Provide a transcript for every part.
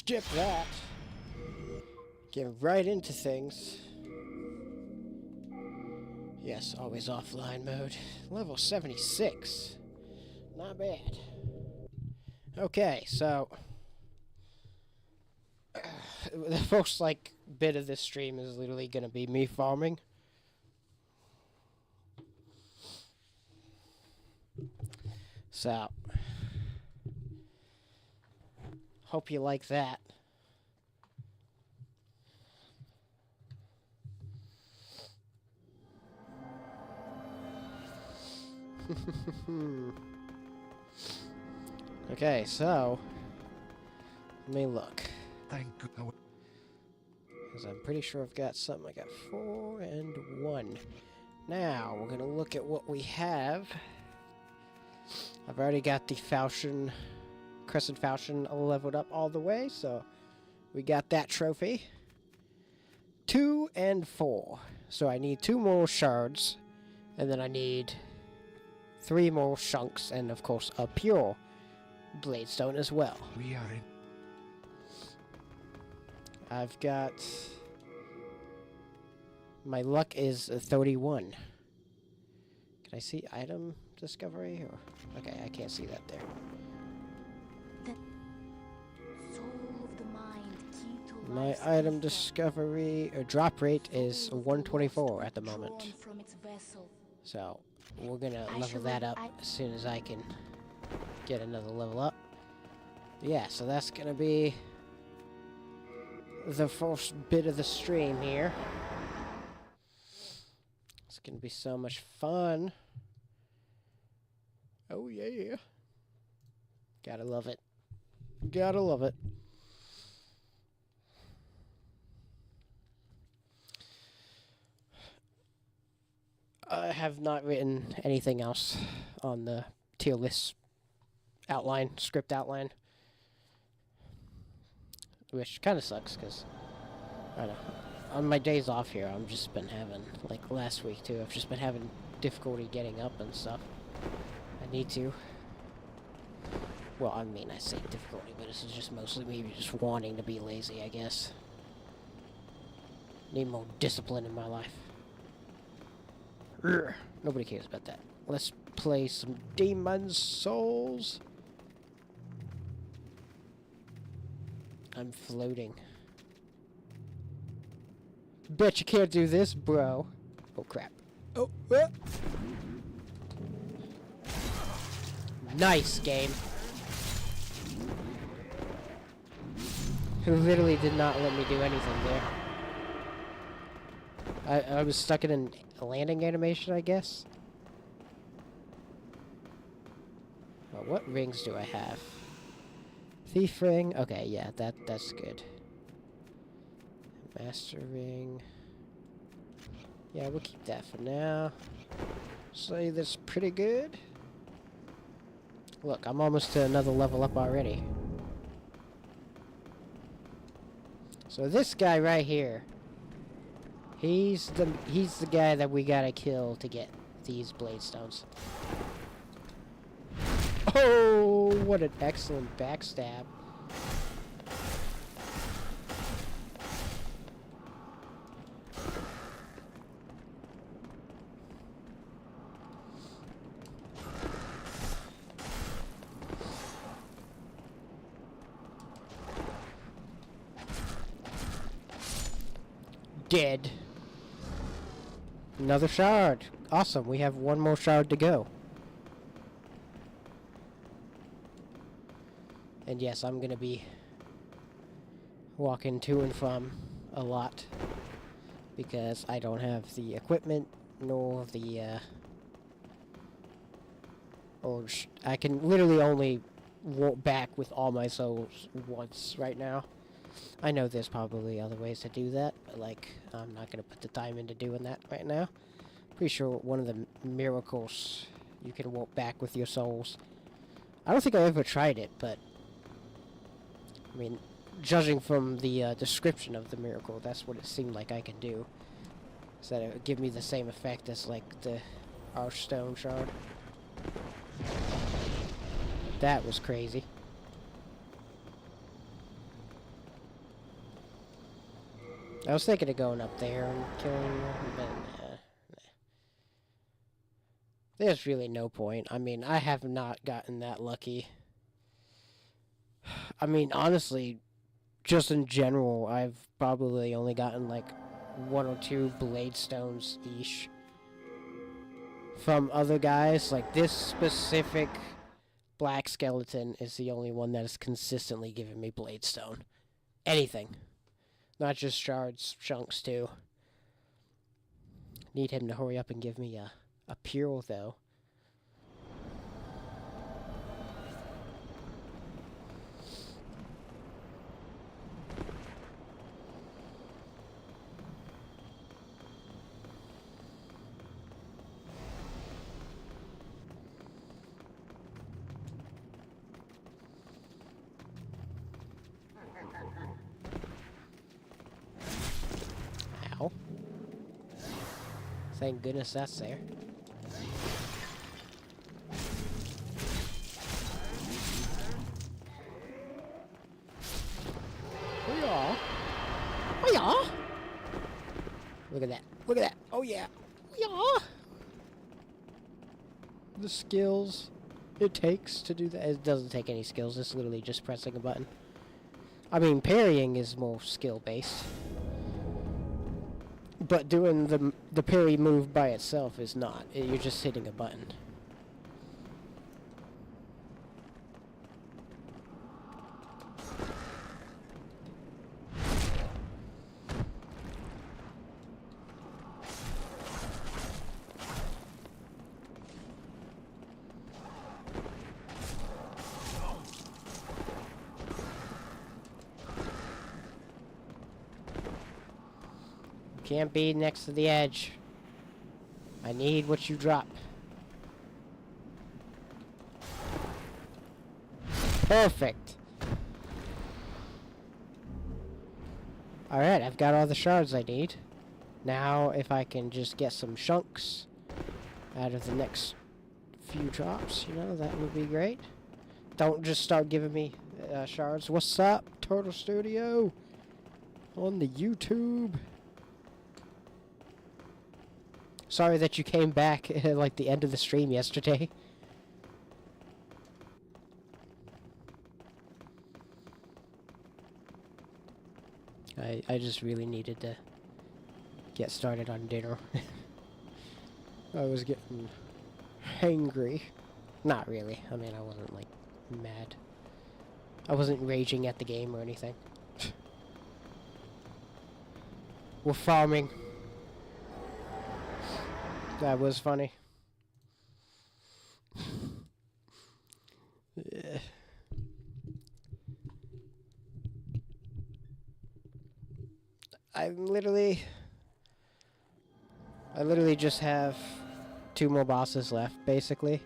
skip that. Get right into things. Yes, always offline mode. Level 76. Not bad. Okay, so the first bit of this stream is literally gonna be me farming. So hope you like that. Okay, so let me look. Thank God. Because I'm pretty sure I've got something. I got 4 and 1. Now, we're going to look at what we have. I've already got the falchion, crescent falchion leveled up all the way, so we got that trophy. 2 and 4. So I need 2 more shards, and then I need 3 more chunks, and of course a pure bladestone as well. We are in. I've got... my luck is 31. Can I see item discovery? Or okay, I can't see that there. The soul of the mind, key to My life's item ether. discovery or drop rate is Soul of the 124 lost at the drawn moment. from its vessel. So we're gonna I level shall that let- up as soon as I can get another level up. Yeah, so that's gonna be the first bit of the stream here. It's gonna be so much fun. Oh yeah. Gotta love it. Gotta love it. I have not written anything else on the tier list outline, script outline. Which kind of sucks, because, I don't know, on my days off here, I've just been having, like last week too, I've just been having difficulty getting up and stuff. I need to. Well, I mean, I say difficulty, but this is just mostly me just wanting to be lazy, I guess. Need more discipline in my life. Urgh. Nobody cares about that. Let's play some Demon Souls. I'm floating. Bet you can't do this, bro. Oh, crap. Oh, nice game. Who literally did not let me do anything there. I was stuck in a landing animation, I guess. Well, what rings do I have? Thief ring. Okay, yeah, that's good. Master ring. Yeah, we'll keep that for now. Say that's pretty good. Look, I'm almost to another level up already. So this guy right here, he's the guy that we gotta kill to get these bladestones. Oh, what an excellent backstab. Dead. Another shard. Awesome, we have 1 more shard to go. And yes, I'm gonna be walking to and from a lot because I don't have the equipment nor the I can literally only walk back with all my souls once right now. I know there's probably other ways to do that, but like I'm not gonna put the time into doing that right now. Pretty sure one of the miracles you can walk back with your souls. I don't think I ever tried it, but I mean, judging from the description of the miracle, that's what it seemed like I could do. So that it would give me the same effect as, like, the Archstone shard. That was crazy. I was thinking of going up there and killing them, but nah. There's really no point. I mean, I have not gotten that lucky. I mean, honestly, just in general, I've probably only gotten like 1 or 2 bladestones each from other guys. Like this specific black skeleton is the only one that has consistently given me bladestone. Anything. Not just shards, chunks too. Need him to hurry up and give me a pearl though. Ow. Thank goodness that's there. Oh yeah. Look at that. Look at that. Oh yeah. Yeah. The skills it takes to do that. It doesn't take any skills. It's literally just pressing a button. I mean, parrying is more skill-based. But doing the parry move by itself is not. You're just hitting a button. Can't be next to the edge. I need what you drop. Perfect. Alright, I've got all the shards I need. Now, if I can just get some chunks out of the next few drops, you know, that would be great. Don't just start giving me shards. What's up, Turtle Studio? On the YouTube. Sorry that you came back at like the end of the stream yesterday. I just really needed to get started on dinner. I was getting hangry. Not really. I mean, I wasn't like mad. I wasn't raging at the game or anything. We're farming. That was funny. Yeah. I literally just have 2 more bosses left, basically.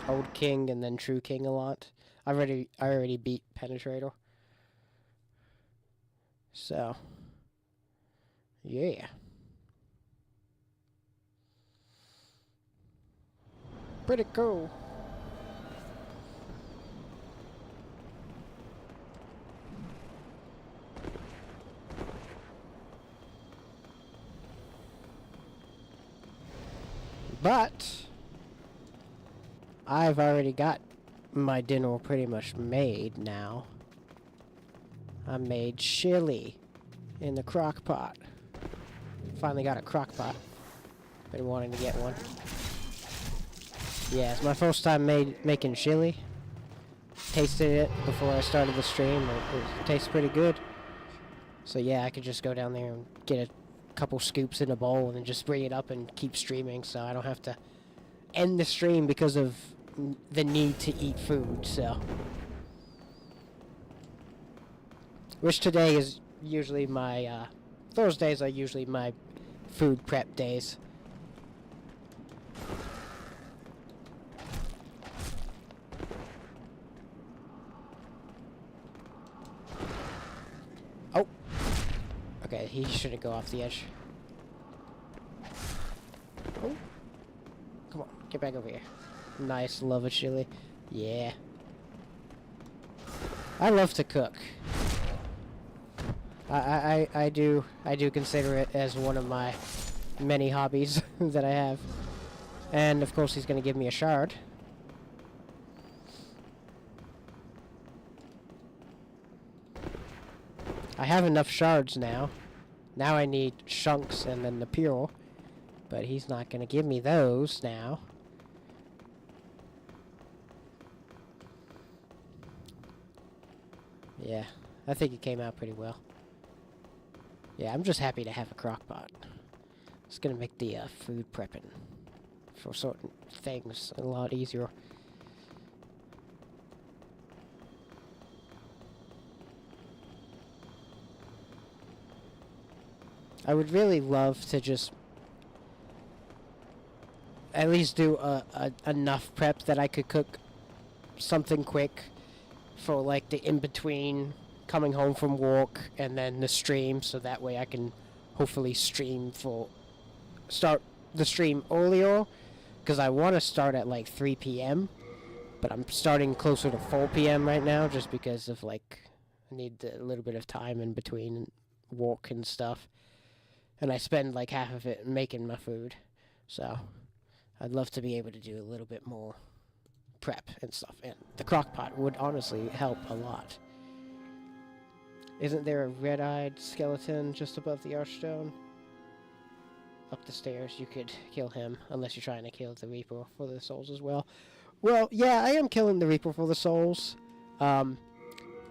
Old King and then True King a lot. I already beat Penetrator. So yeah. Pretty cool. But I've already got my dinner pretty much made now. I made chili in the crock pot. Finally got a crock pot. Been wanting to get one. Yeah, it's my first time making chili. Tasted it before I started the stream. It tastes pretty good. So yeah, I could just go down there and get a couple scoops in a bowl and then just bring it up and keep streaming, so I don't have to end the stream because of the need to eat food, so. Which today is usually my, Thursdays are usually my food prep days. Oh! Okay, he shouldn't go off the edge. Oh! Come on, get back over here. Nice, love a chili. Yeah. I love to cook. I do consider it as one of my many hobbies that I have. And of course he's gonna give me a shard. I have enough shards now. Now I need chunks and then the pure. But he's not gonna give me those now. Yeah, I think it came out pretty well. Yeah, I'm just happy to have a crock pot. It's gonna make the food prepping for certain things a lot easier. I would really love to just at least do enough prep that I could cook something quick for like the in-between coming home from work and then the stream, so that way I can hopefully start the stream earlier, because I want to start at like 3 p.m. but I'm starting closer to 4 p.m. right now just because of like I need a little bit of time in between work and stuff, and I spend like half of it making my food, so I'd love to be able to do a little bit more prep and stuff, and the crock pot would honestly help a lot. Isn't there a red-eyed skeleton just above the archstone? Up the stairs, you could kill him, unless you're trying to kill the Reaper for the souls as well. Well, yeah, I am killing the Reaper for the souls.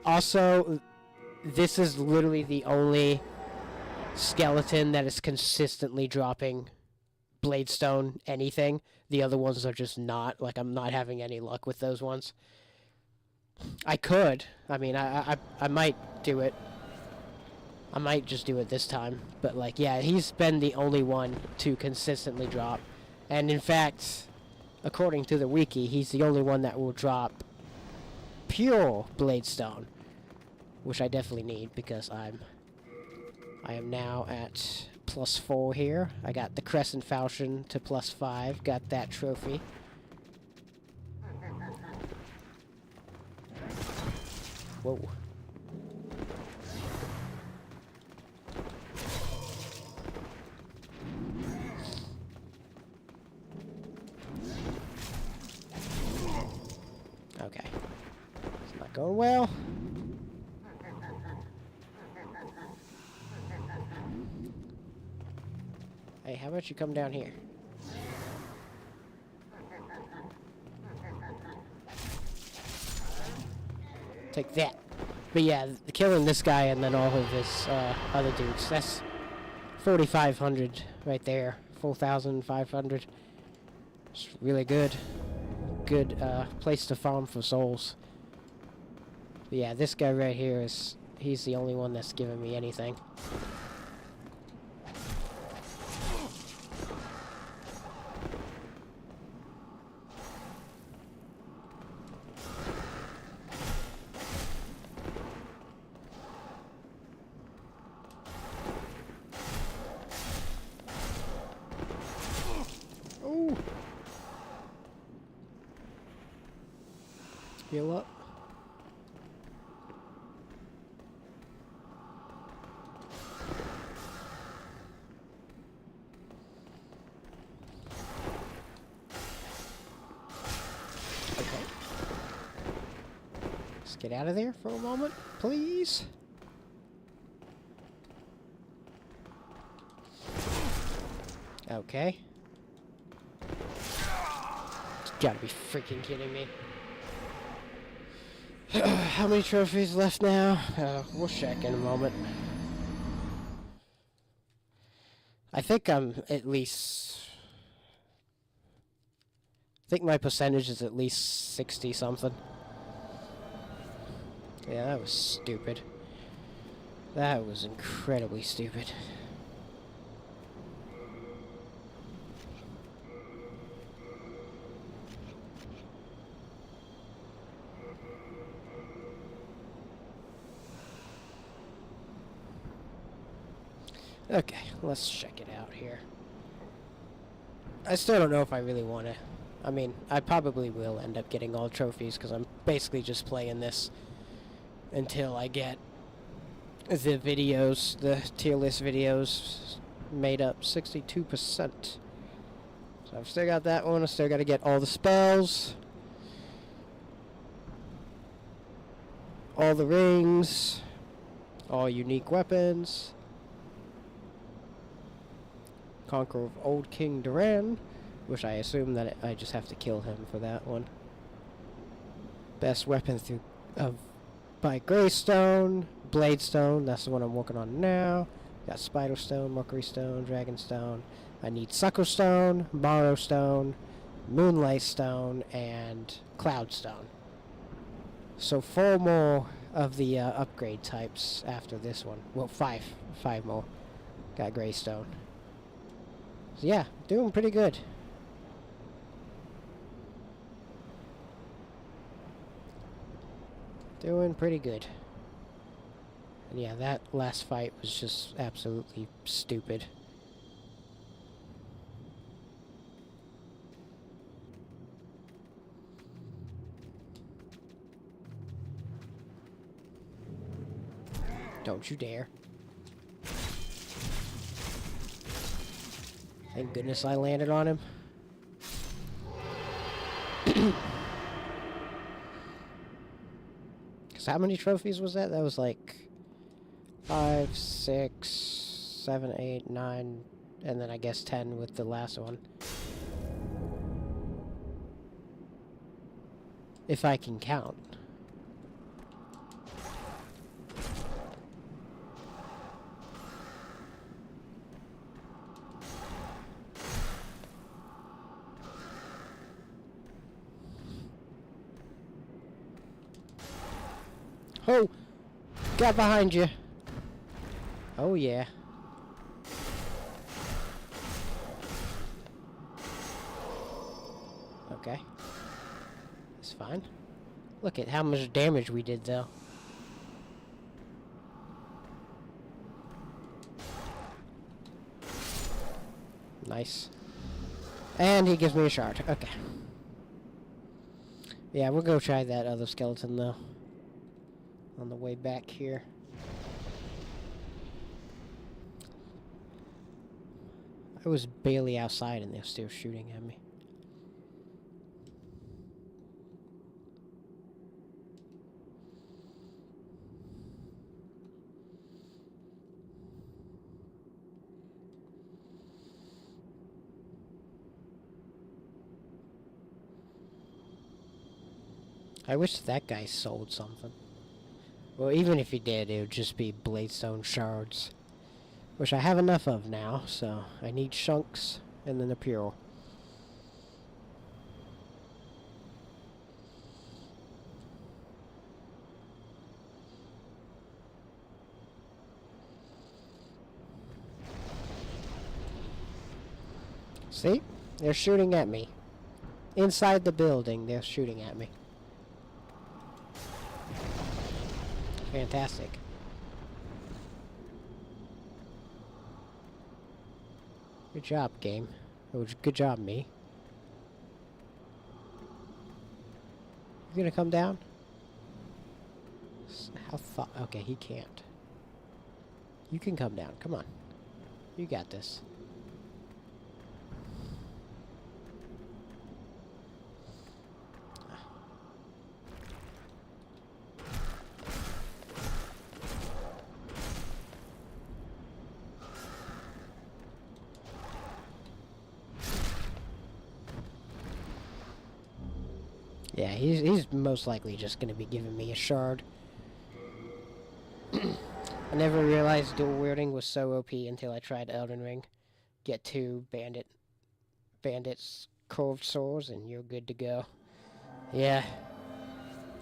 Also, this is literally the only skeleton that is consistently dropping bladestone anything. The other ones are just not. Like, I'm not having any luck with those ones. I could. I mean, I might do it. I might just do it this time. But, like, yeah, he's been the only one to consistently drop. And, in fact, according to the wiki, he's the only one that will drop pure bladestone. Which I definitely need, because I am now at +4 here. I got the Crescent Falchion to +5. Got that trophy. Whoa. Okay. It's not going well. Hey, how about you come down here? Take that. But yeah, killing this guy and then all of his other dudes, that's 4,500 right there. 4,500. It's really good. Good place to farm for souls. But yeah, this guy right here he's the only one that's giving me anything. Oh! Heal up. Okay. Let's get out of there for a moment, please. Okay. You gotta be freaking kidding me. How many trophies left now? We'll check in a moment. I think I'm at least... I think my percentage is at least 60 something. Yeah, that was stupid. That was incredibly stupid. Okay, let's check it out here. I still don't know if I really want to. I mean, I probably will end up getting all trophies because I'm basically just playing this until I get the videos, the tier list videos, made up 62%. So I've still got that one. I still got to get all the spells, all the rings, all unique weapons, Conqueror of Old King Duran, which I assume that I just have to kill him for that one. Best weapon by Greystone, Bladestone, that's the one I'm working on now. Got Spider Stone, Mercury Stone, Dragon Stone. I need Sucker Stone, Morrow Stone, Moonlight Stone, and Cloud Stone. So 4 more of the upgrade types after this one. Well, 5 more. Got Greystone. So yeah, doing pretty good. Doing pretty good. And yeah, that last fight was just absolutely stupid. Don't you dare. Thank goodness I landed on him. Because how many trophies was that? That was like 5, 6, 7, 8, 9, and then I guess 10 with the last one. If I can count. Oh! Got behind you! Oh yeah. Okay. It's fine. Look at how much damage we did though. Nice. And he gives me a shard. Okay. Yeah, we'll go try that other skeleton though. On the way back here. I was barely outside and they're still shooting at me. I wish that guy sold something. Well, even if he did, it would just be bladestone shards. Which I have enough of now, so I need chunks and then a pure. See? They're shooting at me. Inside the building, they're shooting at me. Fantastic. Good job, game. Oh, good job, me. You gonna come down? Okay, he can't. You can come down. Come on. You got this. Yeah, he's most likely just gonna be giving me a shard. I never realized dual wielding was so OP until I tried Elden Ring. Get 2 bandits curved swords and you're good to go. Yeah.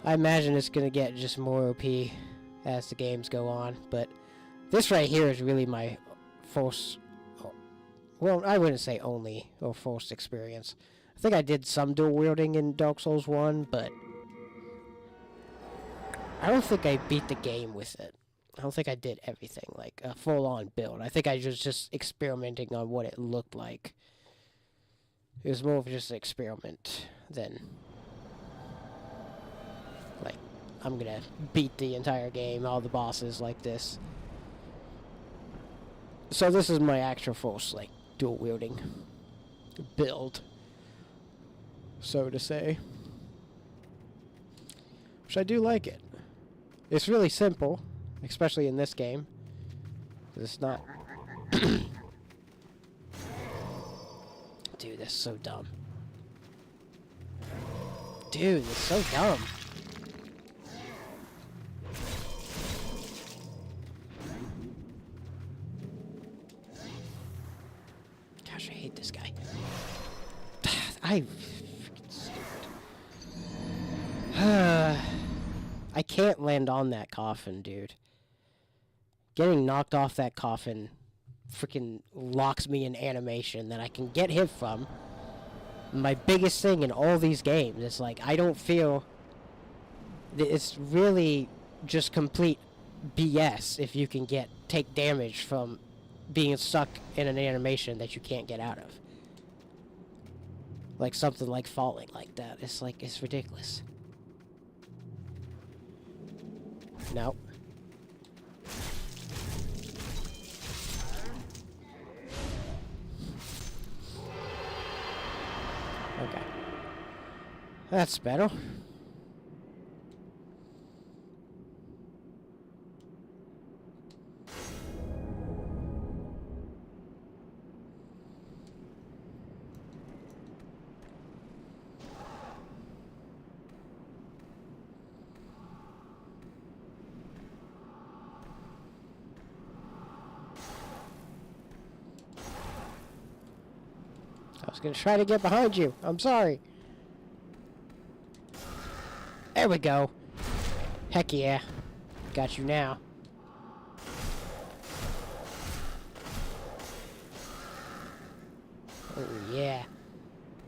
I imagine it's gonna get just more OP as the games go on, but this right here is really my first, well, I wouldn't say only or first experience. I think I did some dual wielding in Dark Souls 1, but I don't think I beat the game with it. I don't think I did everything, like a full-on build. I think I was just experimenting on what it looked like. It was more of just an experiment than, like, I'm gonna beat the entire game, all the bosses like this. So this is my actual force, like, dual wielding build, so to say. Which I do like it. It's really simple, especially in this game. It's not... Dude, that's so dumb. Dude, it's so dumb. Gosh, I hate this guy. I... freaking stupid. I can't land on that coffin, dude. Getting knocked off that coffin freaking locks me in animation that I can get hit from. My biggest thing in all these games is, like, I don't feel... It's really just complete BS if you can take damage from being stuck in an animation that you can't get out of. Like something like falling like that. It's like, it's ridiculous. No. Okay. That's better. I was gonna try to get behind you. I'm sorry. There we go. Heck yeah. Got you now. Oh yeah.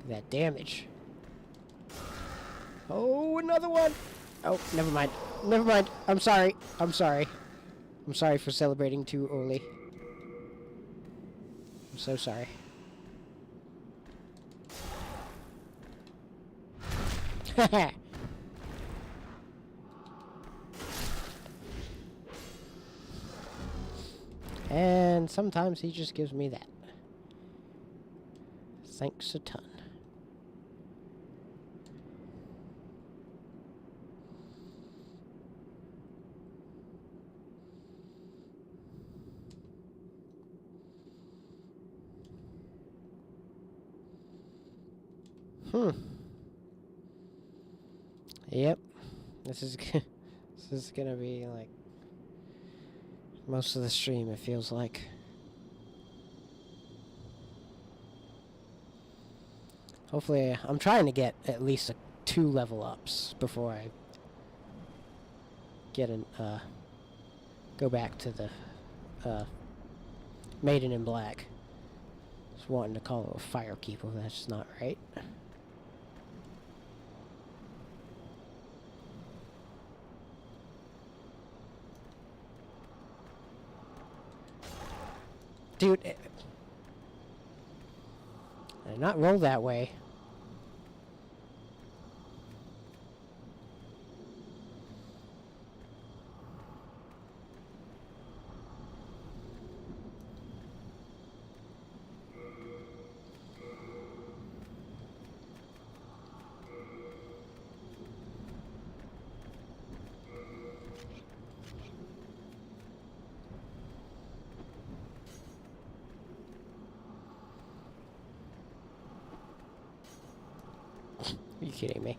That damage. Oh, another one. Oh, never mind. Never mind. I'm sorry. I'm sorry. I'm sorry for celebrating too early. I'm so sorry. Haha. And sometimes he just gives me that. Thanks a ton. Yep. This is this is gonna be like most of the stream, it feels like. Hopefully, I'm trying to get at least 2 level ups before I get go back to the Maiden in Black. Just wanting to call it a Firekeeper, that's not right. Dude, I did not roll that way. Are you kidding me?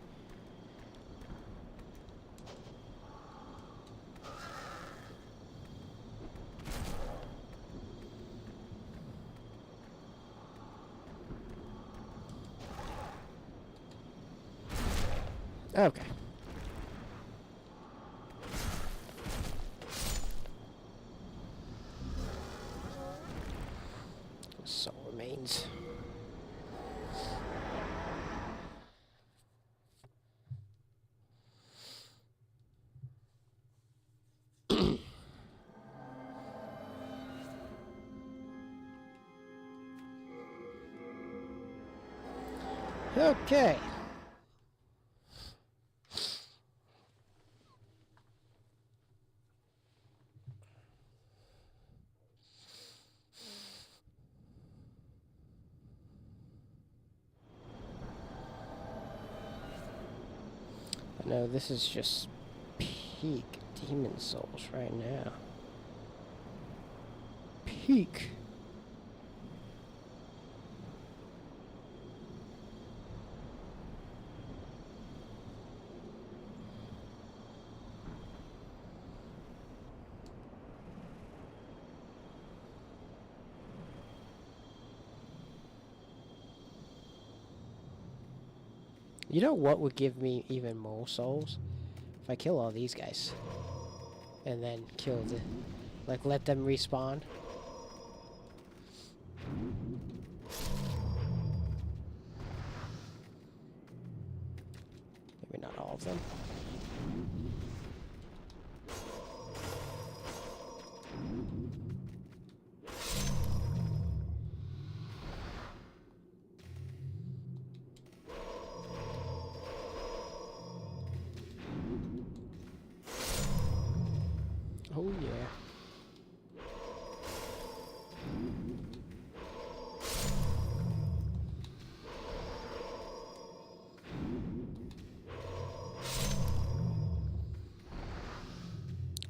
Okay. Soul remains. Okay. No, this is just peak demon souls right now. Peak. You know what would give me even more souls? If I kill all these guys. And then kill the... like, let them respawn. Maybe not all of them. Oh yeah.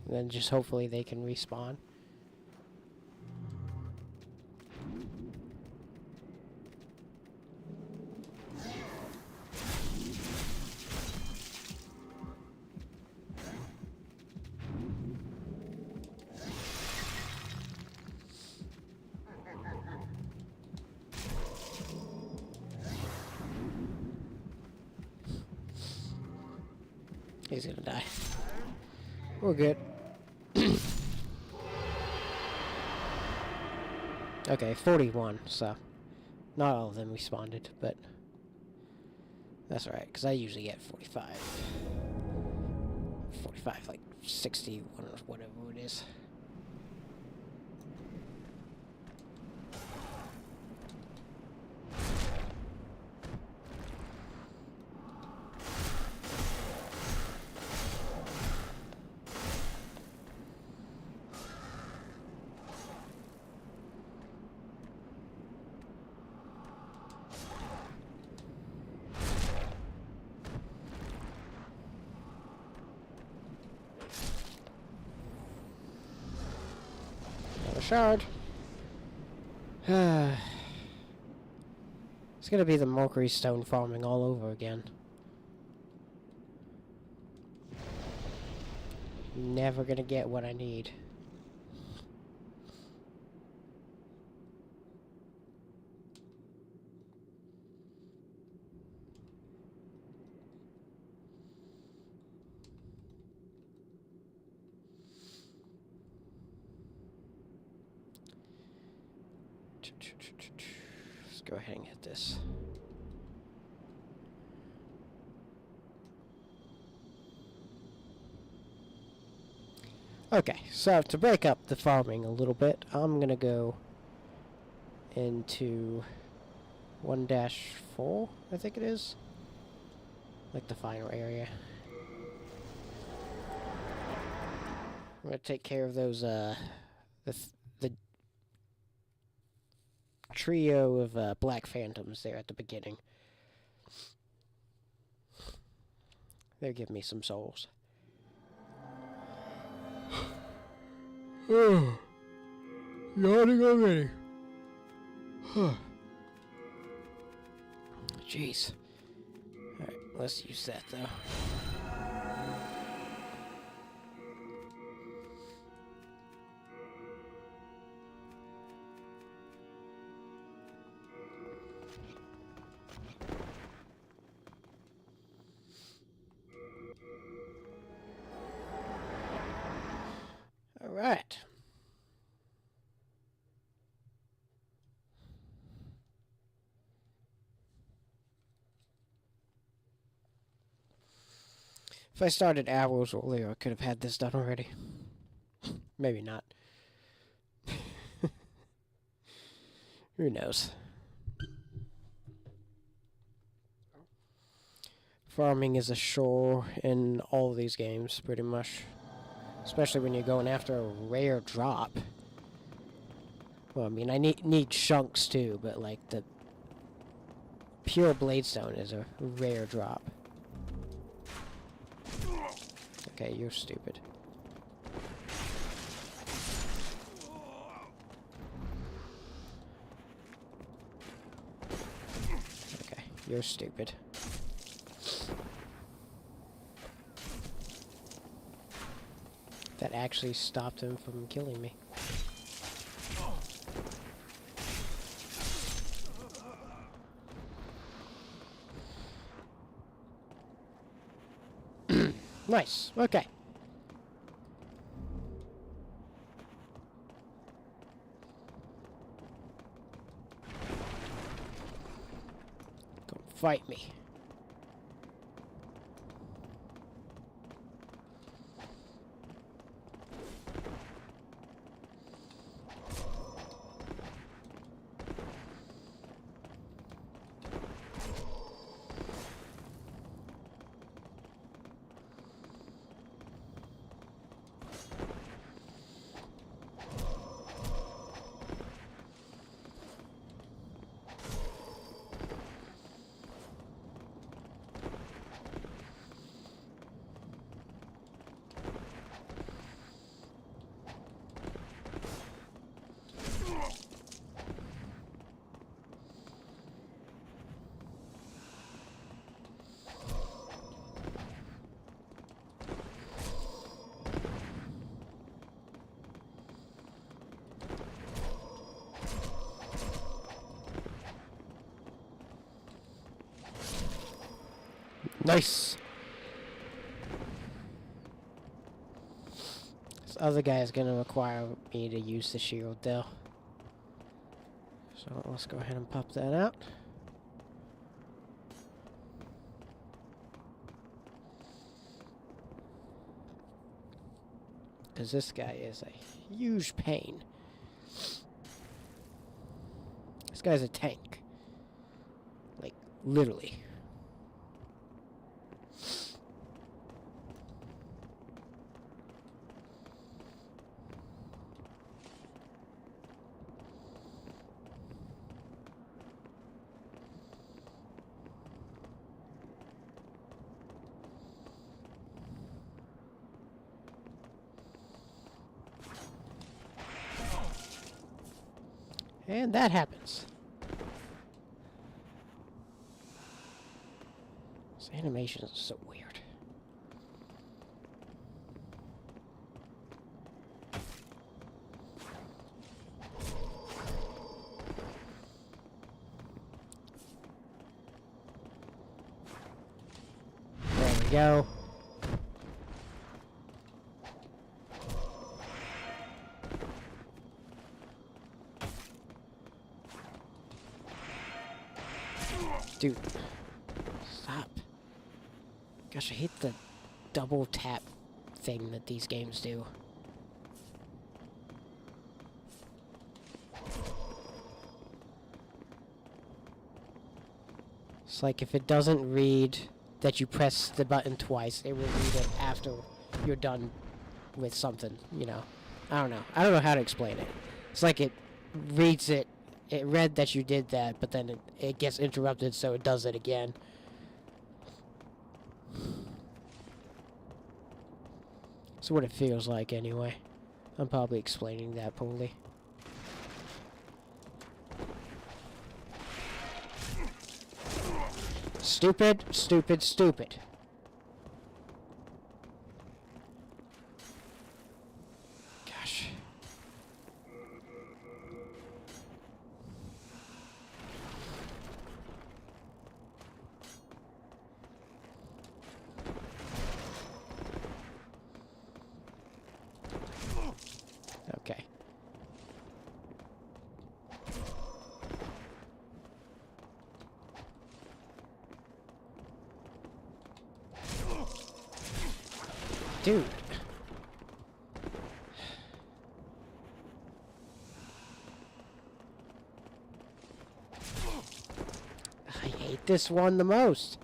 And then just hopefully they can respawn. He's gonna die. We're good. Okay, 41, so not all of them responded, but that's alright, because I usually get 45. 45, like 60, whatever it is. Shard. It's gonna be the Mercury Stone farming all over again. Never gonna get what I need. Let's go ahead and get this. Okay, so to break up the farming a little bit, I'm gonna go into 1-4, I think it is. Like the final area. I'm gonna take care of those, the trio of black phantoms there at the beginning. They'll give me some souls. Oh, yawning already. Jeez. Alright, let's use that though. Alright. If I started arrows earlier, I could have had this done already. Maybe not. Who knows? Farming is a chore in all of these games, pretty much. Especially when you're going after a rare drop. Well, I mean, I need chunks too, but like the pure bladestone is a rare drop. Okay, you're stupid. Okay, you're stupid. That actually stopped him from killing me. Nice. Okay. Come fight me. Nice. This other guy is going to require me to use the shield, though. So let's go ahead and pop that out. Because this guy is a huge pain. This guy's a tank. Like, literally. And that happens. This animation is so weird. There we go. Dude, stop. Gosh, I hate the double tap thing that these games do. It's like if it doesn't read that you press the button twice, it will read it after you're done with something, you know. I don't know. I don't know how to explain it. It's like it reads it. It read that you did that, but then it gets interrupted, so it does it again. That's what it feels like, anyway. I'm probably explaining that poorly. Stupid, stupid, stupid. Gosh. Okay. Dude. I hate this one the most.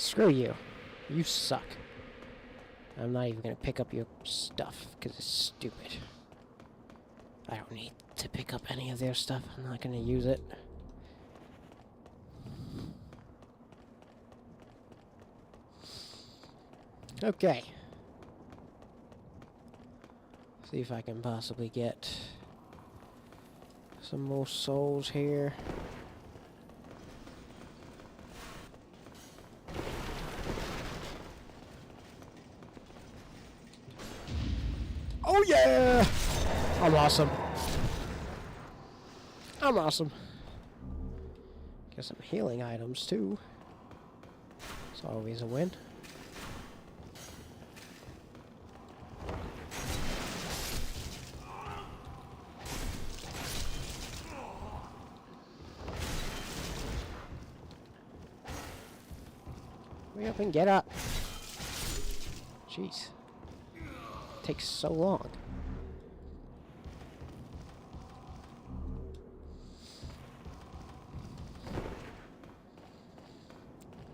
Screw you. You suck. I'm not even gonna pick up your stuff, because it's stupid. I don't need to pick up any of their stuff. I'm not gonna use it. Okay. See if I can possibly get some more souls here. Oh yeah! I'm awesome. I'm awesome. Get some healing items too. It's always a win. Hurry up and get up. Jeez. Takes so long.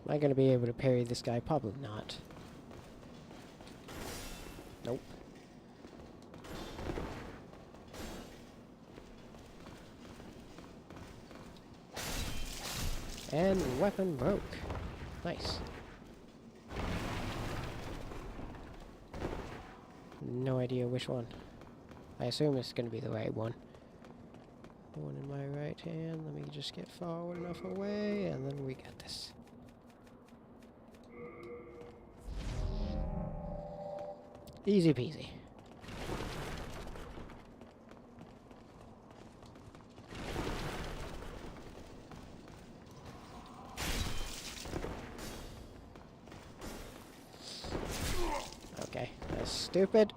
Am I going to be able to parry this guy? Probably not. Nope. And weapon broke. Nice. No idea which one. I assume it's going to be the right one. The one in my right hand. Let me just get far enough away, and then we got this. Easy peasy. Okay, that's stupid.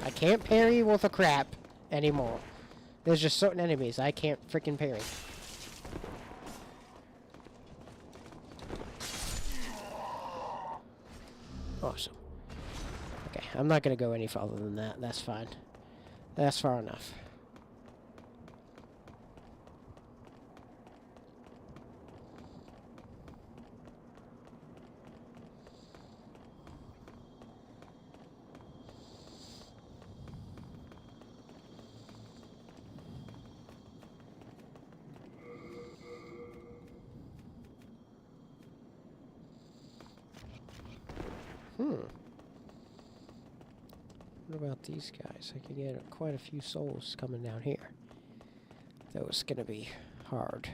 I can't parry with a crap anymore. There's just certain enemies I can't freaking parry. Awesome. Okay, I'm not gonna go any farther than that. That's fine. That's far enough. What about these guys? I can get quite a few souls coming down here. That was gonna be hard.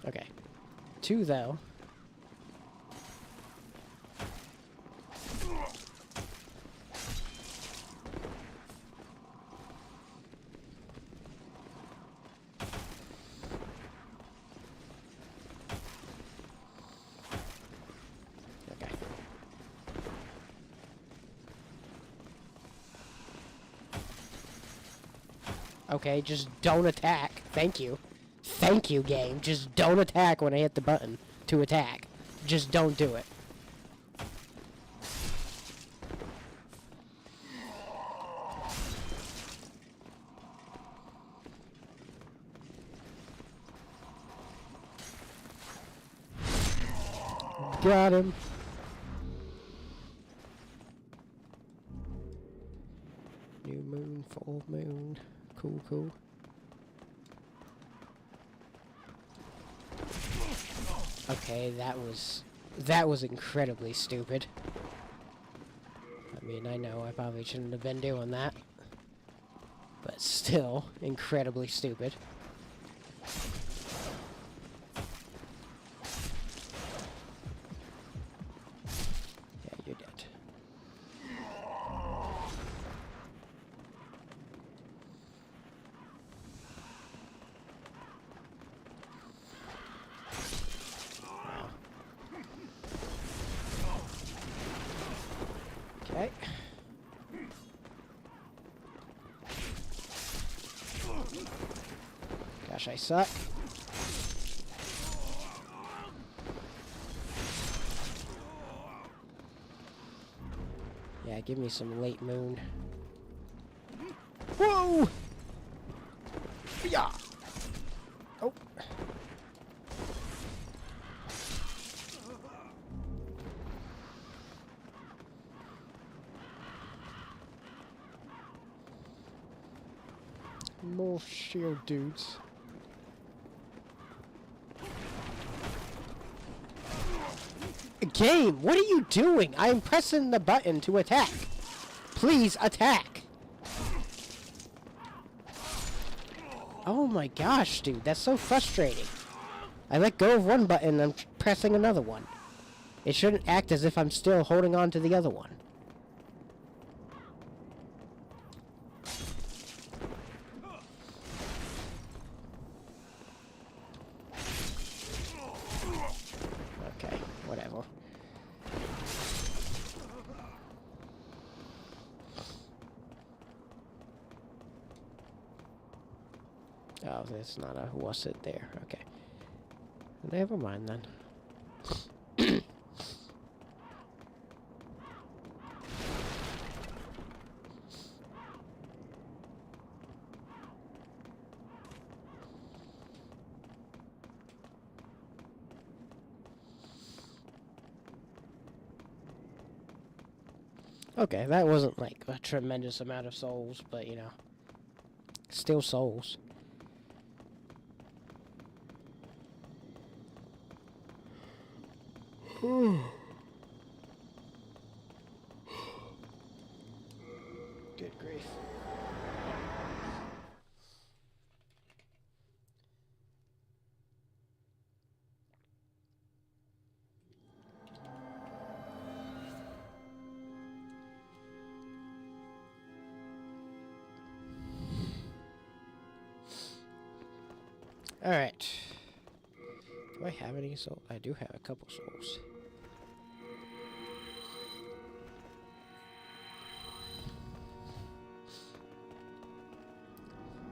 Okay. 2 though. Okay, just don't attack. Thank you. Thank you, game. Just don't attack when I hit the button to attack. Just don't do it. Got him. New moon, full moon. Cool, cool. Okay, that was incredibly stupid. I mean, I know I probably shouldn't have been doing that, but still incredibly stupid. Yeah, you're dead. Okay. Gosh, I suck. give me some late moon. Whoa! Yeah. Oh. More shield dudes. Game, what are you doing? I'm pressing the button to attack. Please attack. Oh my gosh, dude, that's so frustrating. I let go of one button and I'm pressing another one. It shouldn't act as if I'm still holding on to the other one. Okay, whatever. Oh, there's not a was it there. Okay. Never mind then. Okay, that wasn't like a tremendous amount of souls, but you know, still souls. Good grief. Alright. Do I have any souls? I do have a couple souls.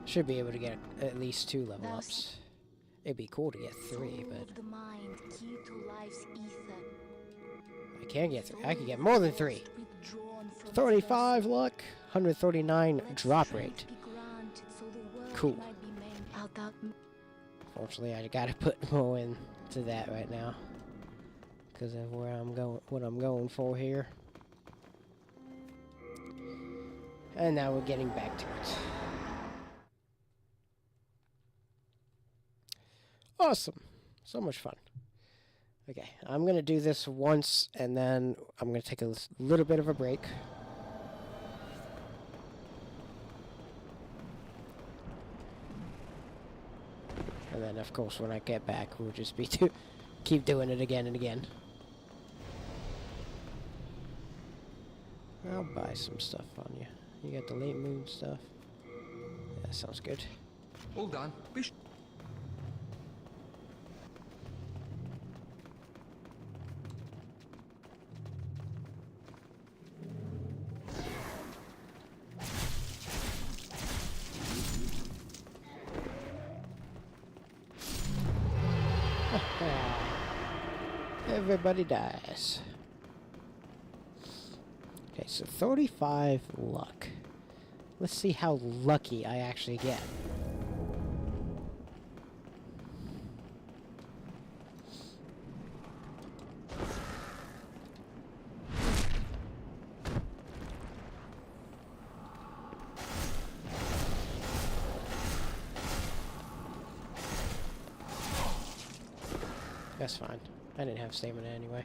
Should be able to get at least 2 level ups. It'd be cool to get 3, but Of the mind, key to life's ether. I can't get 3. I can get more than 3. Withdrawn from 35 luck, 139 drop rate. Cool. Fortunately, I gotta put more into that right now because of where I'm going, what I'm going for here. And now we're getting back to it. Awesome. So much fun. Okay, I'm going to do this once, and then I'm going to take a little bit of a break. And then, of course, when I get back, we'll just be keep doing it again and again. I'll buy some stuff on you. You got the late moon stuff? Yeah, that sounds good. Hold on. Everybody dies. Okay, so 35 luck. Let's see how lucky I actually get. That's fine. I didn't have stamina anyway.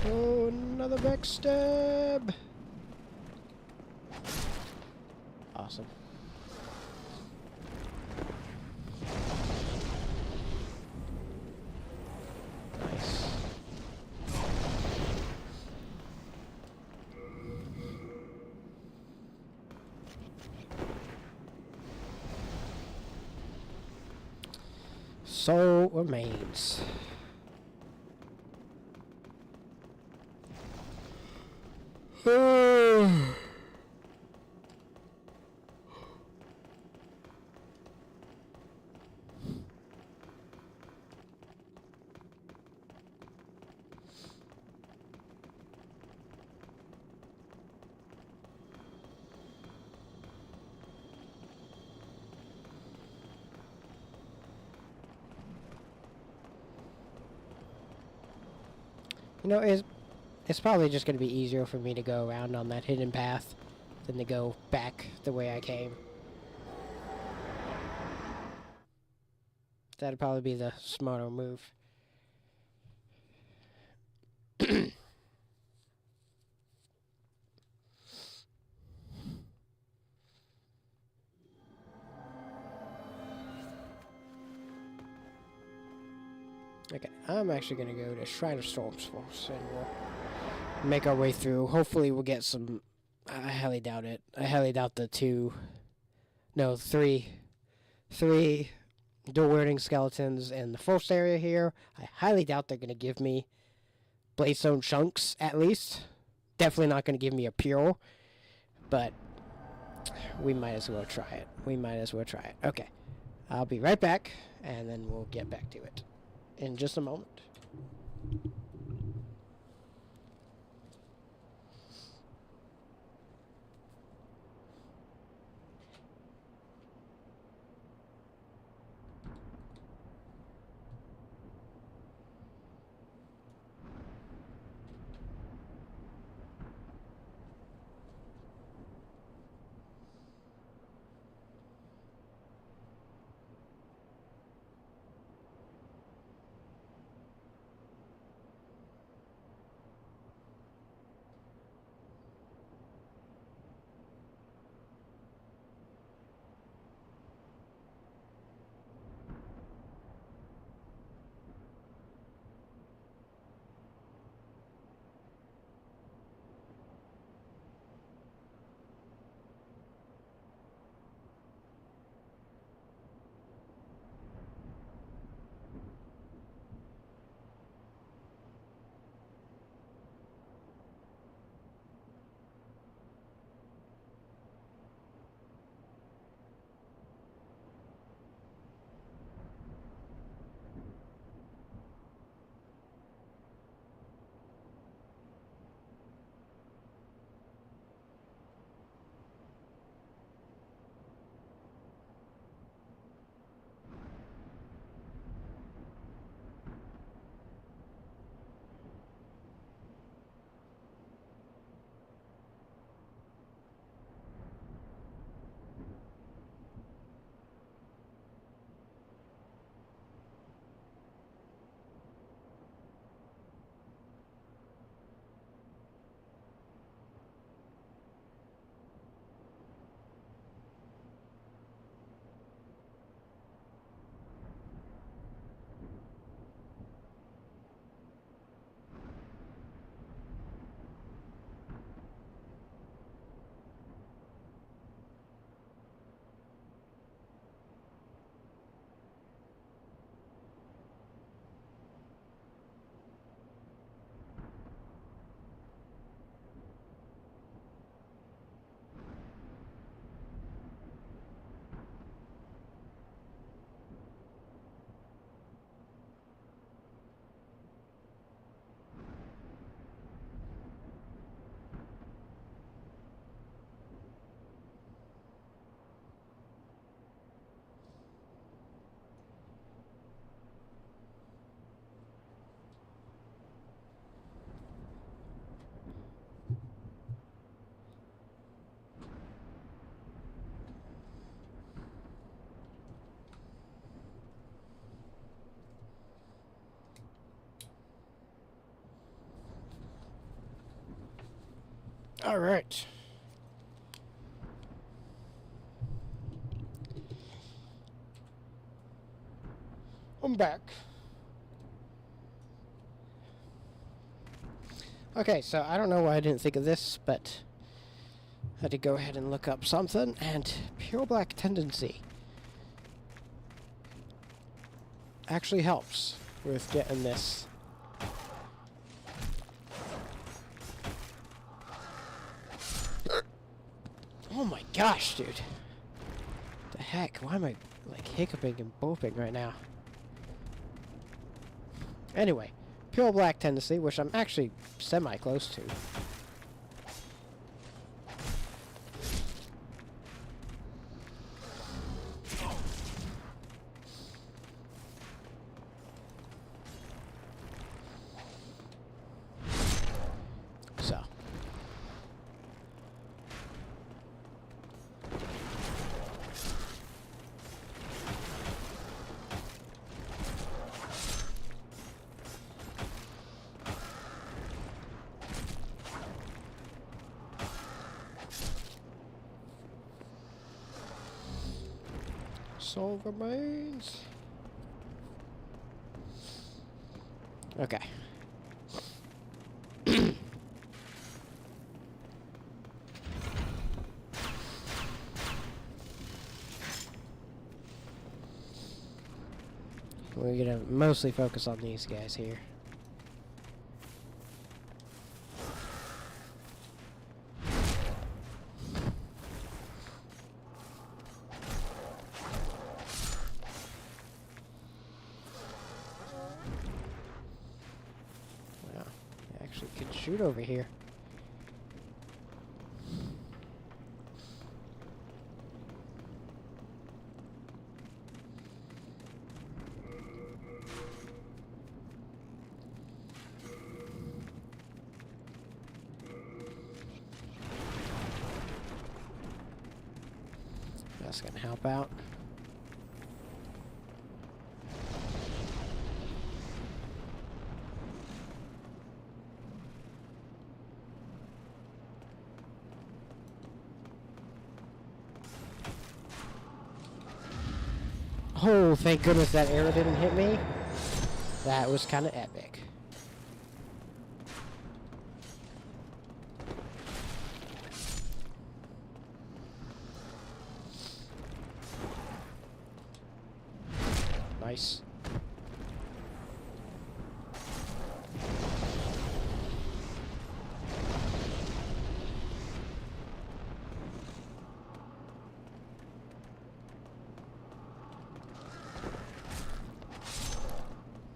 Oh, another backstab! Awesome. Nice. Soul remains. You know, it's probably just going to be easier for me to go around on that hidden path than to go back the way I came. That'd probably be the smarter move. Okay, I'm actually going to go to Shrine of Storms first, and we'll make our way through. Hopefully we'll get some... I highly doubt it. I highly doubt the three dual-wielding skeletons in the first area here. I highly doubt they're going to give me bladestone chunks, at least. Definitely not going to give me a pure, but we might as well try it. Okay, I'll be right back, and then we'll get back to it in just a moment. All right. I'm back. Okay, so I don't know why I didn't think of this, but I had to go ahead and look up something, and pure black tendency actually helps with getting this. Oh my gosh, dude. The heck? Why am I, like, hiccuping and burping right now? Anyway, pure black tendency, which I'm actually semi-close to. Soul remains. Okay. We're gonna mostly focus on these guys here. Wow, I actually can shoot over here. That's gonna help out. Oh, thank goodness that arrow didn't hit me. That was kind of epic. Nice.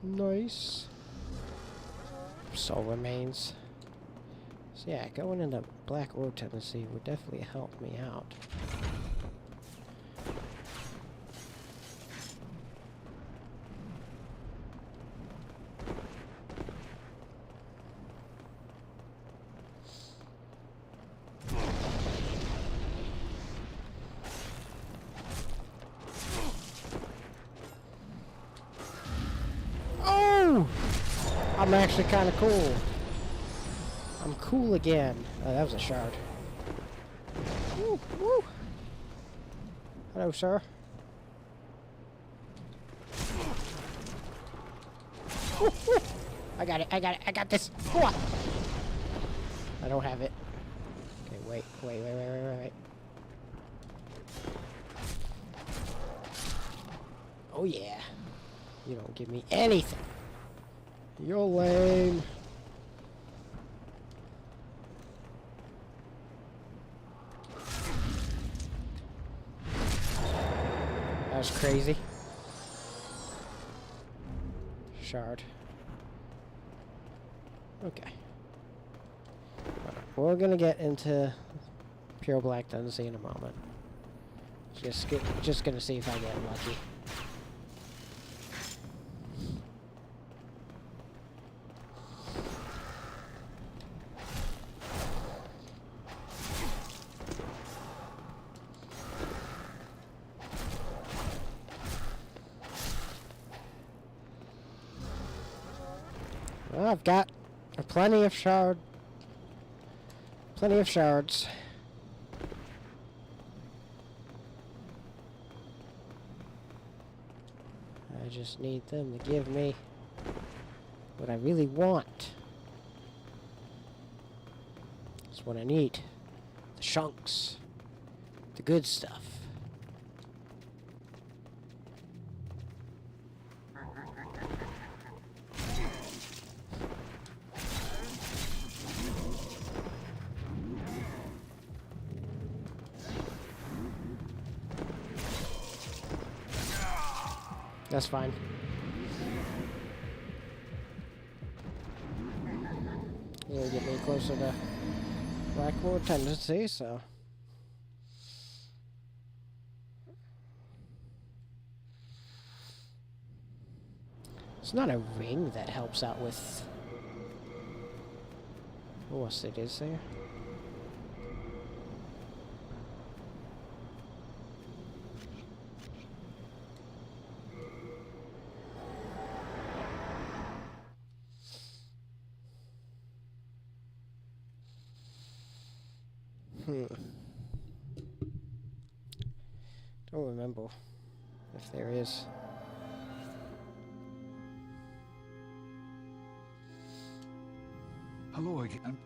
Nice. Soul remains. So yeah, going into Black Orb tendency would definitely help me out. I'm actually kind of cool. I'm cool again. Oh, that was a shard. Woo, woo. Hello, sir. Woo, woo. I got it. I got it. I got this. Whoa. I don't have it. Okay, wait. Oh, yeah. You don't give me anything. You're lame. That was crazy. Shard. Okay. We're gonna get into pure black tendency in a moment. Just gonna see if I get lucky. Well, I've got plenty of shards. I just need them to give me what I really want. That's what I need. The chunks. The good stuff. That's fine. It'll get me closer to Black Orb tendency, so. It's not a ring that helps out with. What else it is there? Don't remember If there is. Hello again.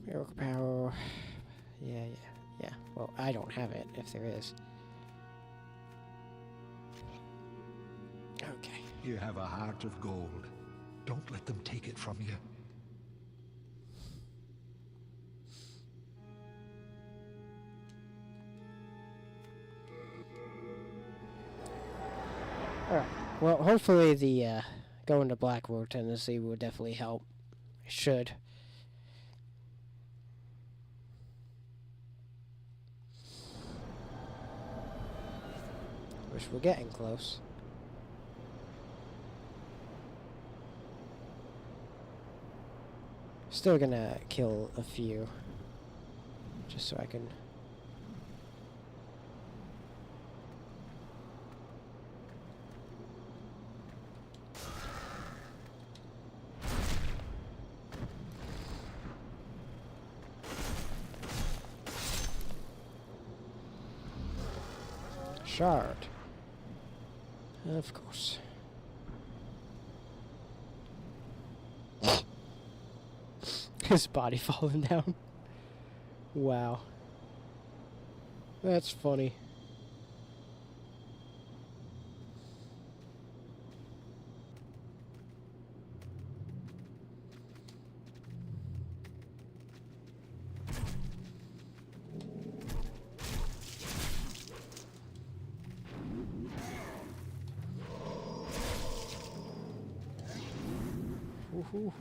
Miracle power. Yeah. Well, I don't have it, if there is. Okay. You have a heart of gold. Don't let them take it from you. Alright. Well, hopefully the going to Blackwater, Tennessee will definitely help. It should. Wish we're getting close. Still gonna kill a few. Just so I can... Shard. Of course. His body falling down. Wow. That's funny.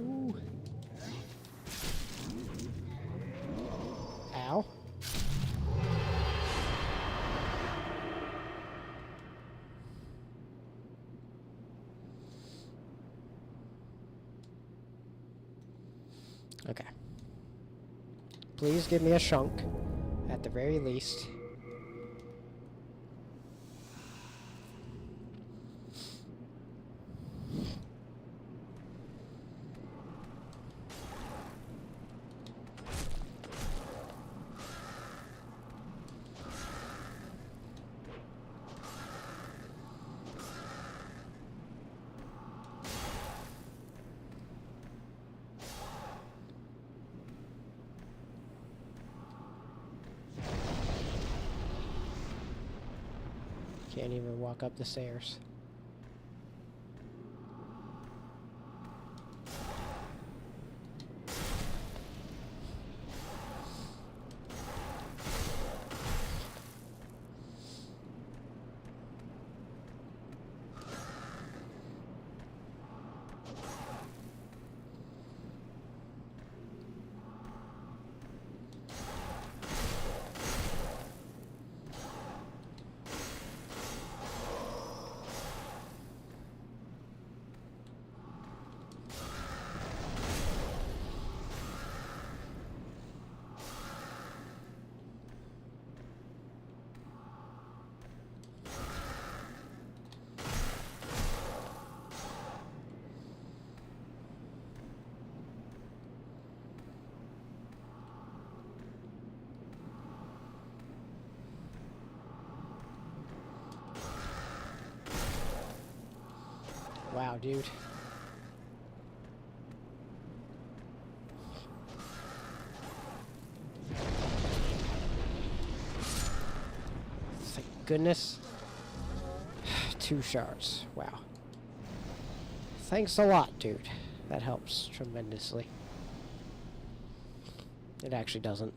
Ooh. Ow. Okay. Please give me a shunk, at the very least. Can't even walk up the stairs. Wow, dude. Thank goodness. 2 shards. Wow. Thanks a lot, dude. That helps tremendously. It actually doesn't.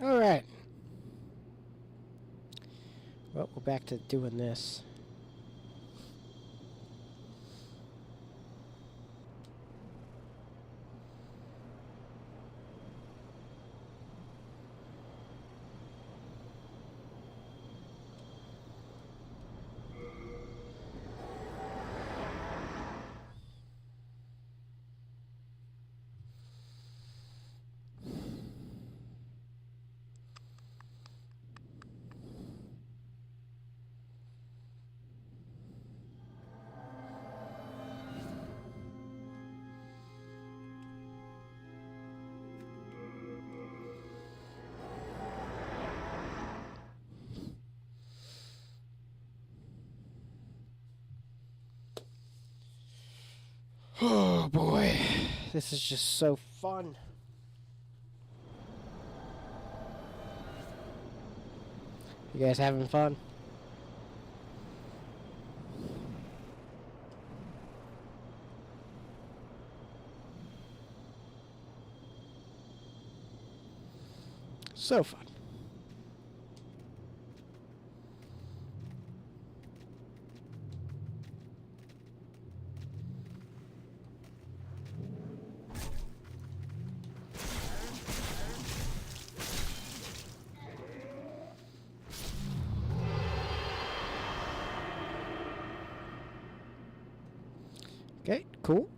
Alright. Well, we're back to doing this. Oh boy, this is just so fun. You guys having fun? So fun. Okay, cool.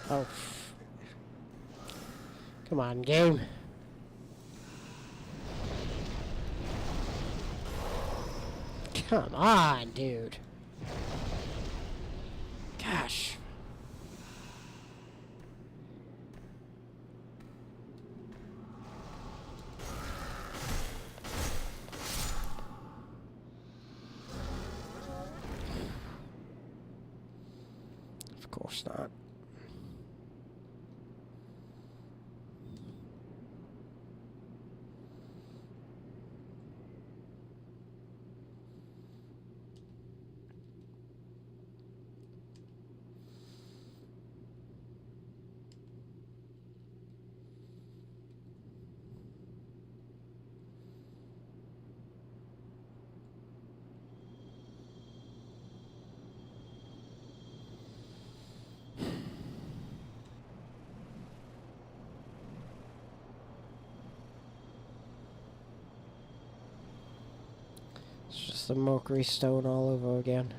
Oh. Come on, game. Come on, dude. Gosh. Of course not. It's just the Mercury stone all over again.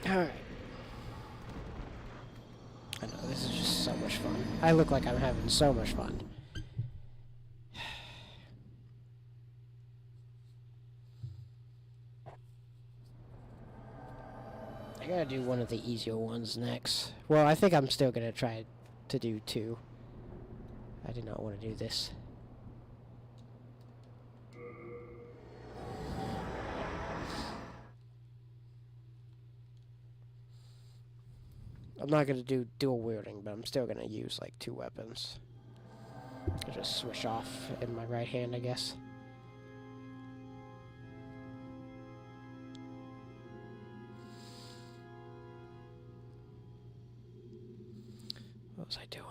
Alright. I know, this is just so much fun. I look like I'm having so much fun. I gotta do one of the easier ones next. Well, I think I'm still gonna try to do 2. I did not want to do this. I'm not gonna do dual wielding, but I'm still gonna use like 2 weapons. I'll just switch off in my right hand, I guess. What was I doing?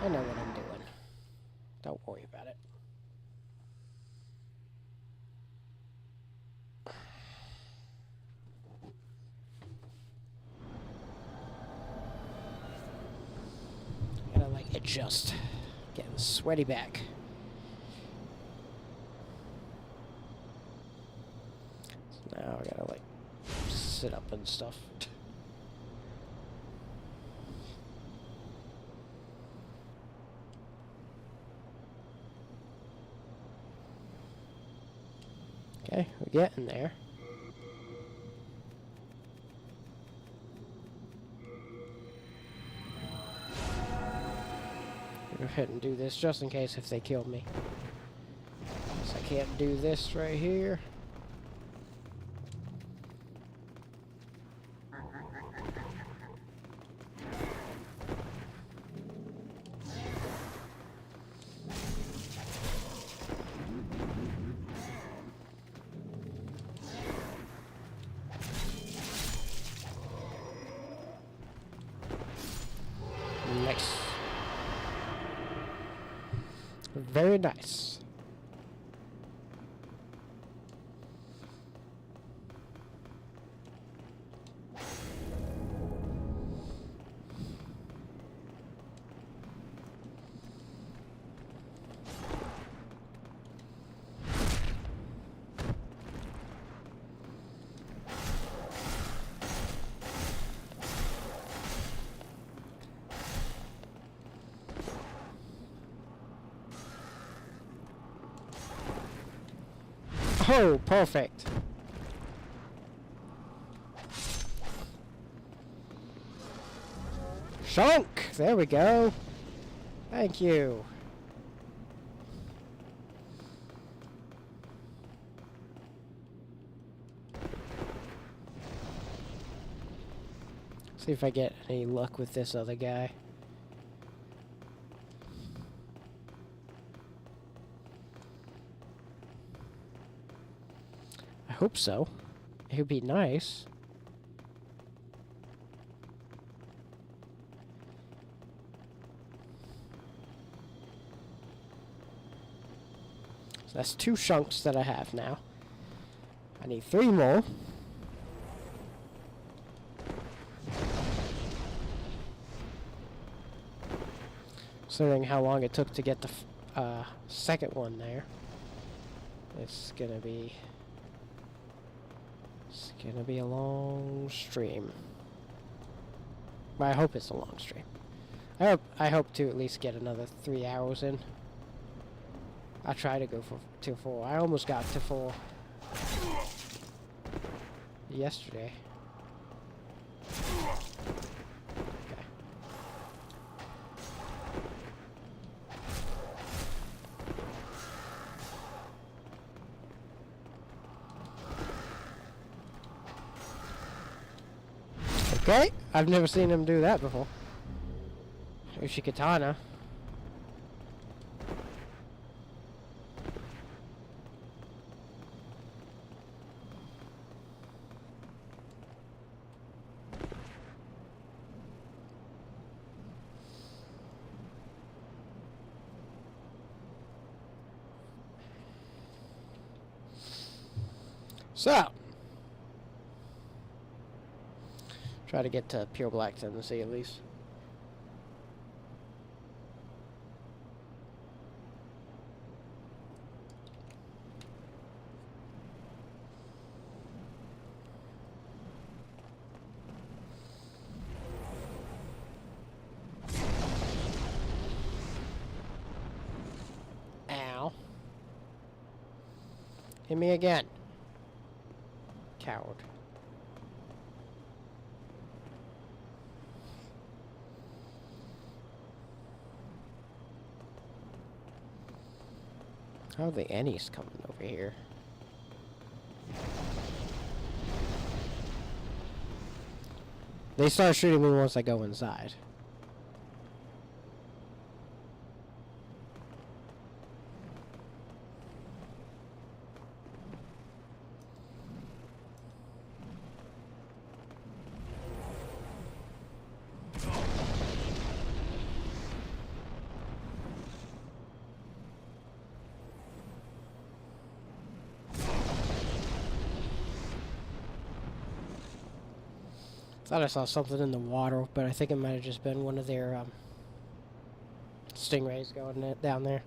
I know what I'm doing. Don't worry about it. Gotta like adjust. Getting sweaty back. Now I gotta, like, sit up and stuff. Okay, we're getting there. Go ahead and do this just in case if they kill me. Guess I can't do this right here. Nice. Very nice. Oh, perfect. Shunk! There we go. Thank you. See if I get any luck with this other guy. I hope so. It would be nice. So that's 2 shunks that I have now. I need 3 more. Considering how long it took to get the second one there, it's gonna be a long stream. But I hope it's a long stream. I hope to at least get another 3 hours in. I try to go to 4. I almost got to 4 yesterday. Okay, I've never seen him do that before. Ushikatana. So, try to get to Pure Black Tennessee at least. Ow. Hit me again. Coward. How are the Ennies coming over here? They start shooting me once I go inside. Thought I saw something in the water, but I think it might have just been one of their stingrays going down there.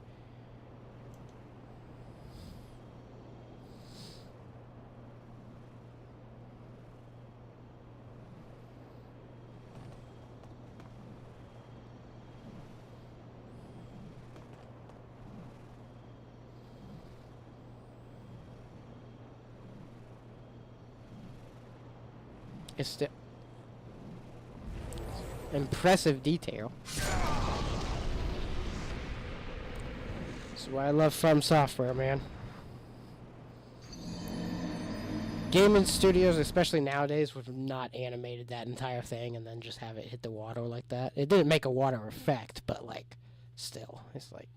It's still impressive detail. That's why I love From Software, man. Gaming studios, especially nowadays, would have not animated that entire thing and then just have it hit the water like that. It didn't make a water effect, but like, still, it's like,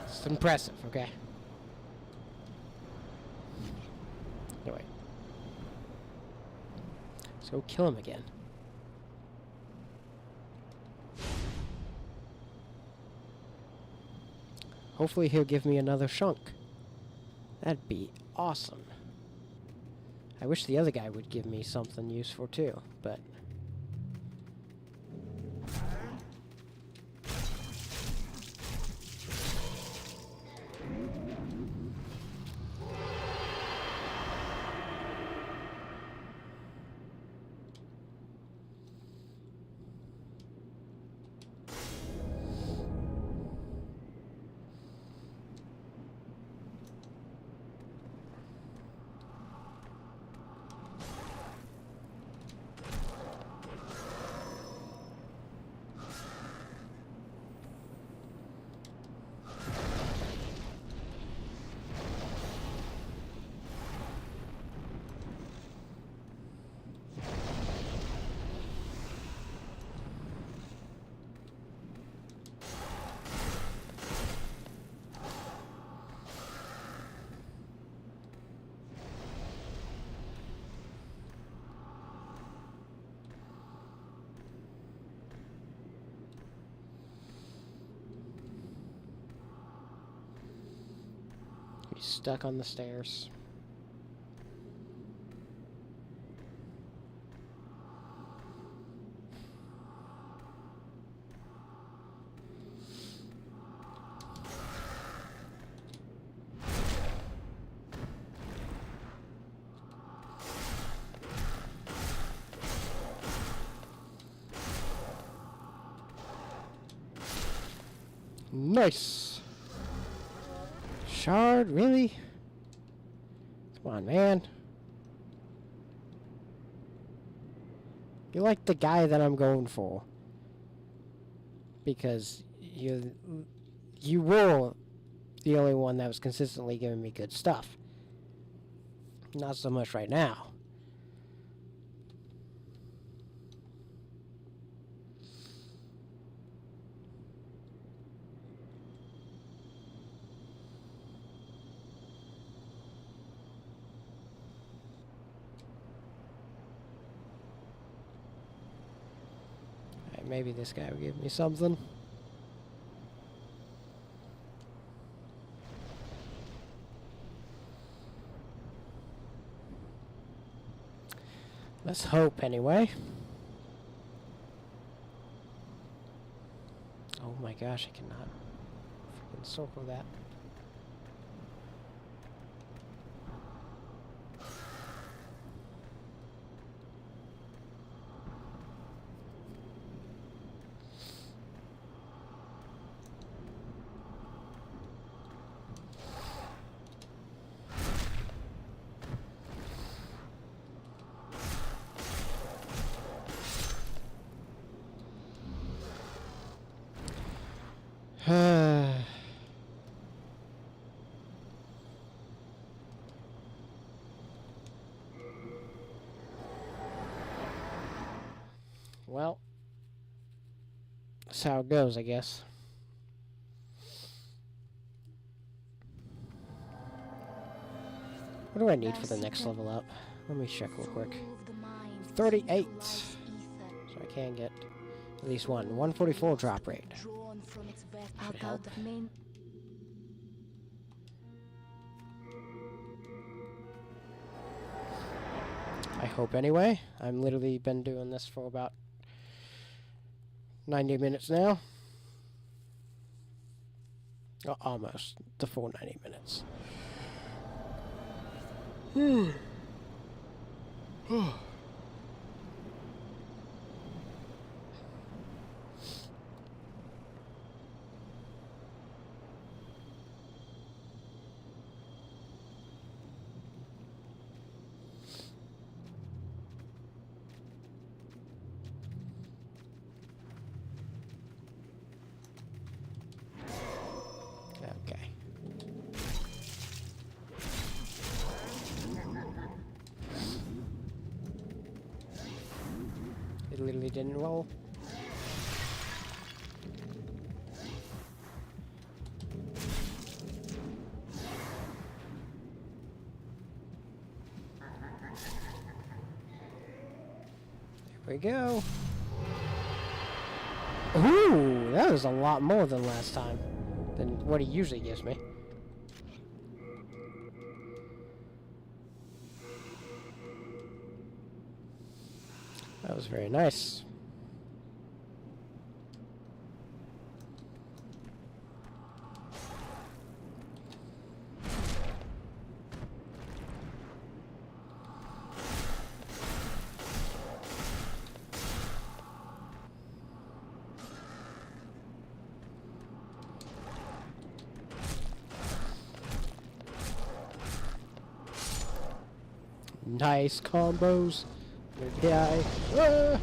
it's impressive, okay? Anyway, let's go kill him again. Hopefully he'll give me another shunk. That'd be awesome. I wish the other guy would give me something useful too, but... He's stuck on the stairs. Nice! Shard, really? Come on, man. You're like the guy that I'm going for. Because you were the only one that was consistently giving me good stuff. Not so much right now. Maybe this guy will give me something. Let's hope, anyway. Oh my gosh, I cannot freaking circle that. Well, that's how it goes, I guess. What do I need for the next level up? Let me check real quick. 38. So I can get at least one. 144 drop rate. Should help. I hope anyway. I've literally been doing this for about 90 minutes now. Oh, almost the full 90 minutes. Okay. It literally didn't roll. Here we go. Ooh, that was a lot more than last time. Than what he usually gives me. That was very nice. Nice combos. Die. Ah! Okay,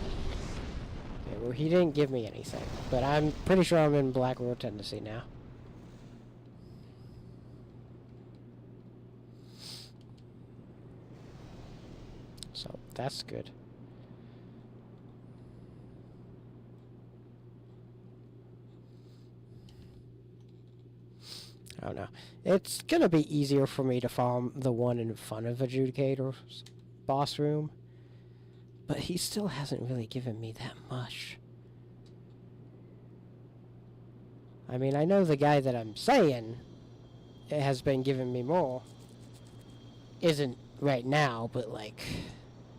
well, he didn't give me anything, but I'm pretty sure I'm in Black World Tendency now. So that's good. I don't know. It's gonna be easier for me to farm the one in front of Adjudicator's boss room. But he still hasn't really given me that much. I mean, I know the guy that I'm saying has been giving me more. Isn't right now, but like,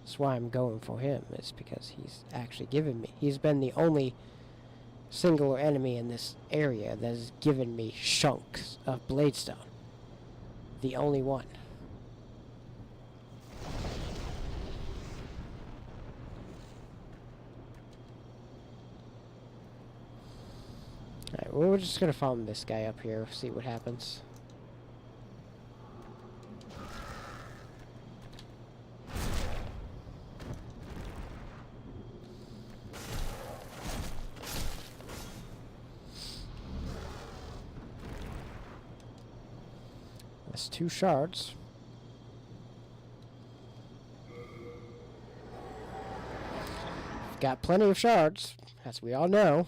that's why I'm going for him. Is because he's actually given me. He's been the only singular enemy in this area that has given me chunks of bladestone. The only one. Alright, well, we're just gonna farm this guy up here, see what happens. That's 2 shards. Got plenty of shards, as we all know.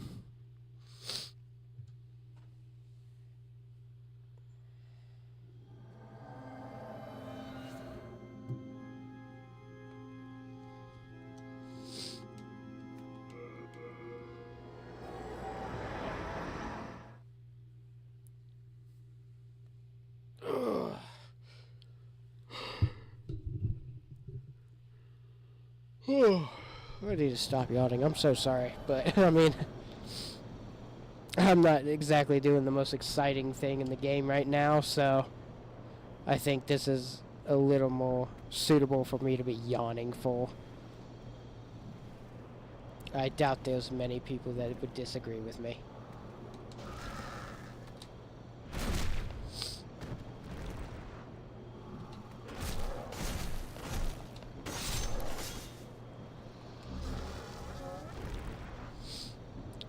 I need to stop yawning. I'm so sorry, but I mean, I'm not exactly doing the most exciting thing in the game right now, so I think this is a little more suitable for me to be yawning for. I doubt there's many people that would disagree with me.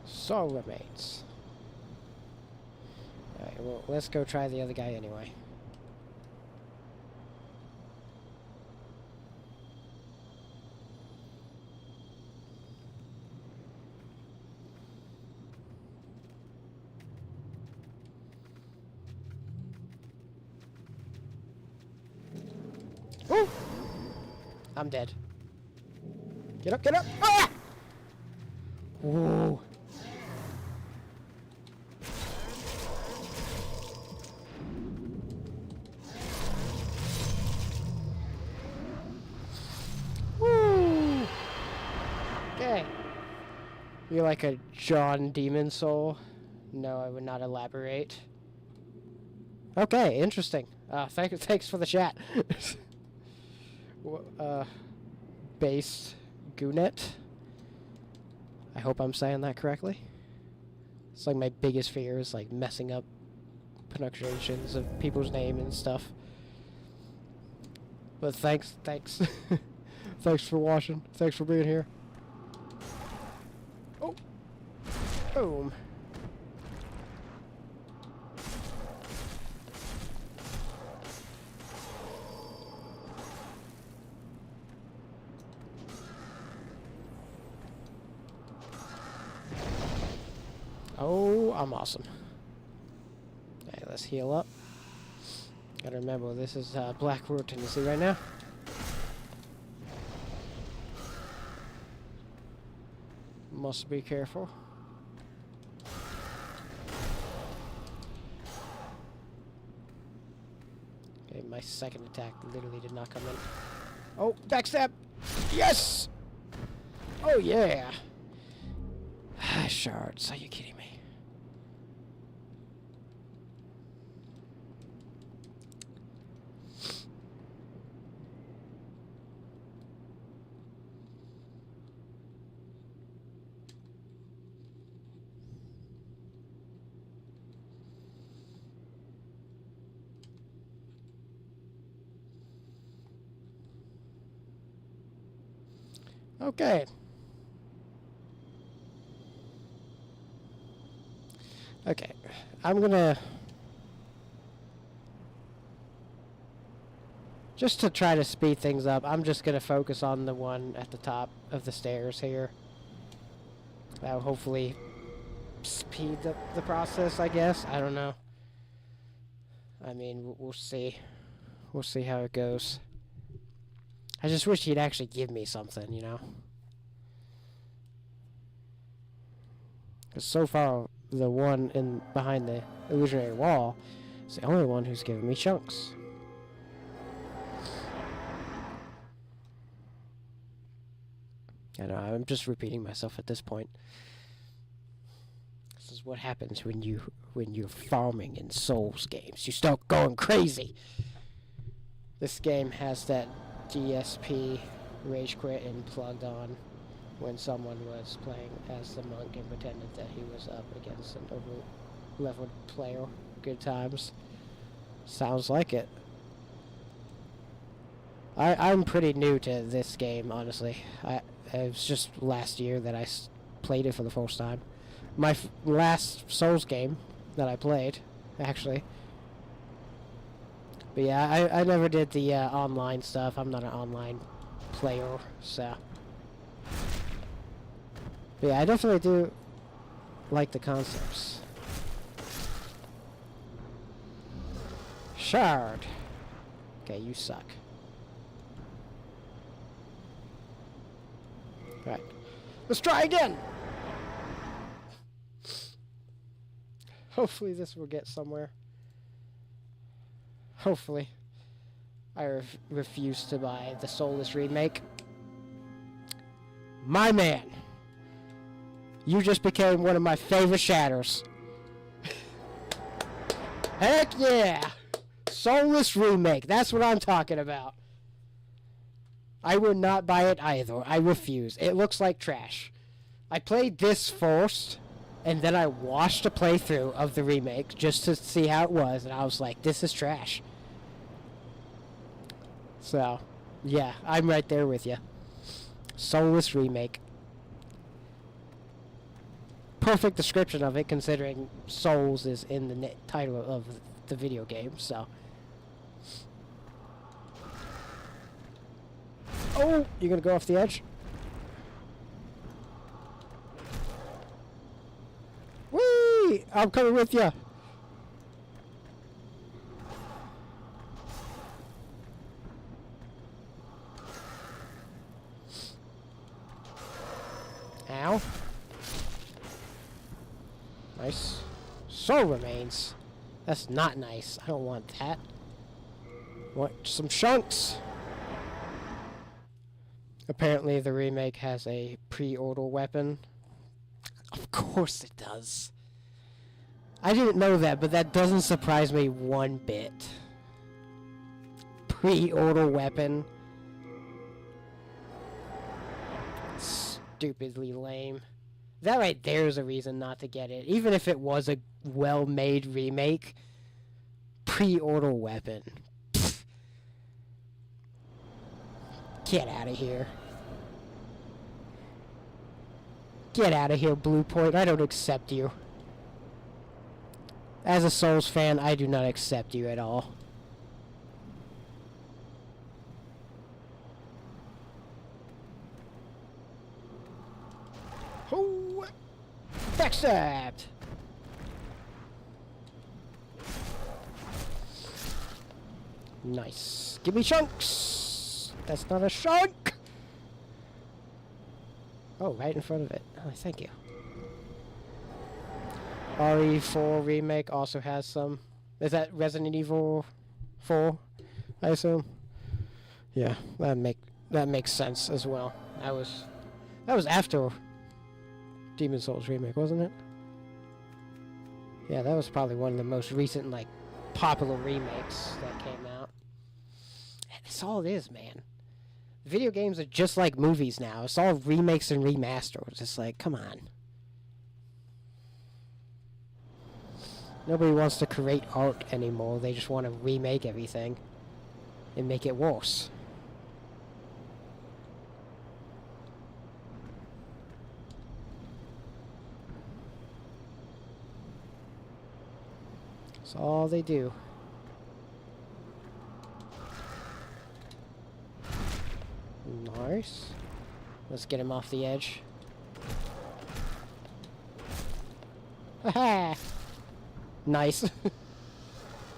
Soul remains. Alright, well, let's go try the other guy anyway. Woo! I'm dead. Get up, get up! Ah! Whoa. You're like a John Demon Soul? No, I would not elaborate. Okay, interesting. Thanks for the chat. Base Goonet. I hope I'm saying that correctly. It's like my biggest fear is like messing up pronunciations of people's name and stuff. But thanks. Thanks for watching. Thanks for being here. Oh. Boom. Oh, I'm awesome. Okay, let's heal up. Gotta remember, this is Blackwood, Tennessee right now. Must be careful. Okay, my second attack literally did not come in. Oh, backstab! Yes! Oh, yeah! Shards, are you kidding me? Okay. Okay. I'm gonna... Just to try to speed things up, I'm just gonna focus on the one at the top of the stairs here. That'll hopefully speed up the process, I guess. I don't know. I mean, we'll see. We'll see how it goes. I just wish he'd actually give me something, you know? Because so far, the one behind the illusionary wall is the only one who's given me chunks. I know, I'm just repeating myself at this point. This is what happens when you're farming in Souls games. You start going crazy. This game has that GSP rage quit and plugged on when someone was playing as the monk and pretended that he was up against an over-leveled player. Good times. Sounds like it. I'm pretty new to this game, honestly. It was just last year that I played it for the first time. My last Souls game that I played, actually. But yeah, I never did the online stuff. I'm not an online player, so. But yeah, I definitely do like the concepts. Shard. Okay, you suck. Right. Let's try again! Hopefully this will get somewhere. Hopefully. I refuse to buy the Soulless remake. My man! You just became one of my favorite shatters. Heck yeah! Soulless remake, that's what I'm talking about. I would not buy it either. I refuse. It looks like trash. I played this first, and then I watched a playthrough of the remake just to see how it was, and I was like, this is trash. So, yeah, I'm right there with you. Soulless remake. Perfect description of it, considering Souls is in the title of the video game, so. Oh, you're gonna go off the edge? Whee! I'm coming with you. Ow. Nice. Soul remains. That's not nice. I don't want that. Want some chunks. Apparently the remake has a pre-order weapon. Of course it does. I didn't know that, but that doesn't surprise me one bit. Pre-order weapon. Stupidly lame. That right there is a reason not to get it. Even if it was a well-made remake. Pre-order weapon. Pfft. Get out of here. Get out of here, Blue Point. I don't accept you. As a Souls fan, I do not accept you at all. Oh! Backstabbed! Nice. Give me chunks! That's not a chunk! Oh, right in front of it. Oh, thank you. RE4 Remake also has some. Is that Resident Evil 4, I assume? Yeah, that makes sense as well. That was after Demon Souls Remake, wasn't it? Yeah, that was probably one of the most recent, like, popular remakes that came out. And that's all it is, man. Video games are just like movies now. It's all remakes and remasters. It's like, come on. Nobody wants to create art anymore. They just want to remake everything and make it worse. That's all they do. Nice. Let's get him off the edge. Haha! Nice.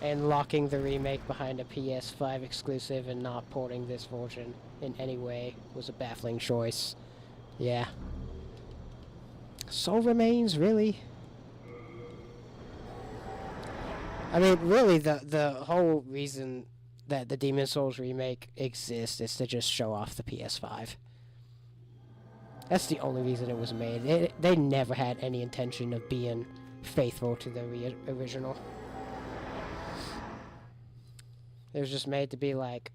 And locking the remake behind a PS5 exclusive and not porting this version in any way was a baffling choice. Yeah. Soul Remains, really? I mean, really, the whole reason that the Demon Souls remake exists is to just show off the PS5. That's the only reason it was made. They never had any intention of being faithful to the original. It was just made to be like,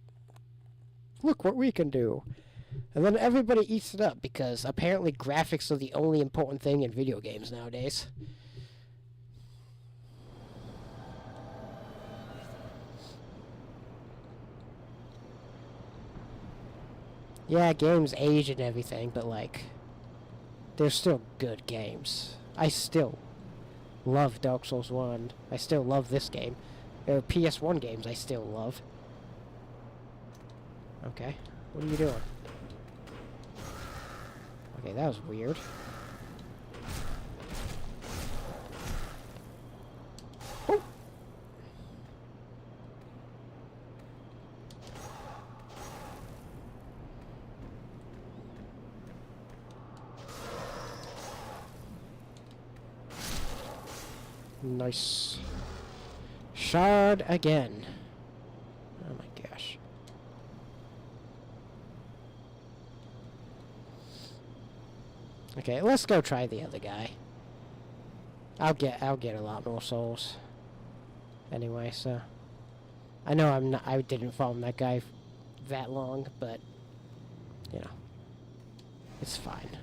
look what we can do. And then everybody eats it up because apparently graphics are the only important thing in video games nowadays. Yeah, games age and everything, but like, they're still good games. I still love Dark Souls 1. I still love this game. There are PS1 games I still love. Okay, what are you doing? Okay, that was weird. Oh. Nice. Shard again. Oh my gosh. Okay, let's go try the other guy. I'll get a lot more souls. Anyway, so I know I didn't farm that guy that long, but you know, it's fine.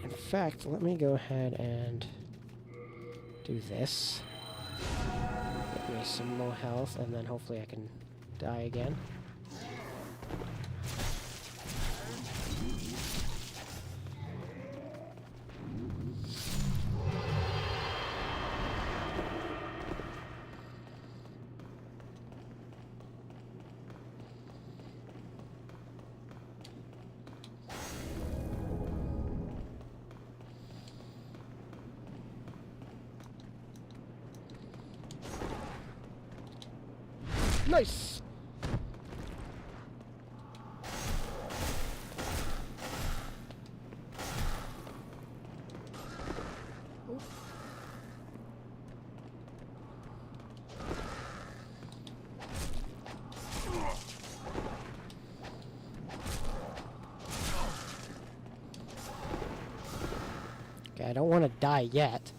In fact, let me go ahead and do this. Get me some more health, and then hopefully I can die again. Nice! Okay, I don't want to die yet.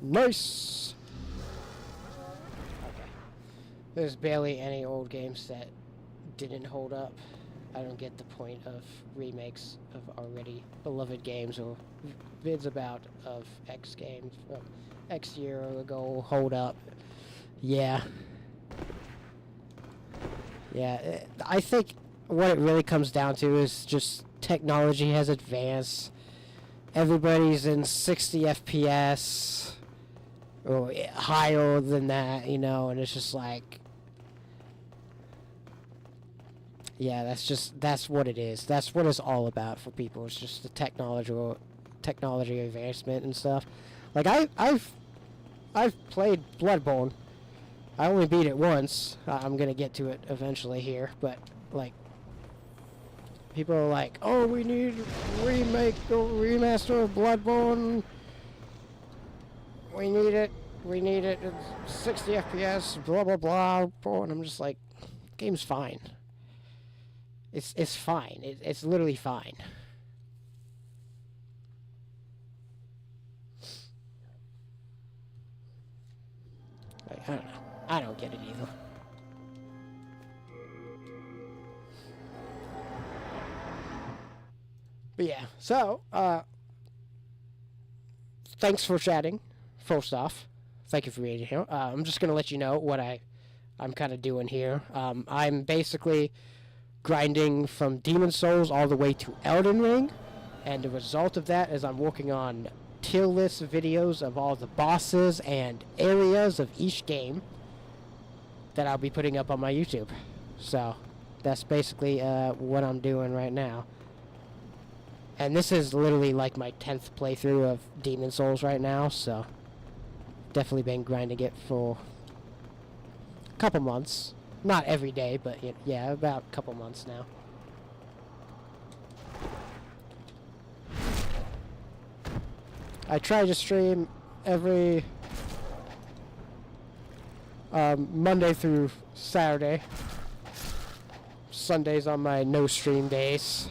Nice! Okay. There's barely any old games that didn't hold up. I don't get the point of remakes of already beloved games or vids about of X games from X year ago hold up. Yeah. Yeah, I think what it really comes down to is just technology has advanced. Everybody's in 60 FPS. Or higher than that, you know, and it's just like, Yeah, that's what it is. That's what it's all about for people. It's just the technology advancement and stuff. Like I've played Bloodborne. I only beat it once. I'm gonna get to it eventually here, but like people are like, "Oh, we need remake or remaster of Bloodborne. We need it. We need it. It's 60 FPS. Blah blah blah." And I'm just like, "Game's fine. It's fine. It's literally fine." Like, I don't know. I don't get it either. But yeah, so, thanks for chatting, first off. Thank you for being here. I'm just going to let you know what I'm kind of doing here. I'm basically grinding from Demon Souls all the way to Elden Ring, and the result of that is I'm working on tier list videos of all the bosses and areas of each game that I'll be putting up on my YouTube. So that's basically what I'm doing right now. And this is literally like my 10th playthrough of Demon Souls right now, so definitely been grinding it for a couple months. Not every day, but yeah, about a couple months now. I try to stream every Monday through Saturday. Sundays on my no stream days.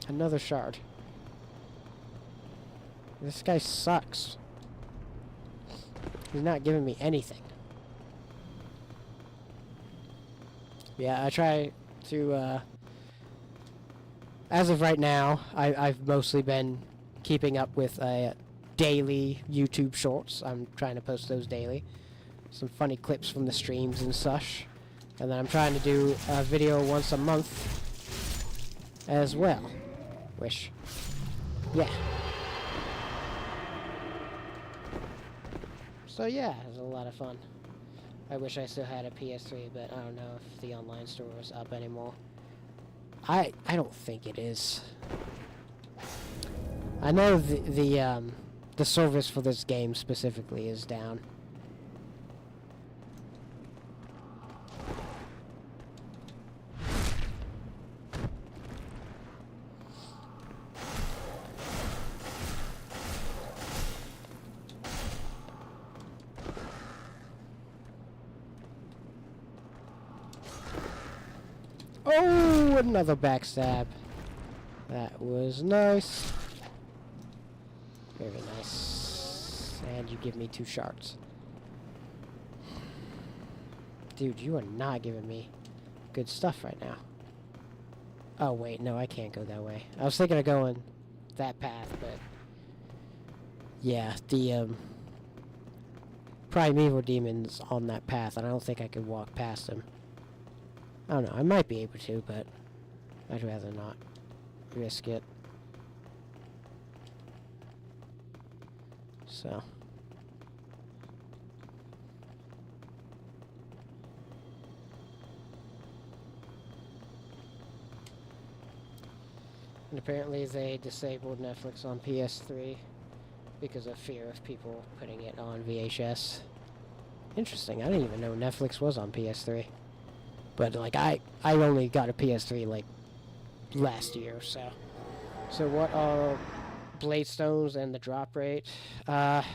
Another shard. This guy sucks. He's not giving me anything. Yeah, I try to, as of right now, I've mostly been keeping up with daily YouTube shorts. I'm trying to post those daily. Some funny clips from the streams and such. And then I'm trying to do a video once a month as well. Yeah. So yeah, it was a lot of fun. I wish I still had a PS3, but I don't know if the online store is up anymore. I don't think it is. I know the service for this game specifically is down. Oh, another backstab. That was nice. Very nice. And you give me 2 shards. Dude, you are not giving me good stuff right now. Oh, wait, no, I can't go that way. I was thinking of going that path, but... yeah, the, primeval demon's on that path, and I don't think I could walk past him. I don't know, I might be able to, but I'd rather not risk it. So. And apparently they disabled Netflix on PS3 because of fear of people putting it on VHS. Interesting, I didn't even know Netflix was on PS3. But, like, I only got a PS3, like, last year or so. So what are bladestones and the drop rate? The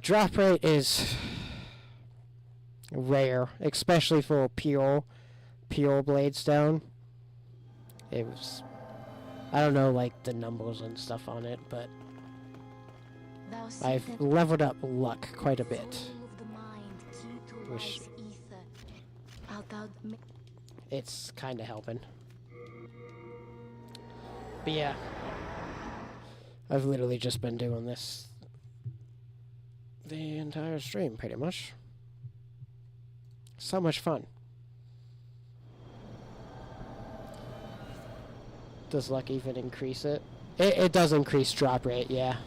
drop rate is rare, especially for a pure bladestone. It was... I don't know, like, the numbers and stuff on it, but I've leveled up luck quite a bit. Which it's kind of helping. But yeah, I've literally just been doing this the entire stream, pretty much. So much fun. Does luck even increase it? It does increase drop rate, yeah.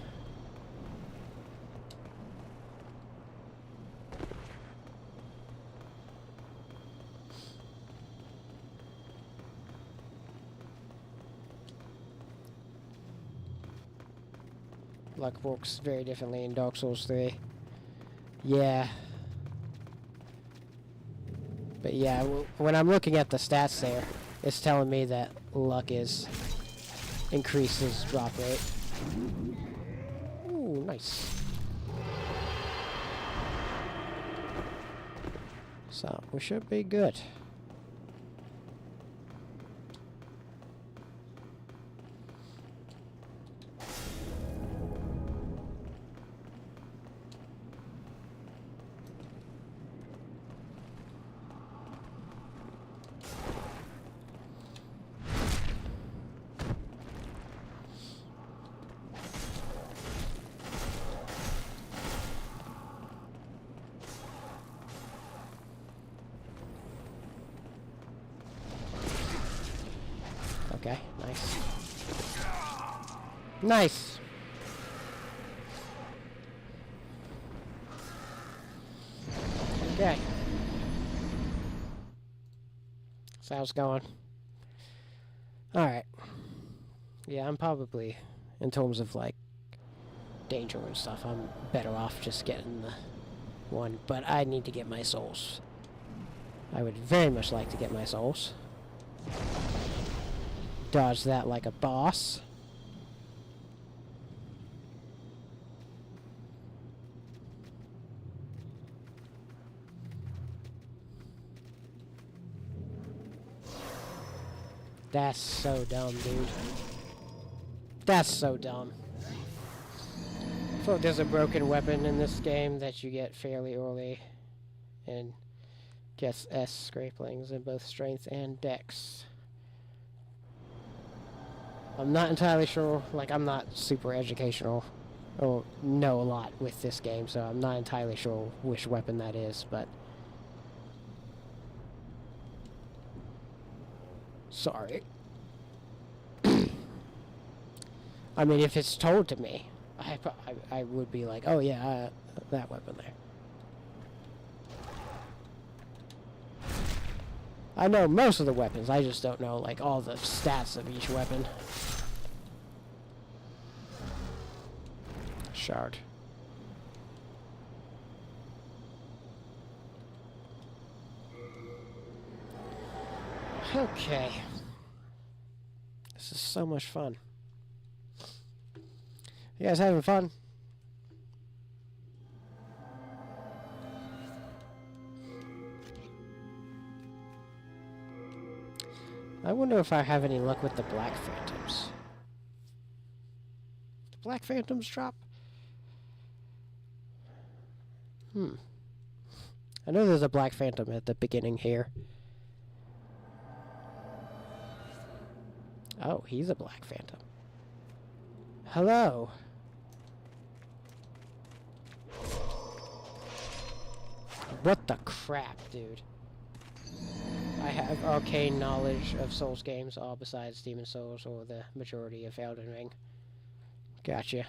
Luck works very differently in Dark Souls 3. Yeah. But yeah, when I'm looking at the stats there, it's telling me that luck increases drop rate. Ooh, nice. So, we should be good. Okay, nice. Nice! Okay. So how's it going? Alright. Yeah, I'm probably, in terms of, like, danger and stuff, I'm better off just getting the one. But I need to get my souls. I would very much like to get my souls. Dodge that like a boss. That's so dumb, dude. That's so dumb. I feel like there's a broken weapon in this game that you get fairly early. And gets S scrapelings in both strength and dex. I'm not entirely sure, like, I'm not super educational or know a lot with this game, so I'm not entirely sure which weapon that is, but... Sorry. I mean, if it's told to me, I would be like, oh yeah, that weapon there. I know most of the weapons, I just don't know, like, all the stats of each weapon. Shard. Okay. This is so much fun. You guys having fun? I wonder if I have any luck with the Black Phantoms. The Black Phantoms drop? I know there's a Black Phantom at the beginning here. Oh, he's a Black Phantom. Hello. What the crap, dude? I have arcane knowledge of Souls games, all besides Demon Souls or the majority of Elden Ring. Gotcha.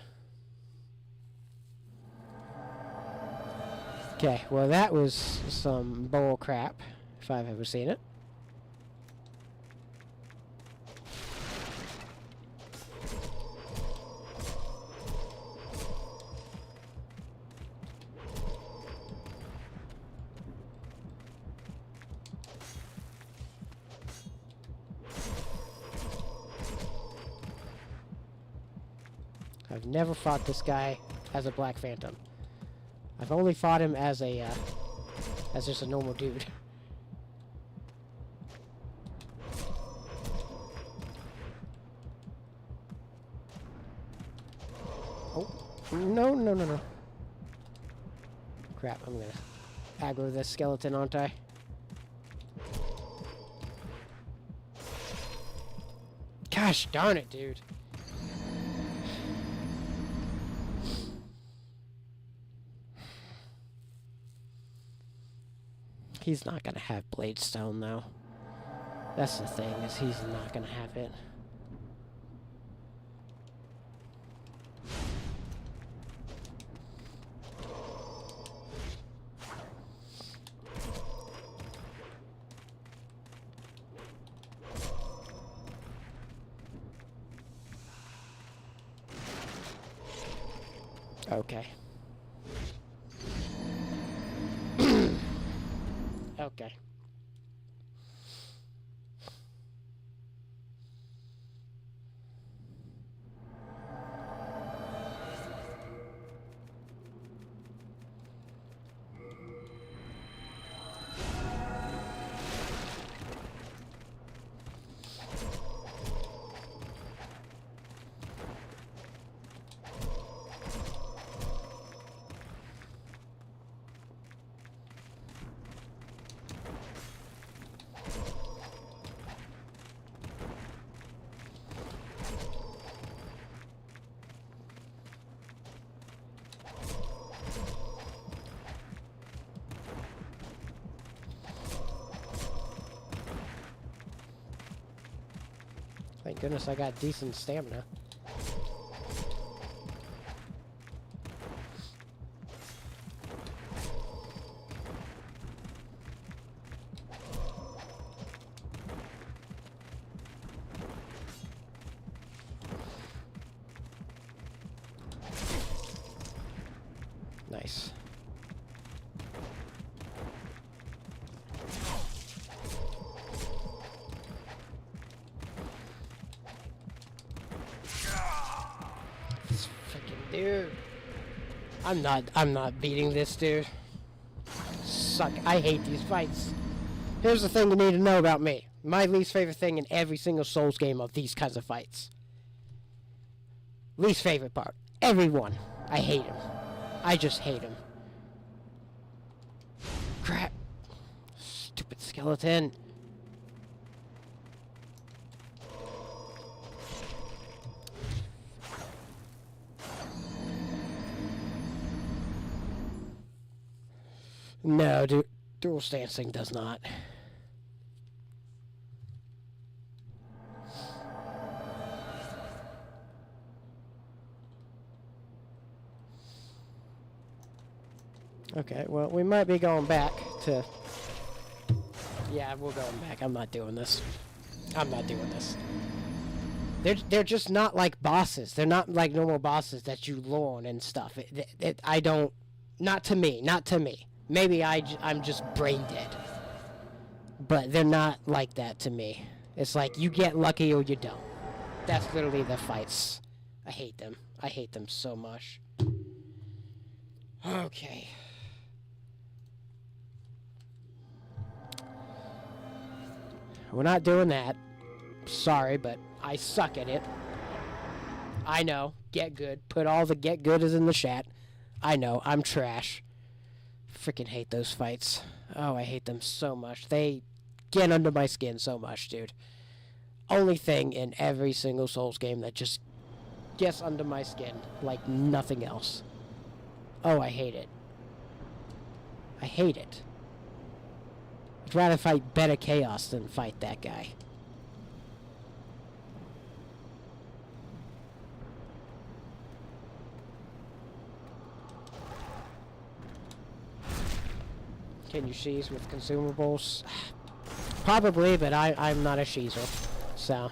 Okay, well that was some bull crap, if I've ever seen it. I've never fought this guy as a Black Phantom. I've only fought him as a, as just a normal dude. Oh, no, no, no, no. Crap, I'm gonna aggro this skeleton, aren't I? Gosh darn it, dude. He's not gonna have bladestone though. That's the thing, is he's not gonna have it. Okay. Okay. Thank goodness I got decent stamina. Nice. This freaking dude. I'm not beating this dude. Suck. I hate these fights. Here's the thing you need to know about me. My least favorite thing in every single Souls game are these kinds of fights. Least favorite part. Everyone. I hate him. I just hate him. Crap. Stupid skeleton. No, dual stancing does not. Okay, well, we might be going back to... Yeah, we're going back. I'm not doing this. I'm not doing this. They're just not like bosses. They're not like normal bosses that you learn and stuff. I don't... Not to me. Not to me. Maybe I'm just brain dead. But they're not like that to me. It's like you get lucky or you don't. That's literally the fights. I hate them. I hate them so much. Okay. We're not doing that. Sorry, but I suck at it. I know. Get good. Put all the get gooders in the chat. I know. I'm trash. Freaking hate those fights. Oh, I hate them so much. They get under my skin so much, dude. Only thing in every single Souls game that just gets under my skin like nothing else. Oh, I hate it. I hate it. I'd rather fight Better Chaos than fight that guy. Can you sheeze with consumables? Probably, but I'm not a sheezer, so.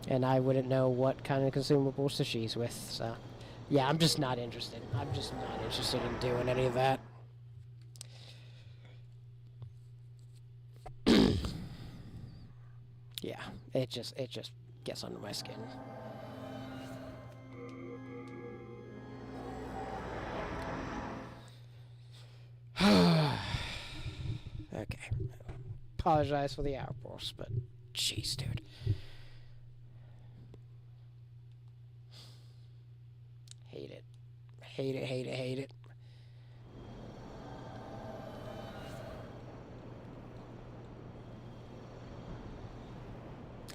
And I wouldn't know what kind of consumables to sheeze with, so. Yeah, I'm just not interested. I'm just not interested in doing any of that. Yeah, it just gets under my skin. Okay. Apologize for the outburst, but jeez, dude. Hate it. Hate it, hate it, hate it.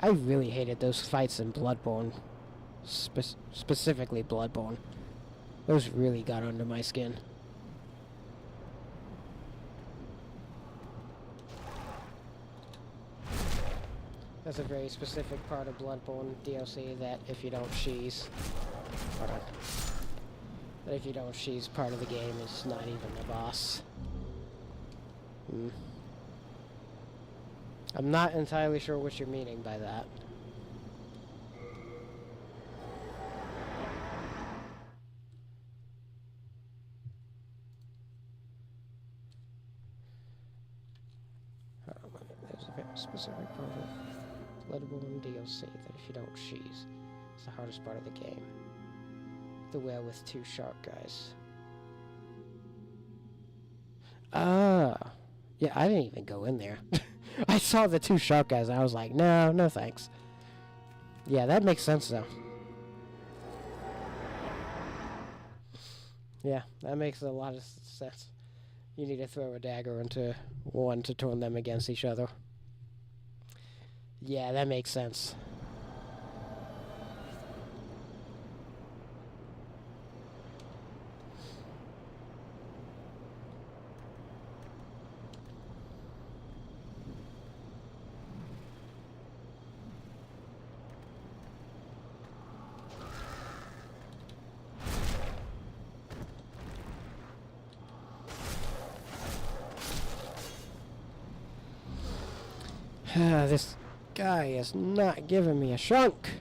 I really hated those fights in Bloodborne. Specifically Bloodborne. Those really got under my skin. That's a very specific part of Bloodborne DLC that if you don't sheeze... Hold on. That if you don't sheeze part of the game, it's not even a boss. I'm not entirely sure what you're meaning by that. specific problem. Lettable in DLC that if you don't cheese, it's the hardest part of the game. The whale with 2 shark guys. Ah. Yeah, I didn't even go in there. I saw the 2 shark guys and I was like, no, no thanks. Yeah, that makes sense though. Yeah, that makes a lot of sense. You need to throw a dagger into one to turn them against each other. Yeah, that makes sense. This guy is not giving me a shunk.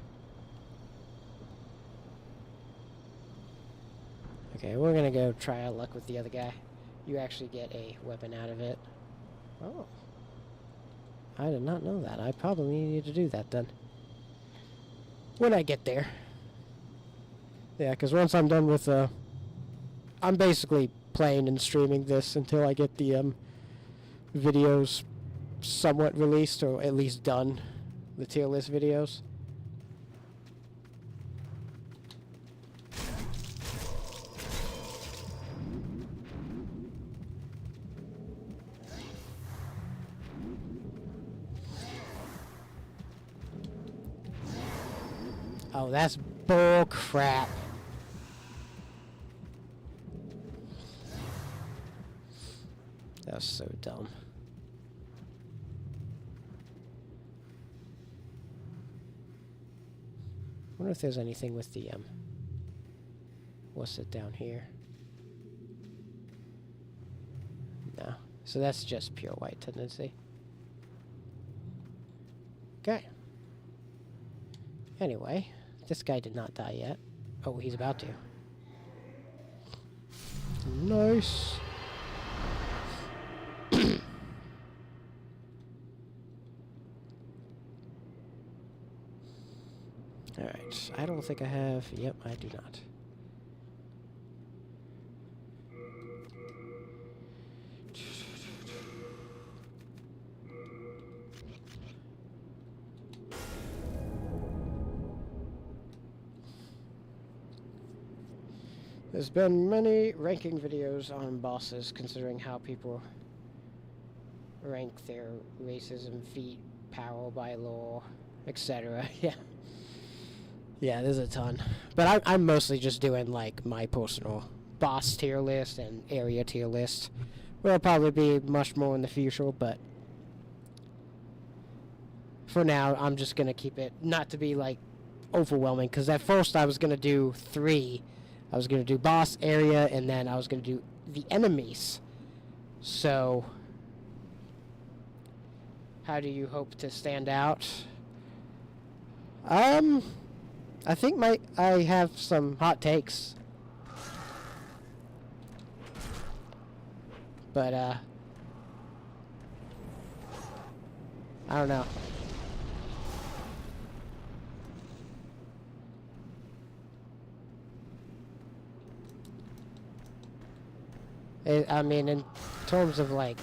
Okay, we're gonna go try our luck with the other guy. You actually get a weapon out of it. Oh. I did not know that. I probably need to do that then. When I get there. Yeah, because once I'm done with, I'm basically playing and streaming this until I get the, videos somewhat released, or at least done. The tier list videos. Oh, that's bull crap. That was so dumb. I wonder if there's anything with the, what's it down here? No. So that's just pure white tendency. Okay. Anyway, this guy did not die yet. Oh, he's about to. Nice. Alright, I don't think I have... Yep, I do not. There's been many ranking videos on bosses considering how people rank their races and feat, power by law, etc. Yeah. Yeah, there's a ton. But I'm mostly just doing, like, my personal boss tier list and area tier list. There'll probably be much more in the future, but for now, I'm just going to keep it not to be, like, overwhelming. Because at first I was going to do 3. I was going to do boss, area, and then I was going to do the enemies. So, how do you hope to stand out? I think I have some hot takes. But, I don't know. I mean, in terms of, like,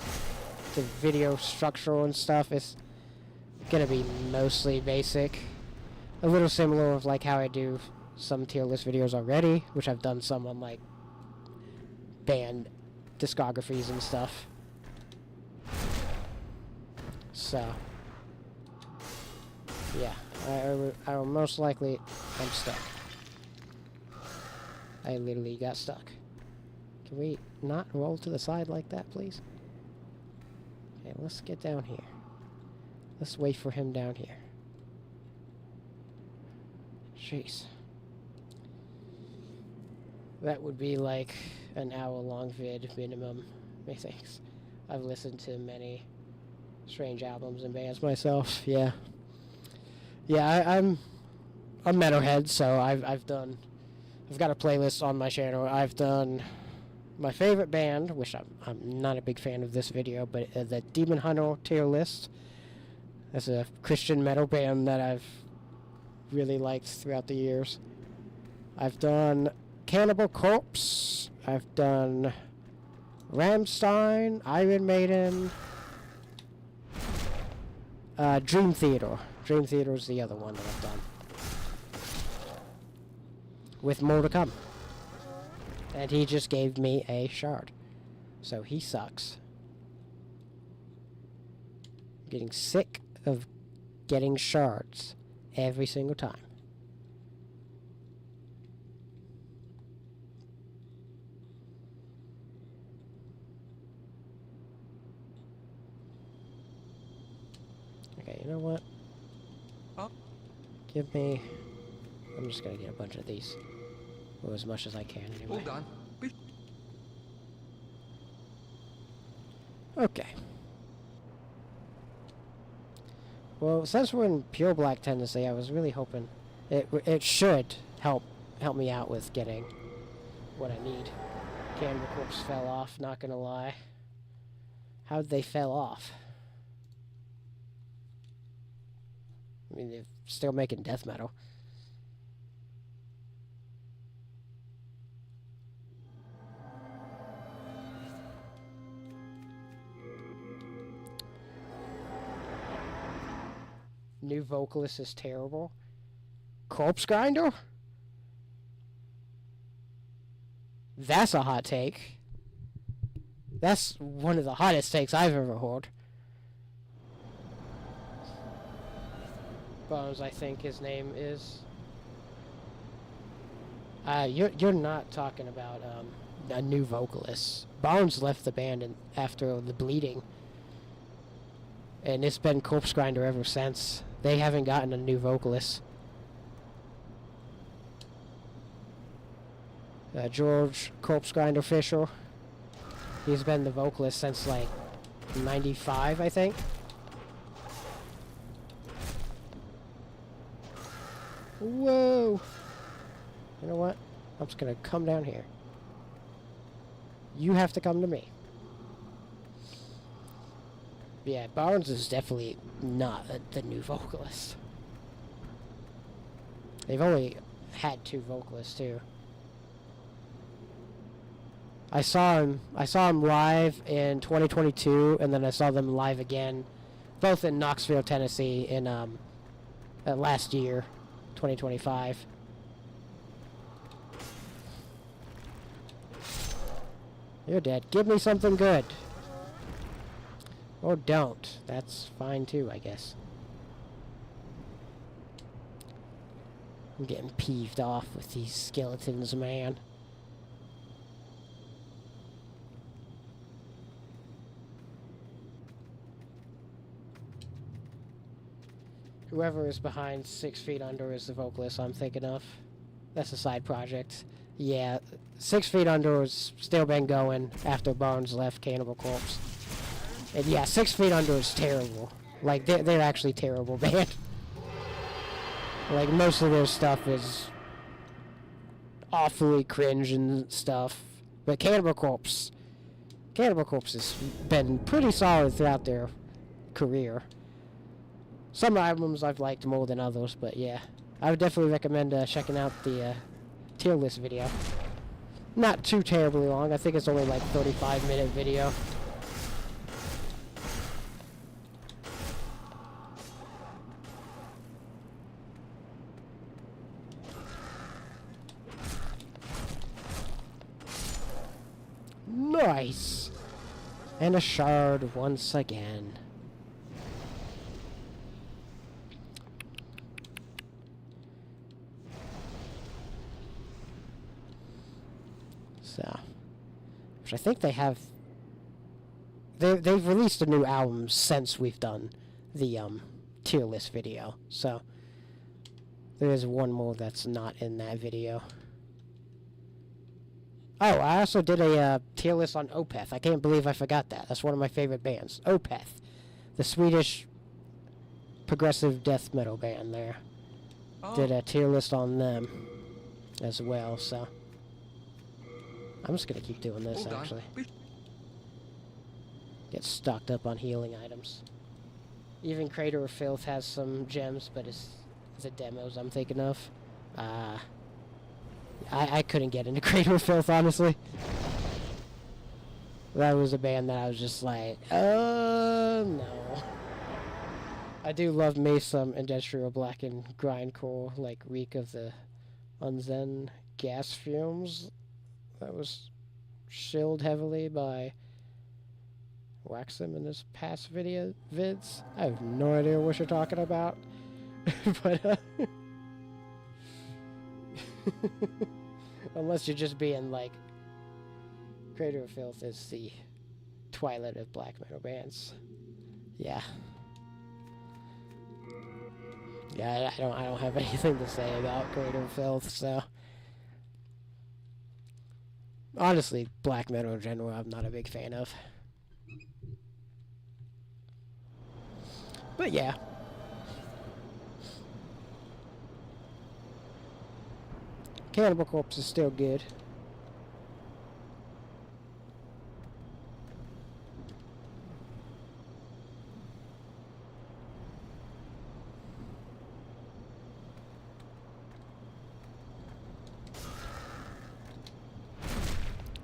the video structure and stuff, it's gonna be mostly basic. A little similar of, like, how I do some tier list videos already, which I've done some on, like, band discographies and stuff. So, yeah, I will most likely... I'm stuck. I literally got stuck. Can we not roll to the side like that, please? Okay, let's get down here. Let's wait for him down here. Jeez. That would be like an hour-long vid minimum, methinks. I've listened to many strange albums and bands myself, yeah. Yeah, I'm a metalhead, so I've got a playlist on my channel. I've done my favorite band, which I'm not a big fan of this video, but the Demon Hunter tier list. That's a Christian metal band that I've really liked throughout the years. I've done Cannibal Corpse. I've done Rammstein, Iron Maiden, Dream Theater. Dream Theater is the other one that I've done. With more to come. And he just gave me a shard. So he sucks. I'm getting sick of getting shards every single time. Okay, you know what? Oh. Give me... I'm just gonna get a bunch of these. Or as much as I can, anyway. Hold on. Okay. Well, since we're in pure black tendency, I was really hoping it should help me out with getting what I need. Cannibal Corpse fell off, not gonna lie. How'd they fell off? I mean, they're still making death metal. New vocalist is terrible. Corpse Grinder? That's a hot take. That's one of the hottest takes I've ever heard. Bones, I think his name is. You're not talking about a new vocalist. Bones left the band after the bleeding, and it's been Corpse Grinder ever since. They haven't gotten a new vocalist. George Corpse Grinder Fisher. He's been the vocalist since like '95, I think. Whoa! You know what? I'm just gonna come down here. You have to come to me. Yeah, Barnes is definitely not the new vocalist. They've only had 2 vocalists too. I saw him live in 2022, and then I saw them live again, both in Knoxville, Tennessee, in last year, 2025. You're dead. Give me something good. Or don't. That's fine too, I guess. I'm getting peeved off with these skeletons, man. Whoever is behind 6 Feet Under is the vocalist I'm thinking of. That's a side project. Yeah, 6 Feet Under has still been going after Barnes left Cannibal Corpse. And yeah, 6 Feet Under is terrible. Like, they're actually terrible band. Like, most of their stuff is awfully cringe and stuff. But Cannibal Corpse has been pretty solid throughout their career. Some albums I've liked more than others, but yeah. I would definitely recommend checking out the tier list video. Not too terribly long. I think it's only like 35-minute video. Nice! And a shard once again. So, which I think they have. They've released a new album since we've done the tier list video. So there is one more that's not in that video. Oh, I also did a tier list on Opeth. I can't believe I forgot that. That's one of my favorite bands. Opeth, the Swedish progressive death metal band there. Oh. Did a tier list on them as well, so I'm just going to keep doing this, actually. Get stocked up on healing items. Even Crater of Filth has some gems, but it's the demos I'm thinking of. I couldn't get into Crater of Filth, honestly. That was a band that I was just like, no. I do love me some industrial black and grindcore, like reek of the Unzen gas fumes. That was shilled heavily by Waxim in his past vids. I have no idea what you're talking about. But unless you're just being like, Crater of Filth is the twilight of black metal bands. Yeah. Yeah, I don't have anything to say about Crater of Filth, so honestly, black metal in general I'm not a big fan of. But yeah. Cannibal Corpse is still good.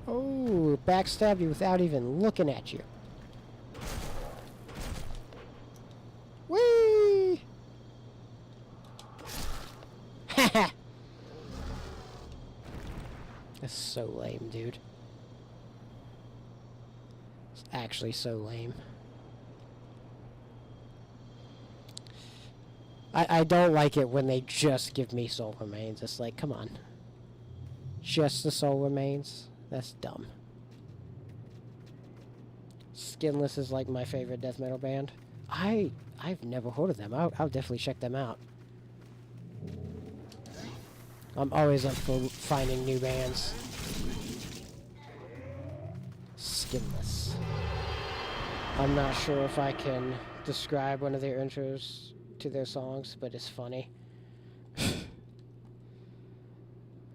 Oh, backstab you without even looking at you. Whee! Haha! That's so lame, dude. It's actually so lame. I don't like it when they just give me soul remains. It's like, come on. Just the soul remains? That's dumb. Skinless is like my favorite death metal band. I've never heard of them. I'll definitely check them out. I'm always up for finding new bands. Skinless. I'm not sure if I can describe one of their intros to their songs, but it's funny.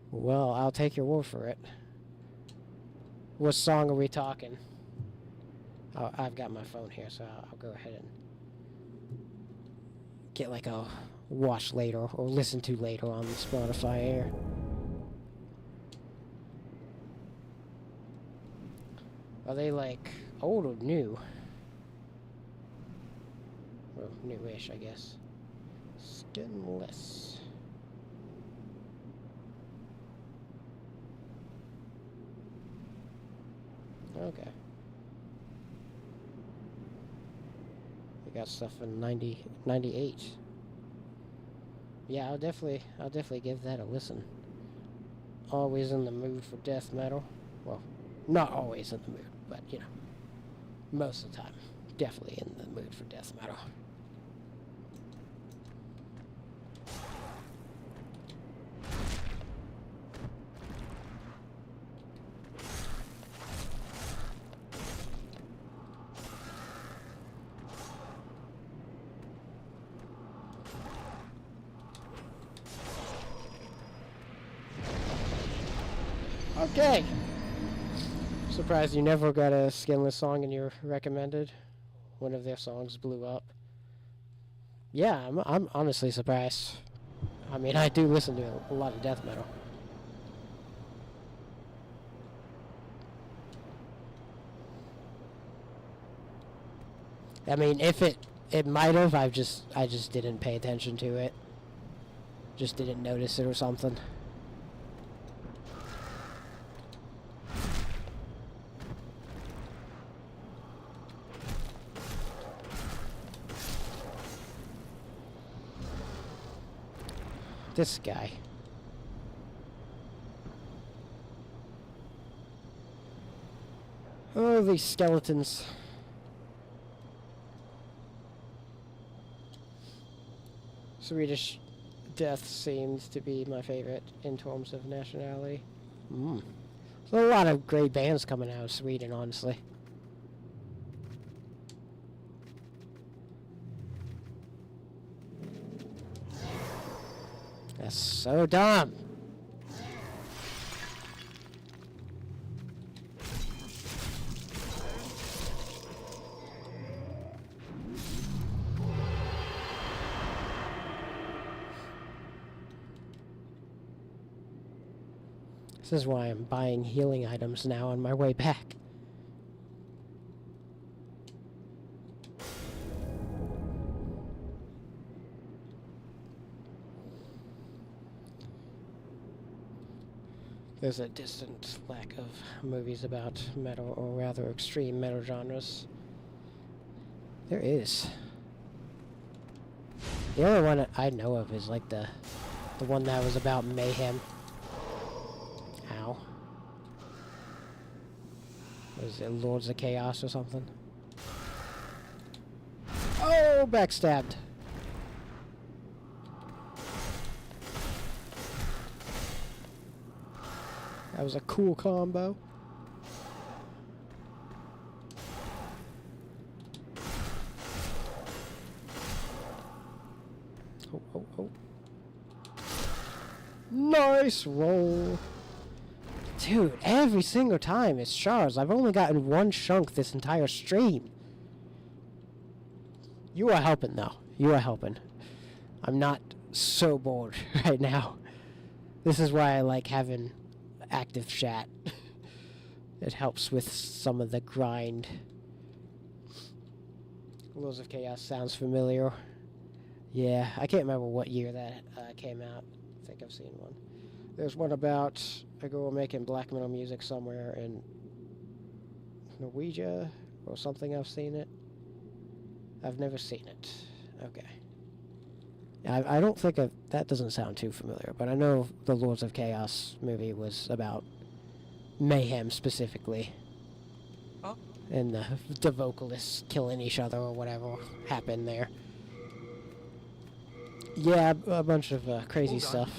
Well, I'll take your word for it. What song are we talking? Oh, I've got my phone here, so I'll go ahead and get like a watch later or listen to later on the Spotify air. Are they like old or new? Well, newish, I guess. Skinless. Okay. We got stuff in 98. Yeah, I'll definitely give that a listen. Always in the mood for death metal. Well, not always in the mood, but you know, most of the time, definitely in the mood for death metal. Okay. Surprised you never got a Skinless song in your recommended. One of their songs blew up. Yeah, I'm honestly surprised. I mean, I do listen to a lot of death metal. I mean, if it might have, I just didn't pay attention to it. Just didn't notice it or something. This guy. Oh, these skeletons. Swedish death seems to be my favorite in terms of nationality. There's a lot of great bands coming out of Sweden, honestly. That's so dumb. This is why I'm buying healing items now on my way back. There's a distant lack of movies about metal, or rather extreme metal genres. There is. The only one I know of is like the one that was about mayhem. Ow. Was it Lords of Chaos or something? Oh, backstabbed. That was a cool combo. Oh, oh, oh. Nice roll. Dude, every single time it's shards. I've only gotten one chunk this entire stream. You are helping, though. You are helping. I'm not so bored right now. This is why I like having active chat. It helps with some of the grind. Lords of Chaos sounds familiar. Yeah, I can't remember what year that came out. I think I've seen one. There's one about a girl making black metal music somewhere in Norwegia or something. I've seen it. I've never seen it. Okay. I don't think that doesn't sound too familiar, but I know the Lords of Chaos movie was about mayhem specifically. Oh. And the vocalists killing each other or whatever happened there. Yeah, a bunch of crazy stuff.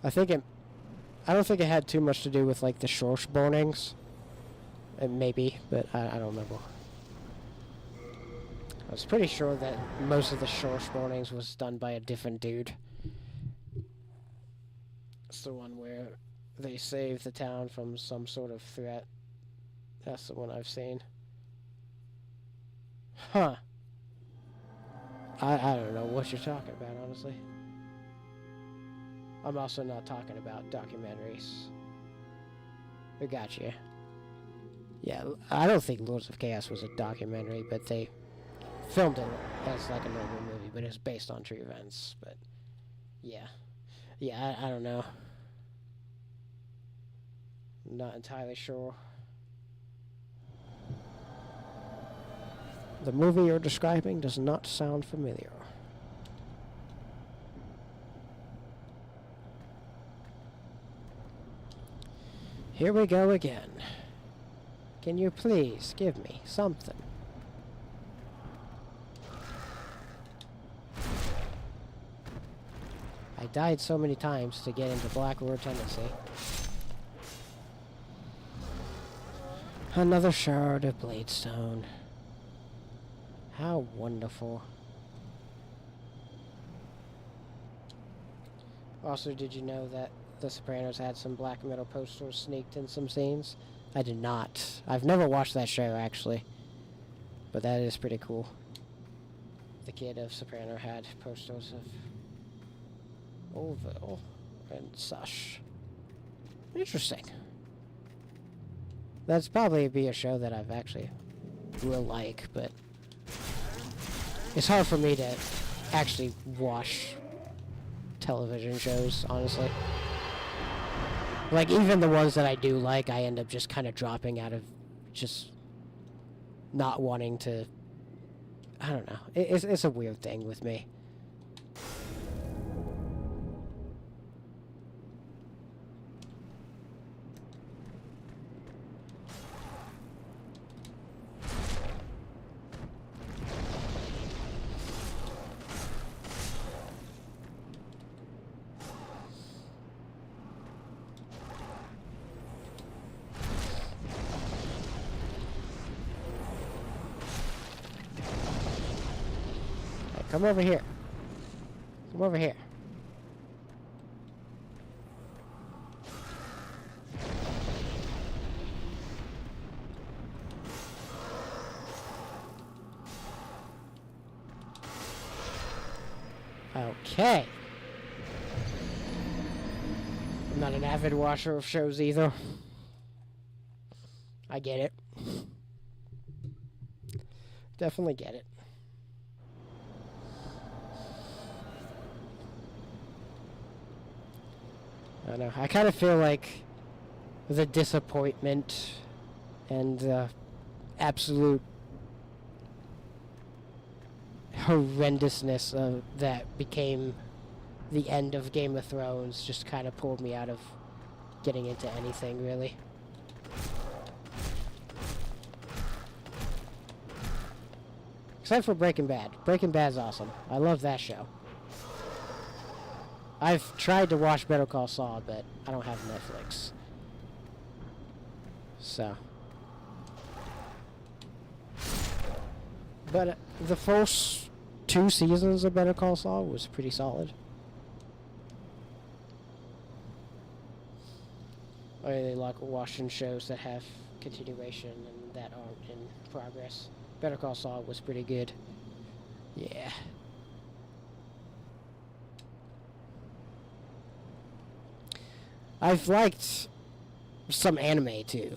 I don't think it had too much to do with like the Schorsch burnings. Maybe, but I don't remember. I was pretty sure that most of the Schorsch burnings was done by a different dude. It's the one where they save the town from some sort of threat. That's the one I've seen. Huh. I don't know what you're talking about, honestly. I'm also not talking about documentaries. I got you. Yeah, I don't think Lords of Chaos was a documentary, but they filmed it as like a normal movie, but it's based on true events. But yeah, I don't know. Not entirely sure. The movie you're describing does not sound familiar. Here we go again. Can you please give me something? I died so many times to get into Blackwood, Tennessee. Another shard of bladestone. How wonderful. Also, did you know that The Sopranos had some black metal posters sneaked in some scenes? I did not. I've never watched that show, actually. But that is pretty cool. The kid of Soprano had posters of Orville and such. Interesting. That's probably be a show that I've actually will like, but it's hard for me to actually watch television shows, honestly. Like, even the ones that I do like, I end up just kind of dropping out of just not wanting to... I don't know. It's a weird thing with me. Come over here. Come over here. Okay. I'm not an avid watcher of shows either. I get it. Definitely get it. I don't know. I kind of feel like the disappointment and the absolute horrendousness of that became the end of Game of Thrones just kind of pulled me out of getting into anything, really. Except for Breaking Bad. Breaking Bad's awesome. I love that show. I've tried to watch Better Call Saul, but I don't have Netflix. So. But the first 2 seasons of Better Call Saul was pretty solid. I really like watching shows that have continuation and that aren't in progress. Better Call Saul was pretty good. Yeah. I've liked some anime too,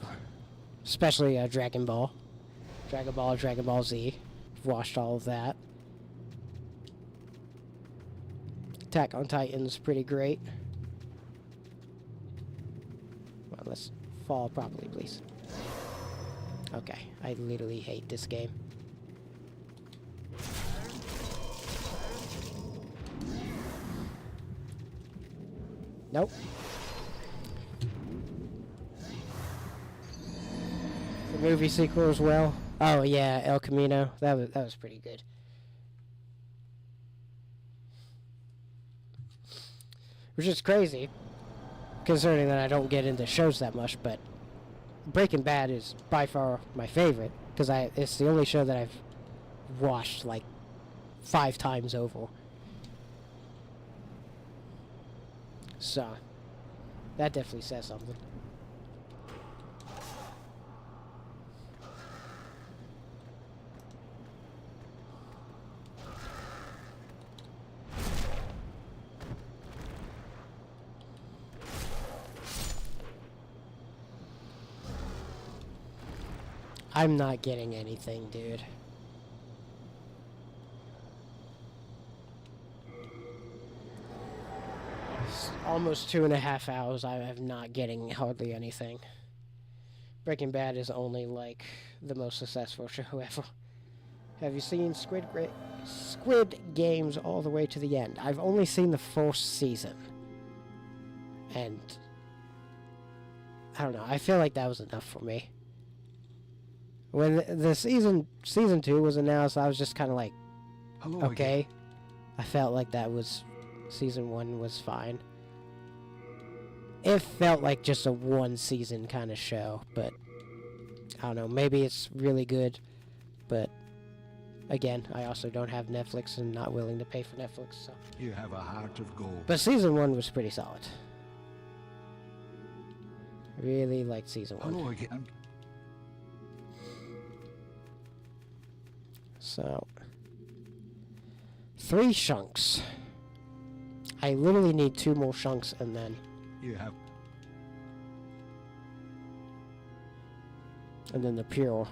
especially Dragon Ball, Dragon Ball Z. I've watched all of that. Attack on Titan's pretty great. Well, let's fall properly, please. Okay, I literally hate this game. Nope. The movie sequel as well. Oh yeah, El Camino. That was pretty good. Which is crazy, considering that I don't get into shows that much, but Breaking Bad is by far my favorite, because it's the only show that I've watched like 5 times over. So, that definitely says something. I'm not getting anything, dude. It's almost 2.5 hours. I'm not getting hardly anything. Breaking Bad is only like the most successful show ever. Have you seen Squid Games all the way to the end? I've only seen the first season. And I don't know. I feel like that was enough for me. When the season 2 was announced, I was just kind of like, Hello okay. again. I felt like that was season 1 was fine. It felt like just a 1-season kind of show, but I don't know. Maybe it's really good, but again, I also don't have Netflix and not willing to pay for Netflix. So. You have a heart of gold. But season 1 was pretty solid. Really liked season 1. Hello again. So, 3 chunks. I literally need 2 more chunks and then... You have... And then the pure.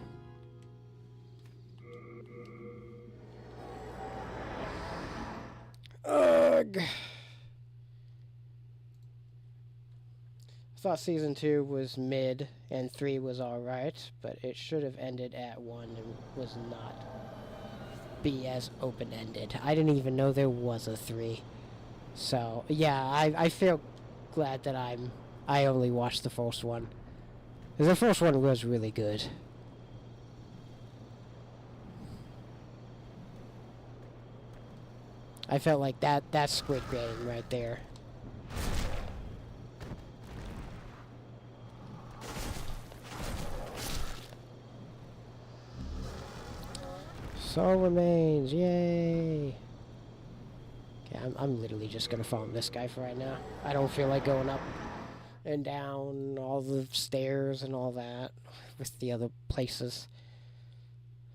Ugh. I thought season 2 was mid and 3 was alright, but it should have ended at 1 and was not be as open-ended. I didn't even know there was a 3. So, yeah, I feel glad that I only watched the first one. 'Cause the first one was really good. I felt like that's Squid Game right there. Soul remains, yay! Okay, I'm literally just gonna farm this guy for right now. I don't feel like going up and down all the stairs and all that with the other places.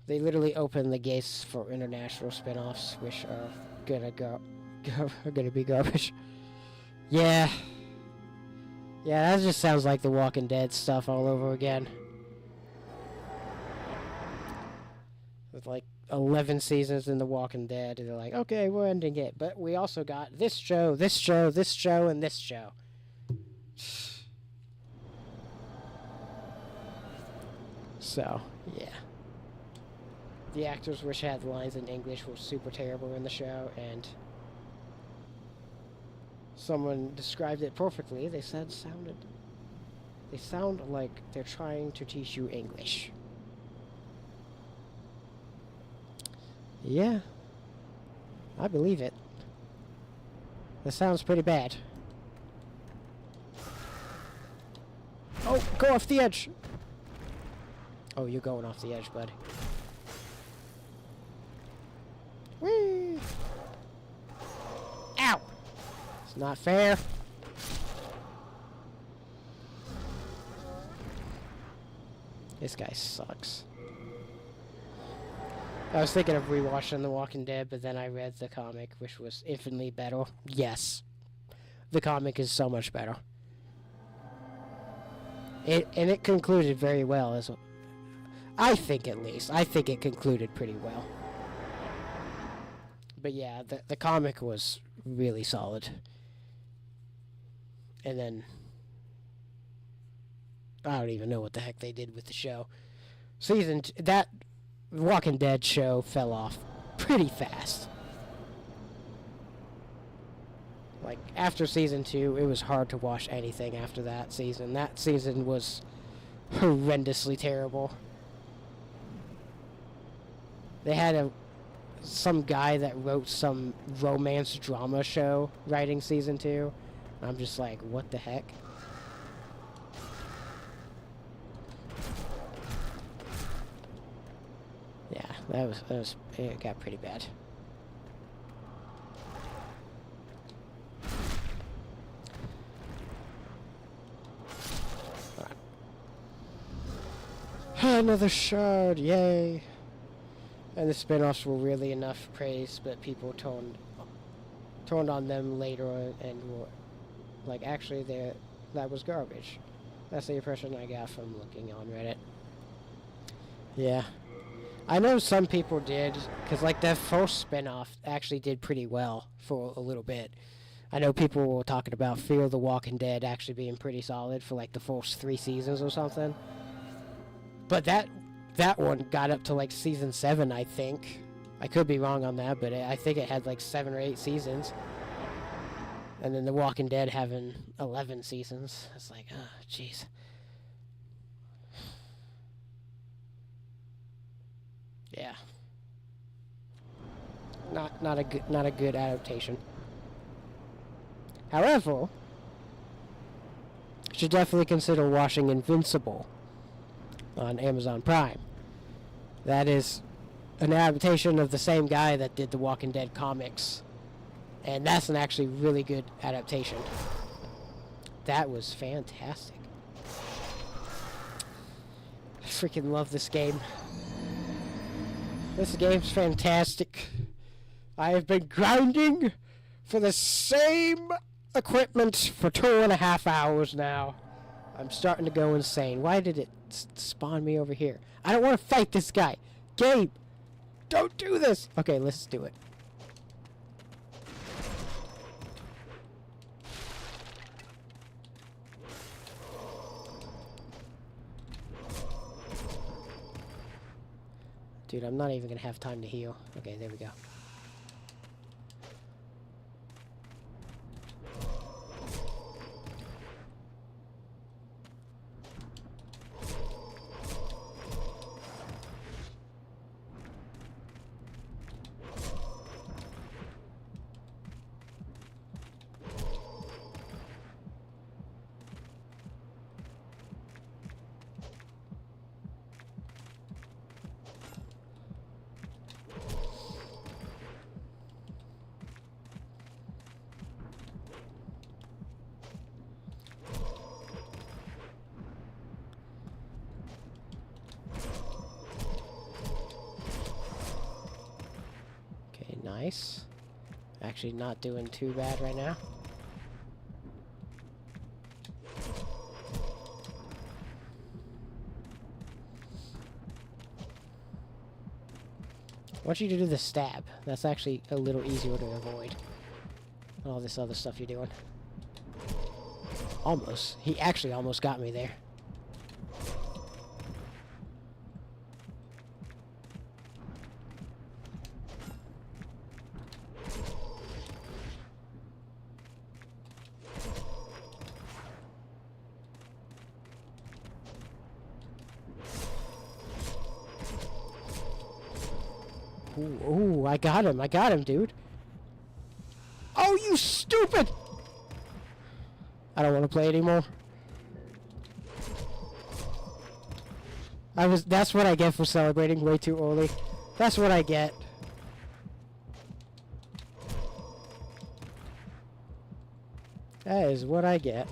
They literally open the gates for international spin-offs, which are gonna are gonna be garbage. Yeah. Yeah, that just sounds like the Walking Dead stuff all over again. With like 11 seasons in the Walking Dead, and they're like, okay, we're ending it, but we also got this show, this show, this show, and this show. So, yeah. The actors which had lines in English were super terrible in the show, and someone described it perfectly. They said they sound like they're trying to teach you English. Yeah. I believe it. That sounds pretty bad. Oh, go off the edge! Oh, you're going off the edge, bud. Whee! Ow! It's not fair. This guy sucks. I was thinking of rewatching The Walking Dead, but then I read the comic, which was infinitely better. Yes. The comic is so much better. It concluded very well, as I think, at least. I think it concluded pretty well. But yeah, the comic was really solid. And then I don't even know what the heck they did with the show. That Walking Dead show fell off pretty fast. Like, after season 2, it was hard to watch anything after that season. That season was horrendously terrible. They had some guy that wrote some romance drama show writing season 2. I'm just like, what the heck? Yeah, it got pretty bad. Another shard, yay! And the spin-offs were really enough praise, but people turned on them later and were like, actually, that was garbage. That's the impression I got from looking on Reddit. Yeah. I know some people did, because like that first spin-off actually did pretty well for a little bit. I know people were talking about Fear the Walking Dead actually being pretty solid for like the first 3 seasons or something. But that one got up to like season 7, I think. I could be wrong on that, but I think it had like 7 or 8 seasons. And then The Walking Dead having 11 seasons. It's like, oh, jeez. Yeah. Not a good adaptation. However, you should definitely consider watching Invincible on Amazon Prime. That is an adaptation of the same guy that did the Walking Dead comics. And that's an actually really good adaptation. That was fantastic. I freaking love this game. This game's fantastic. I have been grinding for the same equipment for 2.5 hours now. I'm starting to go insane. Why did it spawn me over here? I don't want to fight this guy. Gabe, don't do this. Okay, let's do it. Dude, I'm not even gonna have time to heal. Okay, there we go. Nice. Actually not doing too bad right now. I want you to do the stab. That's actually a little easier to avoid. All this other stuff you're doing. Almost. He actually almost got me there. Ooh, I got him, dude. Oh, you stupid! I don't want to play anymore. That's what I get for celebrating way too early. That's what I get. That is what I get.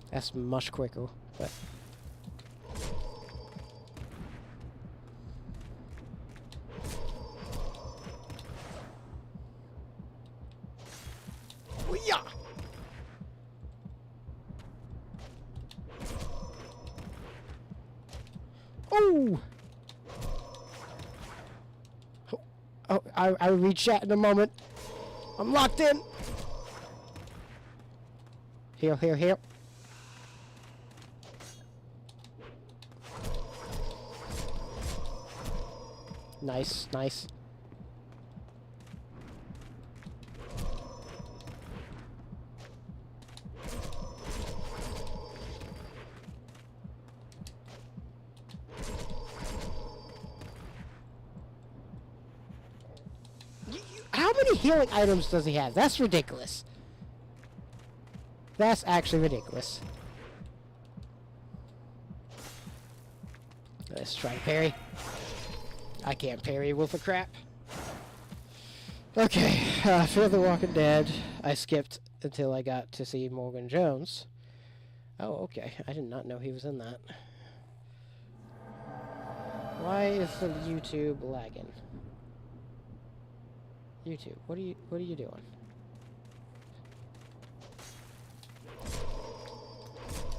That's much quicker, but... Yeah. Oh! Oh, I will read chat in a moment. I'm locked in. Here. Nice. How many healing items does he have? That's ridiculous. That's actually ridiculous. Let's try to parry. I can't parry with a crap. Okay, Fear the Walking Dead. I skipped until I got to see Morgan Jones. Oh, okay. I did not know he was in that. Why is the YouTube lagging? YouTube, what are you doing?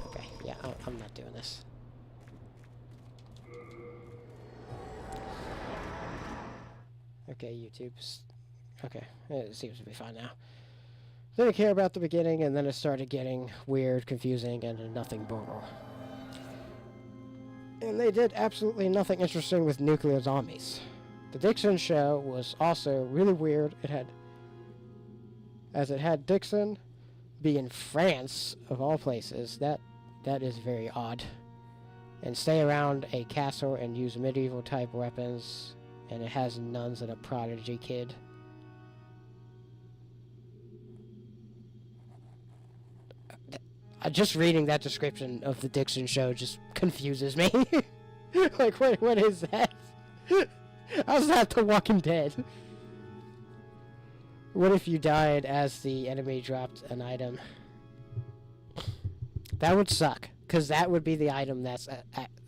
Okay, yeah, I'm not doing this. Okay, YouTube's... Okay, it seems to be fine now. Didn't care about the beginning, and then it started getting weird, confusing, and nothing burger. And they did absolutely nothing interesting with nuclear zombies. The Dixon show was also really weird. It had Dixon be in France, of all places. That is very odd. And stay around a castle and use medieval type weapons. And it has nuns and a prodigy kid. Just reading that description of the Dixon show just confuses me. Like, what is that? How's that The Walking Dead? What if you died as the enemy dropped an item? That would suck, because that would be the item that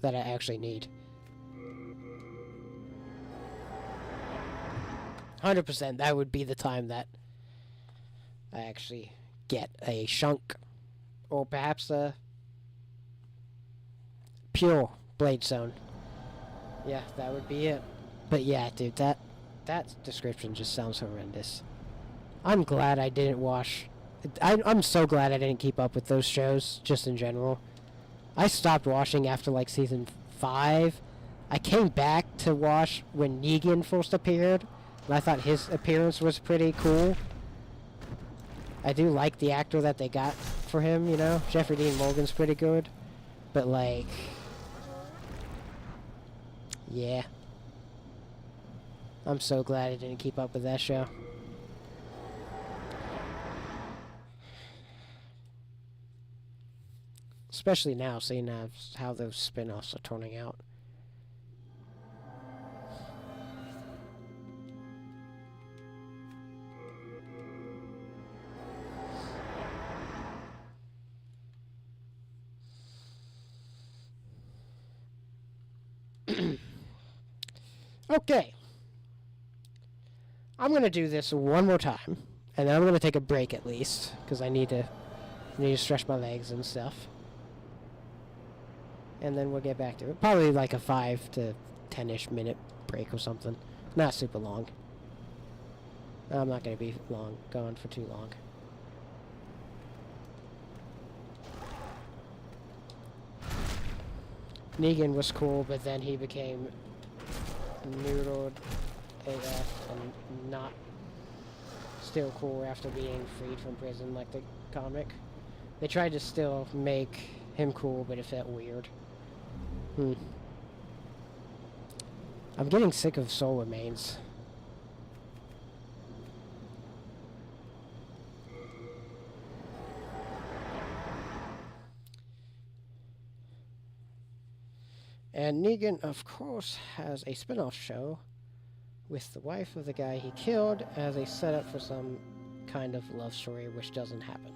I actually need. 100%, that would be the time that I actually get a shunk. Or perhaps a pure bladestone. Yeah, that would be it. But yeah, dude, that description just sounds horrendous. I'm glad I didn't watch... I'm so glad I didn't keep up with those shows, just in general. I stopped watching after, like, season 5. I came back to watch when Negan first appeared, and I thought his appearance was pretty cool. I do like the actor that they got for him, you know? Jeffrey Dean Morgan's pretty good. But, like... yeah. I'm so glad I didn't keep up with that show. Especially now, seeing how those spin-offs are turning out. Okay. I'm gonna do this one more time, and then I'm gonna take a break at least, because I need to stretch my legs and stuff. And then we'll get back to it. Probably like a 5 to 10-ish minute break or something. Not super long. I'm not gonna be gone for too long. Negan was cool, but then he became noodled AF and not still cool after being freed from prison like the comic. They tried to still make him cool, but it felt weird. I'm getting sick of soul remains. And Negan, of course, has a spin-off show with the wife of the guy he killed as a setup for some kind of love story which doesn't happen.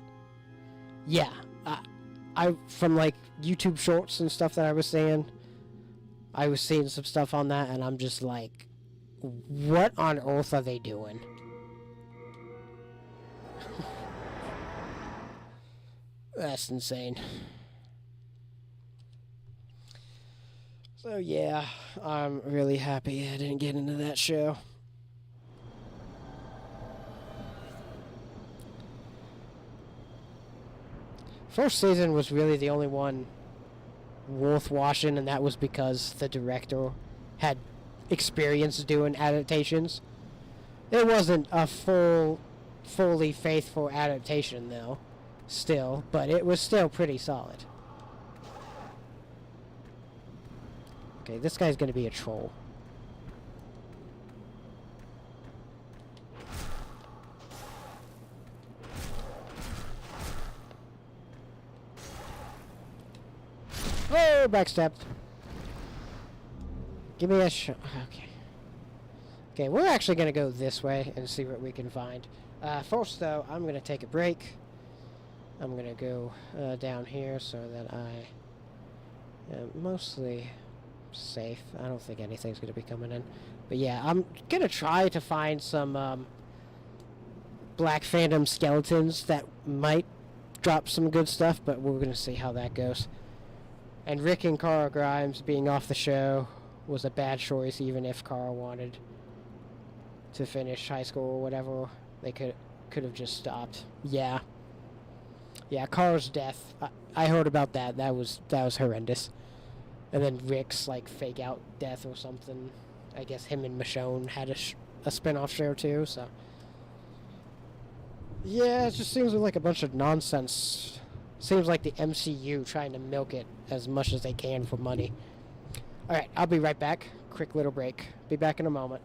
Yeah, I from like YouTube shorts and stuff that I was seeing some stuff on that, and I'm just like, what on earth are they doing? That's insane. So yeah, I'm really happy I didn't get into that show. First season was really the only one worth watching, and that was because the director had experience doing adaptations. It wasn't a fully faithful adaptation though, still, but it was still pretty solid. Okay, this guy's gonna be a troll. Oh, backstepped. Give me a shot. Okay. Okay, we're actually gonna go this way and see what we can find. First, though, I'm gonna take a break. I'm gonna go down here so that I am mostly safe. I don't think anything's gonna be coming in. But yeah, I'm gonna try to find some Black Phantom skeletons that might drop some good stuff, but we're gonna see how that goes. And Rick and Carl Grimes being off the show was a bad choice, even if Carl wanted to finish high school or whatever. They could have just stopped. Yeah. Yeah, Carl's death. I heard about that. That was horrendous. And then Rick's like fake out death or something. I guess him and Michonne had a spin-off show too, so yeah, it just seems like a bunch of nonsense. Seems like the MCU trying to milk it as much as they can for money. Alright, I'll be right back. Quick little break. Be back in a moment.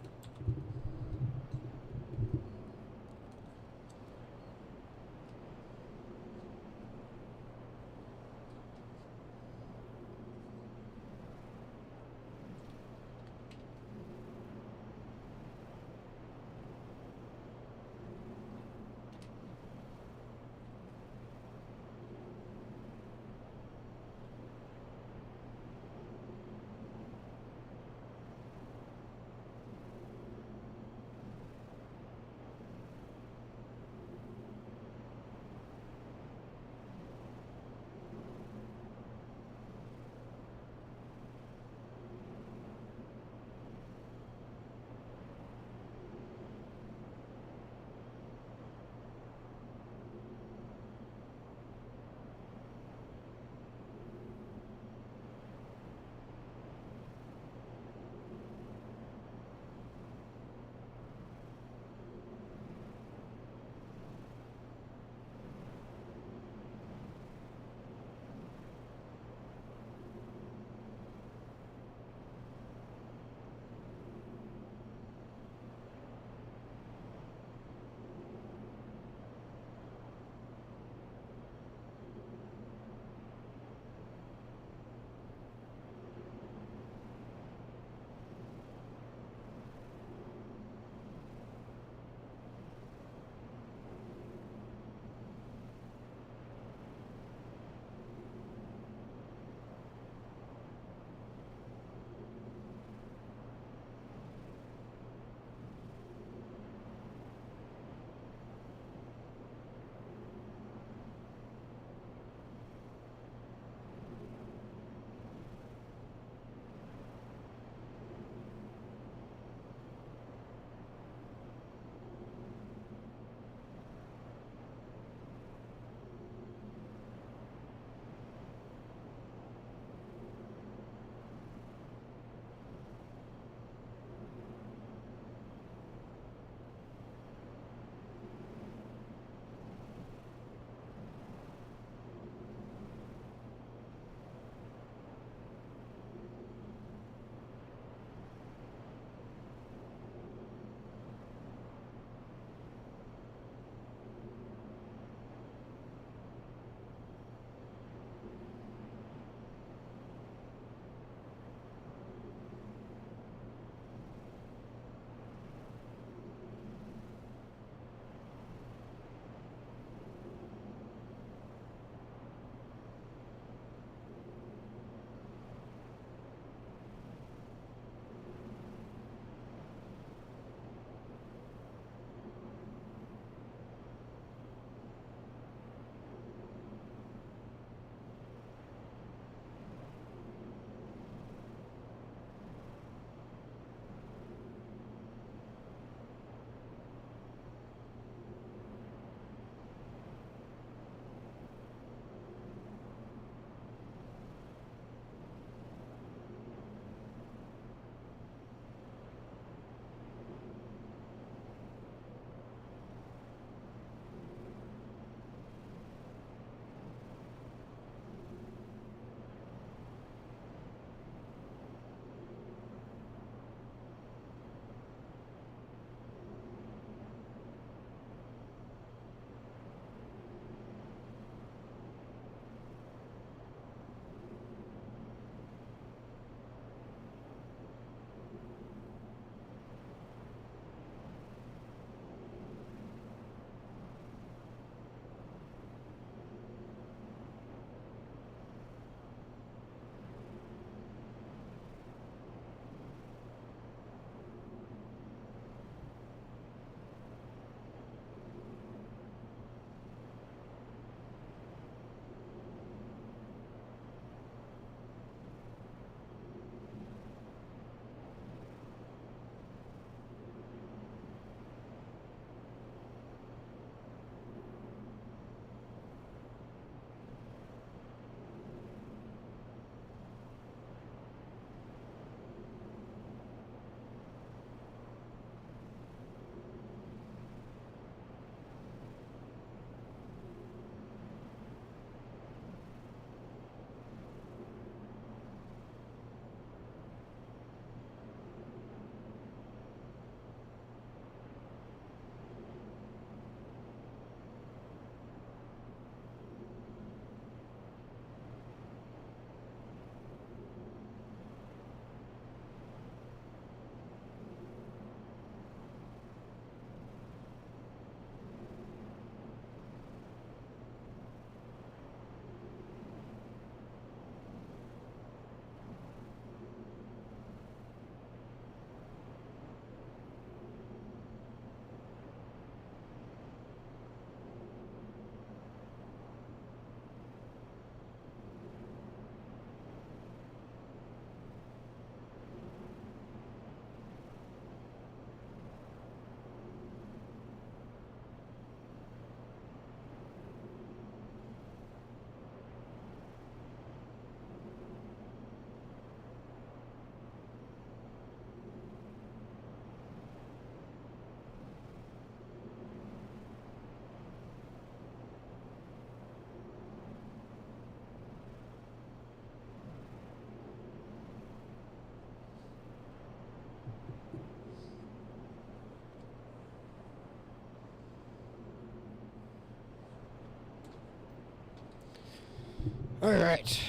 Alright.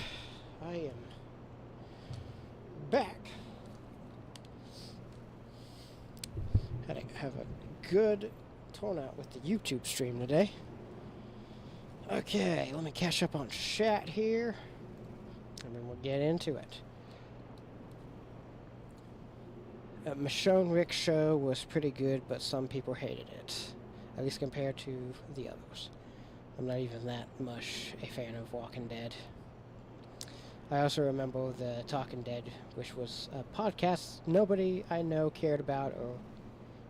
I am back. Had to have a good turnout with the YouTube stream today. Okay, let me catch up on chat here. And then we'll get into it. Michonne Rick's show was pretty good, but some people hated it. At least compared to the others. I'm not even that much a fan of Walking Dead. I also remember the Talking Dead, which was a podcast nobody I know cared about,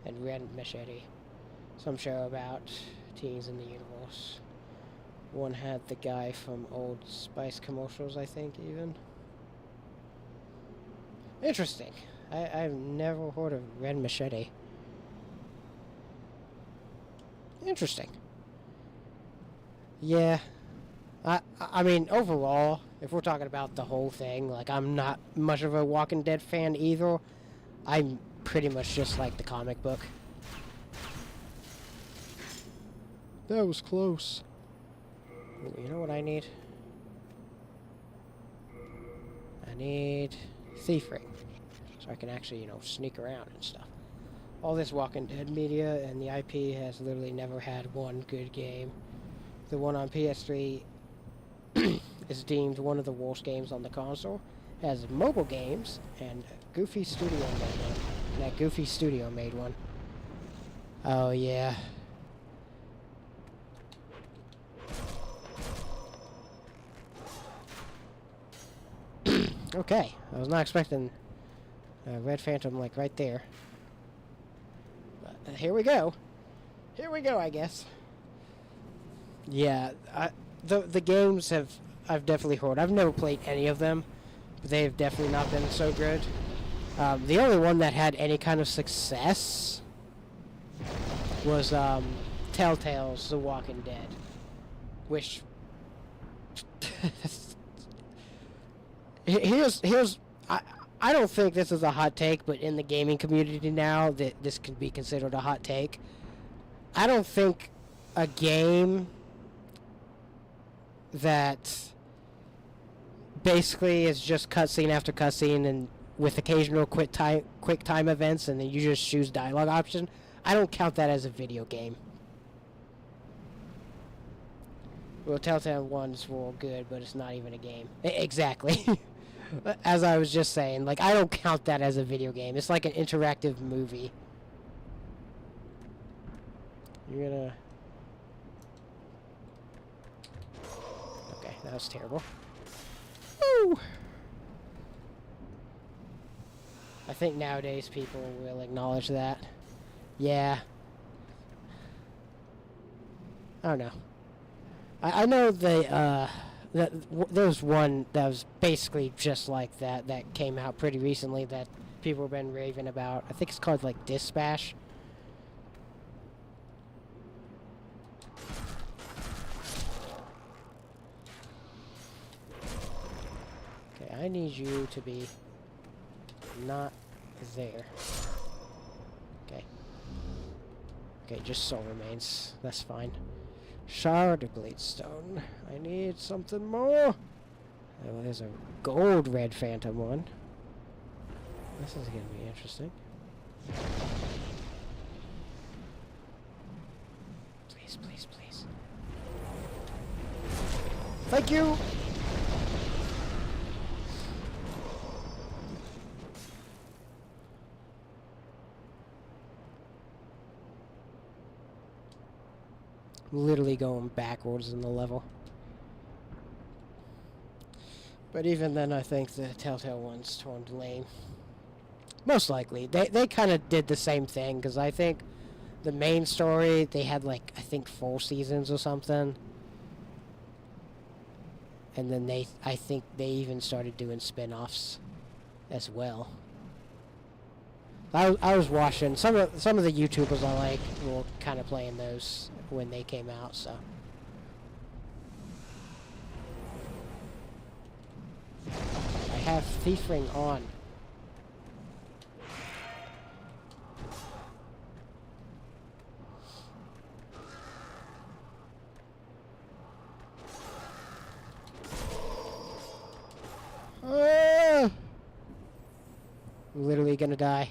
and Red Machete. Some show about teens in the universe. One had the guy from Old Spice commercials, I think, even. Interesting. I've never heard of Red Machete. Interesting. Yeah. I mean, overall, if we're talking about the whole thing, like, I'm not much of a Walking Dead fan either. I'm pretty much just like the comic book. That was close. You know what I need? I need Thief Ring. So I can actually, sneak around and stuff. All this Walking Dead media and the IP has literally never had one good game. The one on PS3 is deemed one of the worst games on the console. It has mobile games, and Goofy Studio made one. That Goofy Studio made one. Oh, yeah. Okay, I was not expecting Red Phantom, like, right there. But here we go. Here we go, I guess. Yeah, the games I've definitely heard. I've never played any of them, but they've definitely not been so good. The only one that had any kind of success was Telltale's The Walking Dead, which here's I don't think this is a hot take, but in the gaming community now, that this can be considered a hot take. I don't think a game that basically is just cutscene after cutscene and with occasional quick time events, and then you just choose dialogue option, I don't count that as a video game. Well, Telltale ones were good, but it's not even a game. Exactly. As I was just saying, like, I don't count that as a video game. It's like an interactive movie. You're gonna... Okay, that was terrible. Woo! I think nowadays people will acknowledge that. Yeah. I don't know. I know that there's one that was basically just like that came out pretty recently that people have been raving about. I think it's called, like, Dispatch. Okay, I need you to be not there. Okay. Okay, just soul remains. That's fine. Shard of Bladestone. I need something more. Oh, there's a gold Red Phantom one. This is gonna be interesting. Please, please, please. Thank you! Literally going backwards in the level. But even then, I think the Telltale ones turned lame. Most likely. They kind of did the same thing, because I think the main story, they had, like, I think 4 seasons or something. And then I think they even started doing spin-offs as well. I was watching, some of the YouTubers I like were kind of playing those when they came out, so. I have Thief Ring on. literally gonna die.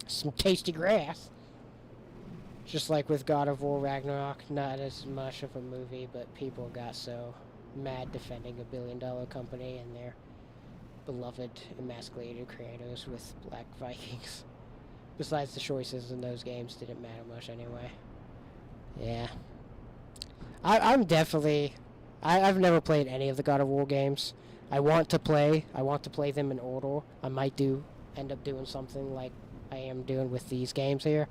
Some tasty grass. Just like with God of War Ragnarok, not as much of a movie, but people got so mad defending a billion-dollar company and their beloved emasculated creators with black Vikings. Besides, the choices in those games didn't matter much anyway. Yeah. I'm definitely... I've never played any of the God of War games. I want to play them in order. I might end up doing something like I am doing with these games here.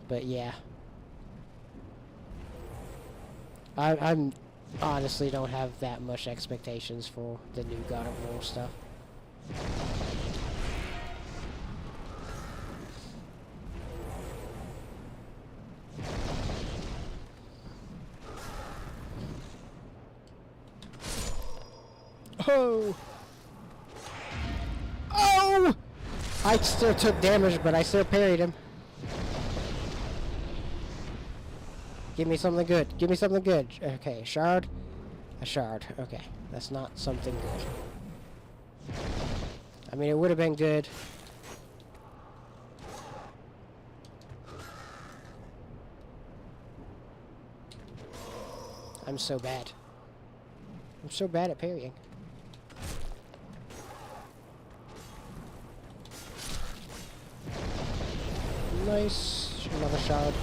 But yeah. I'm honestly don't have that much expectations for the new God of War stuff. Oh! Oh! I still took damage, but I still parried him. Give me something good. Give me something good. Okay, a shard. A shard. Okay, that's not something good. I mean, it would have been good. I'm so bad. I'm so bad at parrying. Nice. Another shard.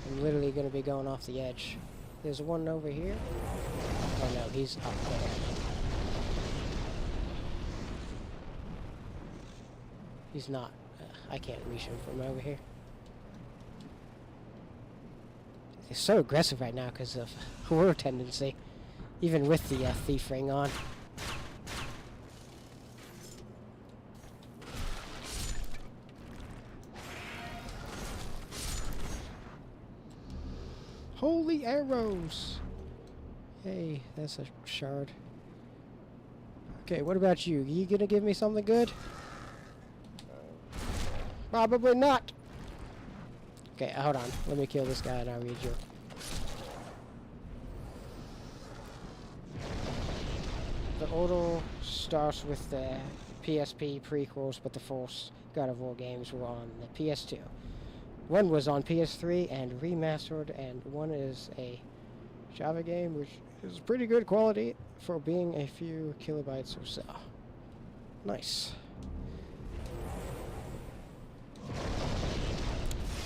I'm literally going to be going off the edge. There's one over here. Oh no, he's up there. He's not. I can't reach him from over here. He's so aggressive right now because of horror tendency. Even with the thief ring on. Holy arrows! Hey, that's a shard. Okay, what about you? You gonna give me something good? Probably not! Okay, hold on. Let me kill this guy and I'll read you. The order starts with the PSP prequels, but the first God of War games were on the PS2. One was on PS3 and remastered, and one is a Java game, which is pretty good quality for being a few kilobytes or so. Nice.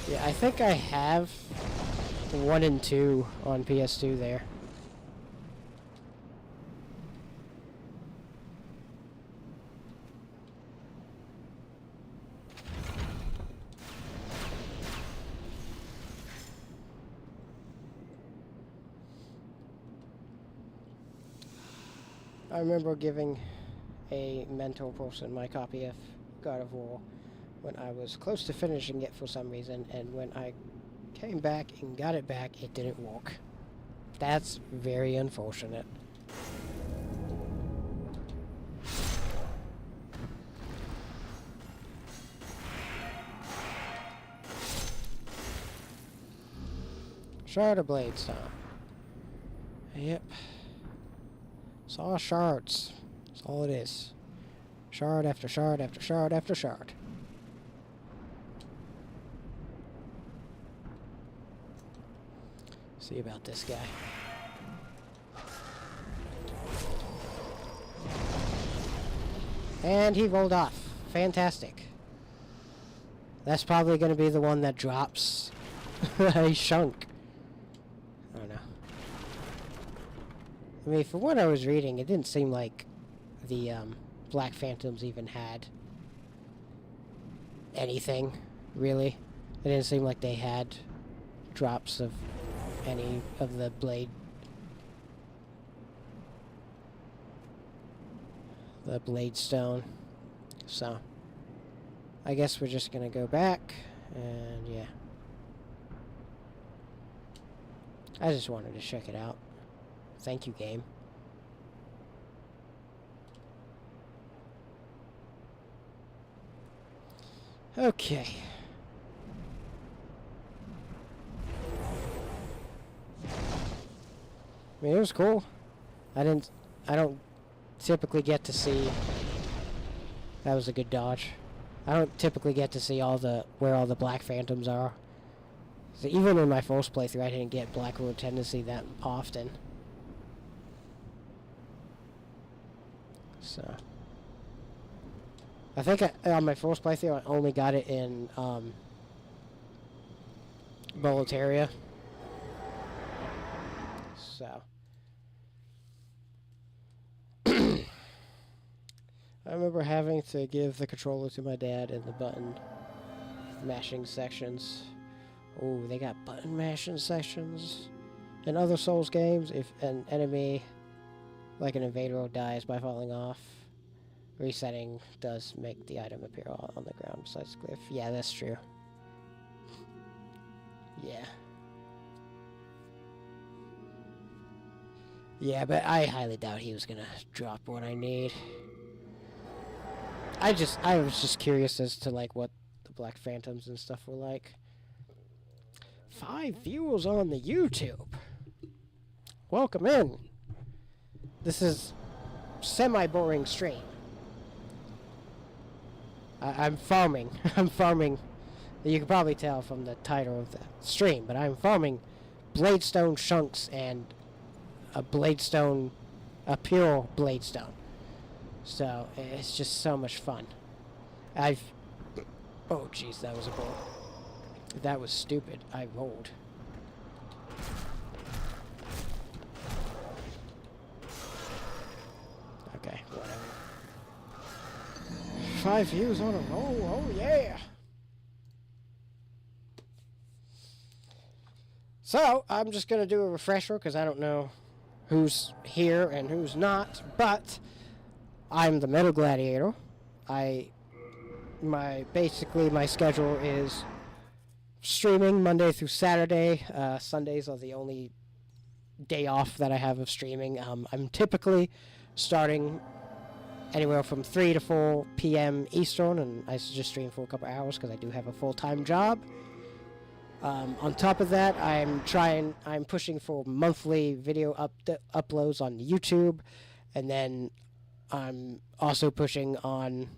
Yeah, I think I have 1 and 2 on PS2 there. I remember giving a mentor person my copy of God of War when I was close to finishing it for some reason, and when I came back and got it back, it didn't work. That's very unfortunate. Shard of Bladestone. Yep. It's all shards. That's all it is. Shard after shard after shard after shard. See about this guy. And he rolled off. Fantastic. That's probably going to be the one that drops a shunk. I don't know. I mean, from what I was reading, it didn't seem like the Black Phantoms even had anything, really. It didn't seem like they had drops of any of the blade stone. So, I guess we're just gonna go back, and yeah. I just wanted to check it out. Thank you, game. Okay. mean, it was cool. I don't typically get to see. That was a good dodge. I don't typically get to see where all the black phantoms are. So even in my first playthrough, I didn't get Black Road Tendency that often. So I think on my first playthrough, I only got it in Boletaria. So I remember having to give the controller to my dad in the button mashing sections. Oh, they got button mashing sections. In other Souls games, if an enemy, like an invader, dies by falling off, resetting does make the item appear on the ground besides the cliff. Yeah, that's true. Yeah. Yeah, but I highly doubt he was gonna drop what I need. I was just curious as to like what the Black Phantoms and stuff were like. 5 viewers on the YouTube. Welcome in. This is semi-boring stream. I'm farming. I'm farming. You can probably tell from the title of the stream, but I'm farming bladestone chunks and a pure bladestone. So it's just so much fun. Oh jeez, that was a bull. That was stupid. I rolled. Okay, whatever. 5 views on a roll. Oh yeah. So I'm just gonna do a refresher because I don't know who's here and who's not, but I'm the Metal Gladiator. Basically my schedule is streaming Monday through Saturday. Sundays are the only day off that I have of streaming. I'm typically starting anywhere from 3 to 4 p.m. Eastern, and I just stream for a couple hours because I do have a full-time job. On top of that, I'm pushing for monthly video uploads on YouTube, and then I'm also pushing on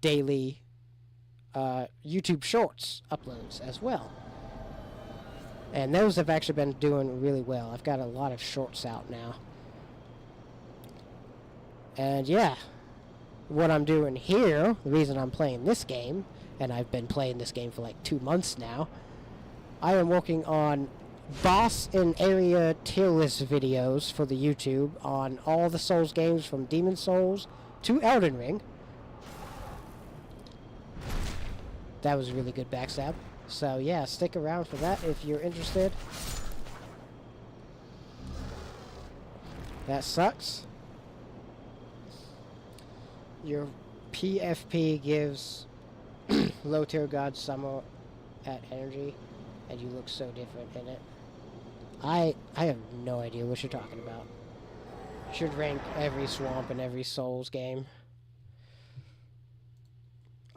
daily YouTube Shorts uploads as well. And those have actually been doing really well. I've got a lot of shorts out now. And yeah, what I'm doing here, the reason I'm playing this game, and I've been playing this game for like 2 months now, I am working on boss and area tier list videos for the YouTube on all the Souls games from Demon Souls to Elden Ring. That was a really good backstab. So yeah, stick around for that if you're interested. That sucks. Your PFP gives low tier god summer at energy, and you look so different in it. I have no idea what you're talking about. Should rank every swamp in every Souls game.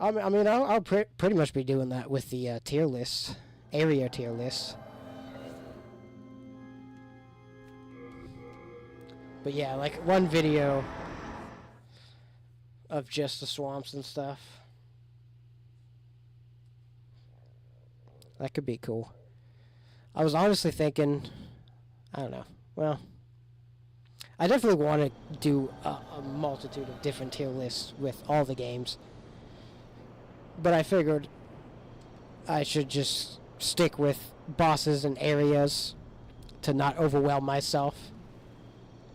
I mean, I'll pretty much be doing that with the tier list, area tier list. But yeah, like one video of just the swamps and stuff. That could be cool. I was honestly thinking, I don't know, well, I definitely want to do a multitude of different tier lists with all the games. But I figured I should just stick with bosses and areas to not overwhelm myself.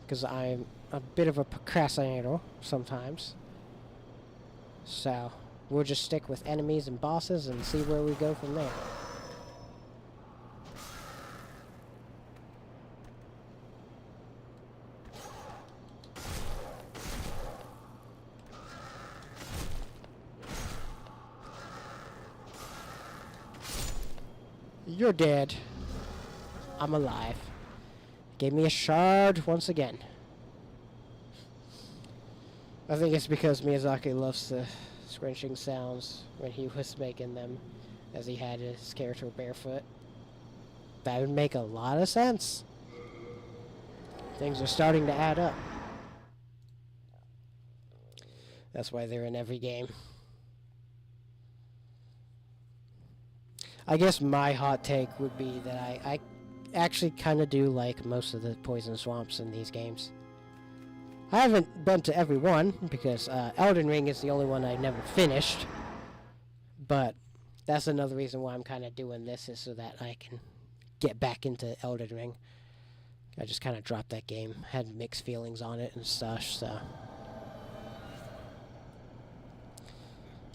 Because I'm a bit of a procrastinator sometimes. So we'll just stick with enemies and bosses and see where we go from there. You're dead. I'm alive. Gave me a shard once again. I think it's because Miyazaki loves the scrunching sounds when he was making them, as he had his character barefoot. That would make a lot of sense. Things are starting to add up. That's why they're in every game. I guess my hot take would be that I actually kind of do like most of the poison swamps in these games. I haven't been to every one, because Elden Ring is the only one I never finished. But that's another reason why I'm kind of doing this, is so that I can get back into Elden Ring. I just kind of dropped that game, had mixed feelings on it and such, so.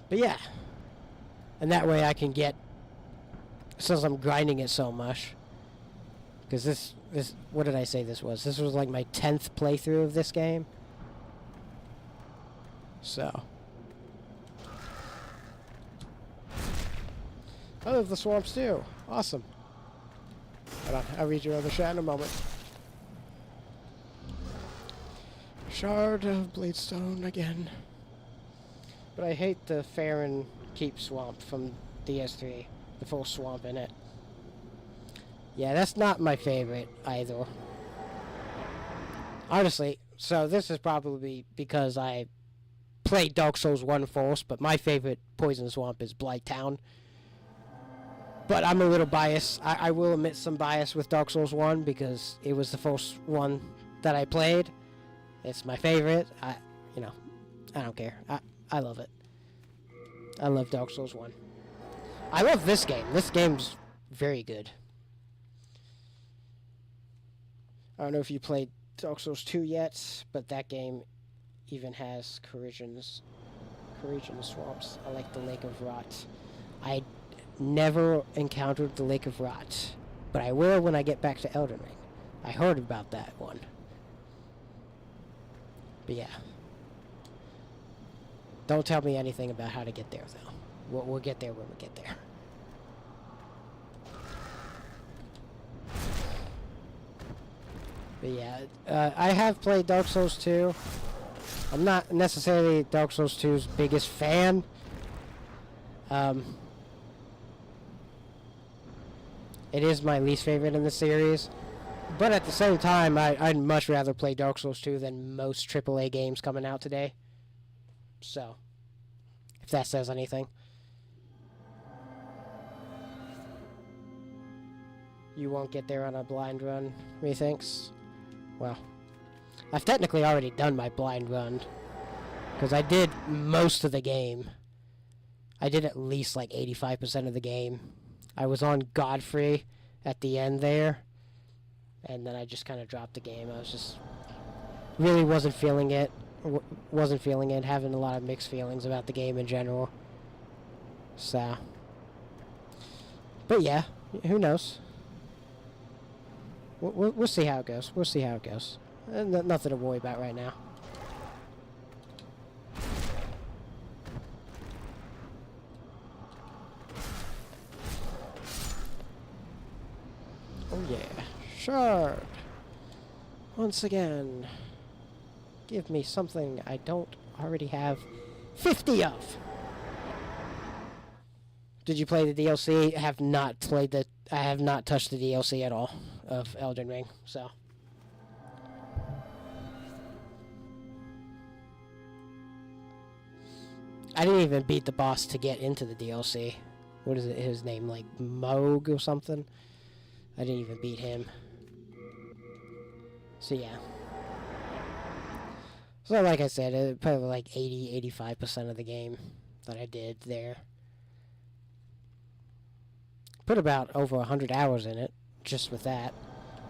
But yeah. And that way I can get, since I'm grinding it so much, because this, what did I say this was? This was like my 10th playthrough of this game. So. I love the swamps too. Awesome. Hold on, I'll read your other chat in a moment. Shard of Bladestone again. But I hate the Farron Keep swamp from DS3. The full swamp in it. Yeah, that's not my favorite either. Honestly, so this is probably because I played Dark Souls 1 first, but my favorite poison swamp is Blighttown. But I'm a little biased. I will admit some bias with Dark Souls 1 because it was the first one that I played. It's my favorite. I don't care. I love it. I love Dark Souls 1. I love this game. This game's very good. I don't know if you played Dark Souls 2 yet, but that game even has Corrosion swamps. I like the Lake of Rot. I never encountered the Lake of Rot, but I will when I get back to Elden Ring. I heard about that one. But yeah. Don't tell me anything about how to get there, though. We'll get there when we get there. But yeah, I have played Dark Souls 2. I'm not necessarily Dark Souls 2's biggest fan. It is my least favorite in the series. But at the same time, I'd much rather play Dark Souls 2 than most AAA games coming out today. So, if that says anything. You won't get there on a blind run, methinks? Well, I've technically already done my blind run. Because I did most of the game. I did at least like 85% of the game. I was on Godfrey at the end there. And then I just kind of dropped the game. I was just... really wasn't feeling it. Having a lot of mixed feelings about the game in general. So... but yeah, who knows? We'll see how it goes. We'll see how it goes. Nothing to worry about right now. Oh yeah. Shard. Once again. Give me something I don't already have 50 of. Did you play the DLC? I have not touched the DLC at all of Elden Ring, so. I didn't even beat the boss to get into the DLC. What is it, his name, like Moog or something? I didn't even beat him. So yeah. So like I said, probably like 85% of the game that I did there. Put about over 100 hours in it, just with that.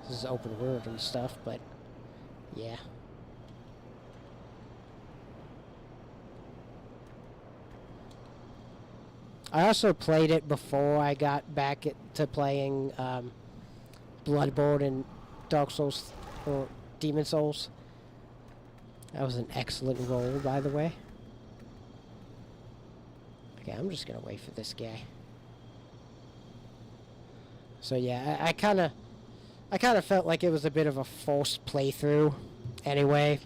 This is open world and stuff, but yeah. I also played it before I got back to playing Bloodborne and Dark Souls, or Demon Souls. That was an excellent roll, by the way. Okay, I'm just gonna wait for this guy. So yeah, I kind of felt like it was a bit of a forced playthrough, anyway.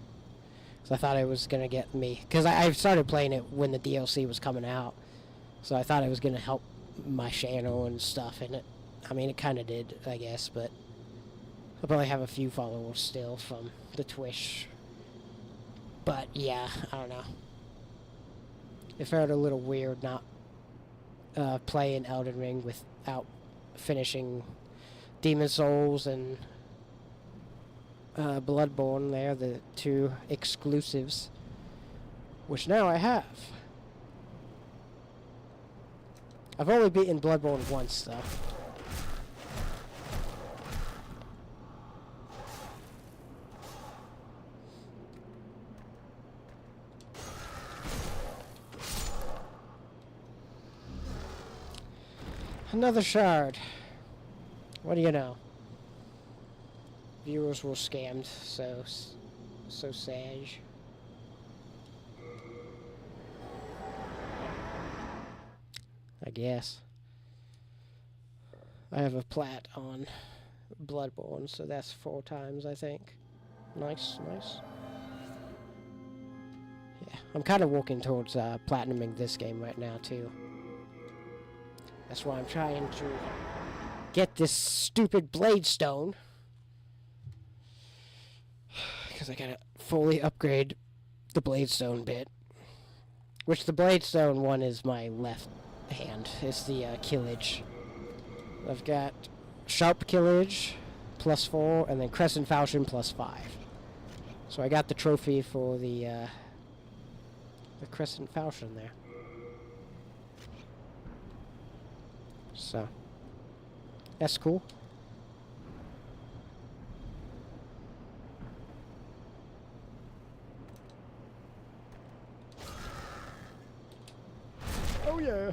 So I thought it was gonna get me, because I started playing it when the DLC was coming out. So I thought it was gonna help my channel and stuff, and I mean, it kind of did, I guess, but I'll probably have a few followers still from the Twitch. But yeah, I don't know. It felt a little weird not playing Elden Ring without finishing Demon Souls and Bloodborne there, the two exclusives. Which now I have. I've only beaten Bloodborne once, though. Another shard. What do you know? Viewers were scammed, so sad. I guess. I have a plat on Bloodborne, so that's 4 times, I think. Nice, nice. Yeah, I'm kind of walking towards platinuming this game right now, too. That's why I'm trying to get this stupid bladestone. Because I gotta fully upgrade the bladestone bit. Which the bladestone one is my left hand. It's the killage. I've got sharp killage +4 and then crescent falchion +5. So I got the trophy for the crescent falchion there. So that's cool. Oh yeah.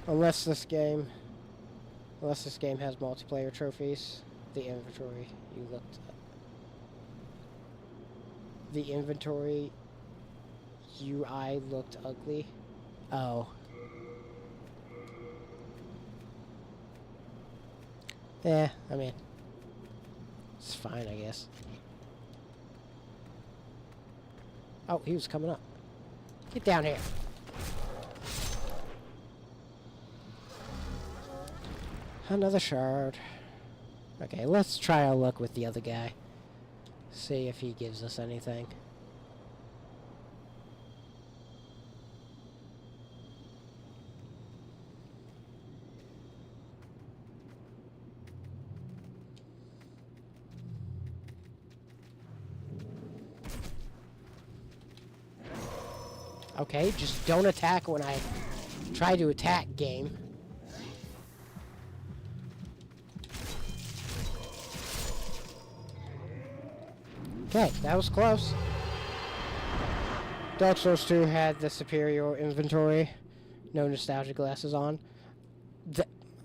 Unless this game has multiplayer trophies, the inventory you looked at. The inventory UI looked ugly. Oh. Yeah, I mean, it's fine, I guess. Oh, he was coming up. Get down here. Another shard. Okay, let's try our luck with the other guy. See if he gives us anything. Okay, just don't attack when I try to attack, game. Okay, that was close. Dark Souls 2 had the superior inventory. No nostalgia glasses on.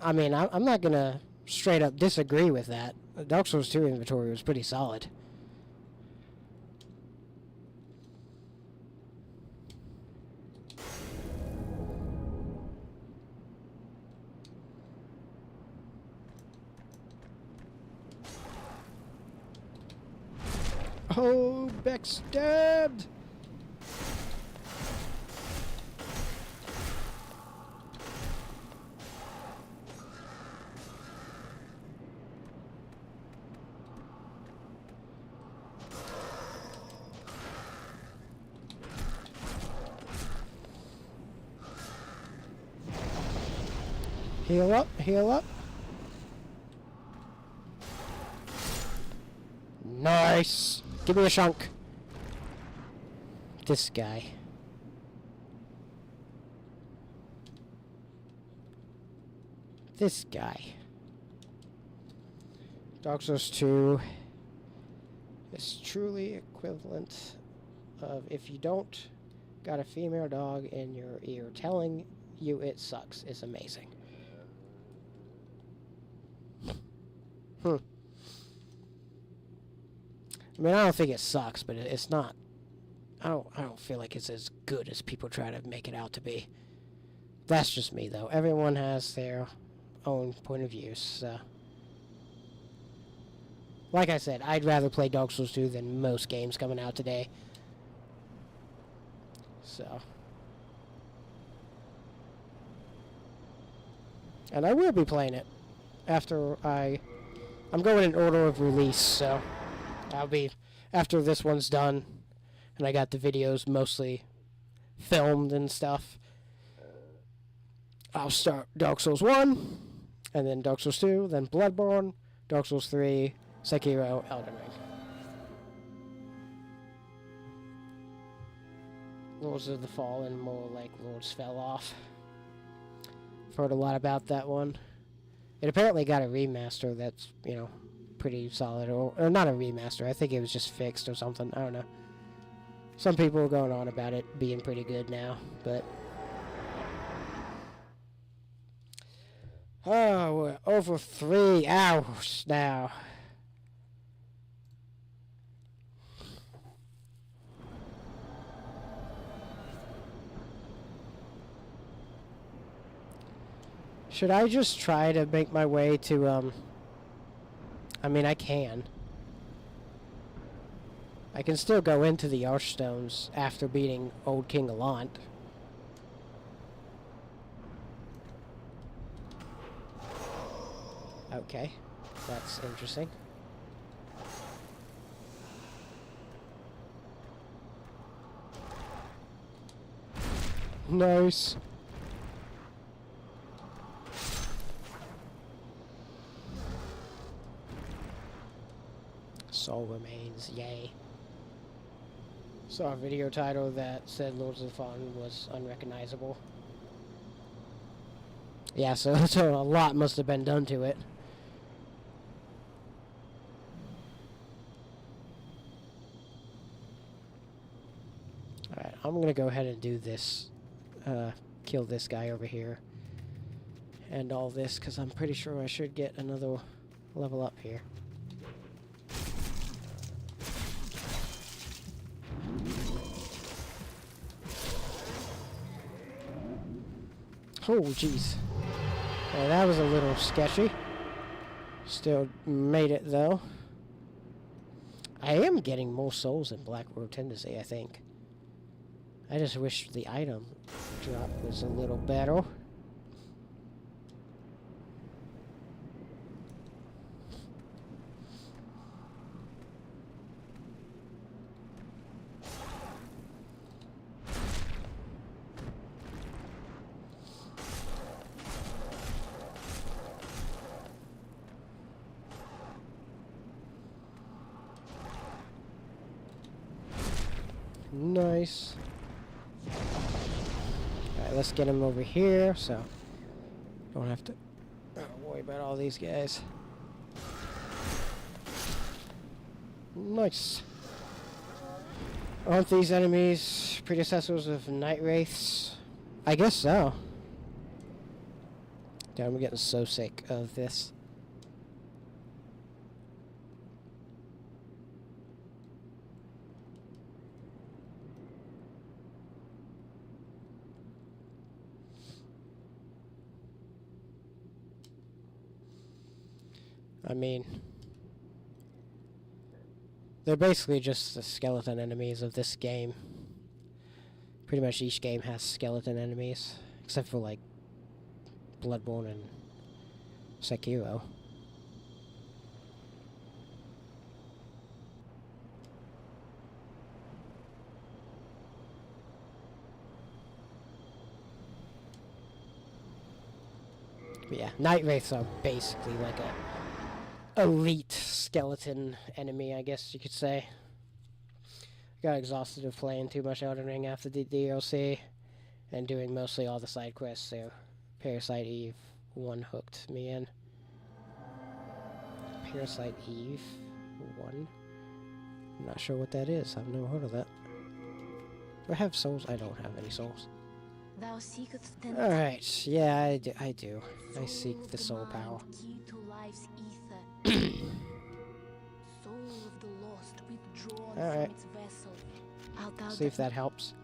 I mean, I'm not gonna straight up disagree with that. Dark Souls 2 inventory was pretty solid. Oh, backstabbed! Heal up, heal up. Nice! Give me a chunk. This guy. This guy. Dark Souls 2 is truly equivalent of if you don't got a female dog in your ear telling you it sucks. It's amazing. I mean, I don't think it sucks, but it's not. I don't feel like it's as good as people try to make it out to be. That's just me, though. Everyone has their own point of view. So, like I said, I'd rather play Dark Souls 2 than most games coming out today. So, and I will be playing it after I I'm going in order of release, so I'll be, after this one's done, and I got the videos mostly filmed and stuff, I'll start Dark Souls 1, and then Dark Souls 2, then Bloodborne, Dark Souls 3, Sekiro, Elden Ring. Lords of the Fallen, more like Lords Fell Off. I've heard a lot about that one. It apparently got a remaster that's, you know, pretty solid. Or not a remaster, I think it was just fixed or something. I don't know. Some people are going on about it being pretty good now, but... Oh, we're over 3 hours now. Should I just try to make my way to, I mean, I can. I can still go into the Archstones after beating Old King Allant. Okay, that's interesting. Nice. Soul remains, yay. Saw a video title that said Lords of the Fallen was unrecognizable. Yeah, so a lot must have been done to it. Alright, I'm gonna go ahead and do this. Kill this guy over here. And all this, because I'm pretty sure I should get another level up here. Oh, jeez. Yeah, that was a little sketchy. Still made it, though. I am getting more souls in Blackroad Tendency, I think. I just wish the item drop was a little better. Nice. Alright, let's get him over here, so don't have to worry about all these guys. Nice. Aren't these enemies predecessors of Night Wraiths? I guess so. Damn, I'm getting so sick of this. I mean, they're basically just the skeleton enemies of this game. Pretty much each game has skeleton enemies, except for, like, Bloodborne and Sekiro. But yeah, Night Wraiths are basically like a elite skeleton enemy, I guess you could say. Got exhausted of playing too much Elden Ring after the DLC and doing mostly all the side quests, so Parasite Eve 1 hooked me in. Parasite Eve 1? I'm not sure what that is. I've never heard of that. Do I have souls? I don't have any souls. Thou seekest Alright, yeah, I do. I seek the soul power. Key to life's ether. Soul of the lost withdrawn All right. from its vessel. Art thou See if that helps.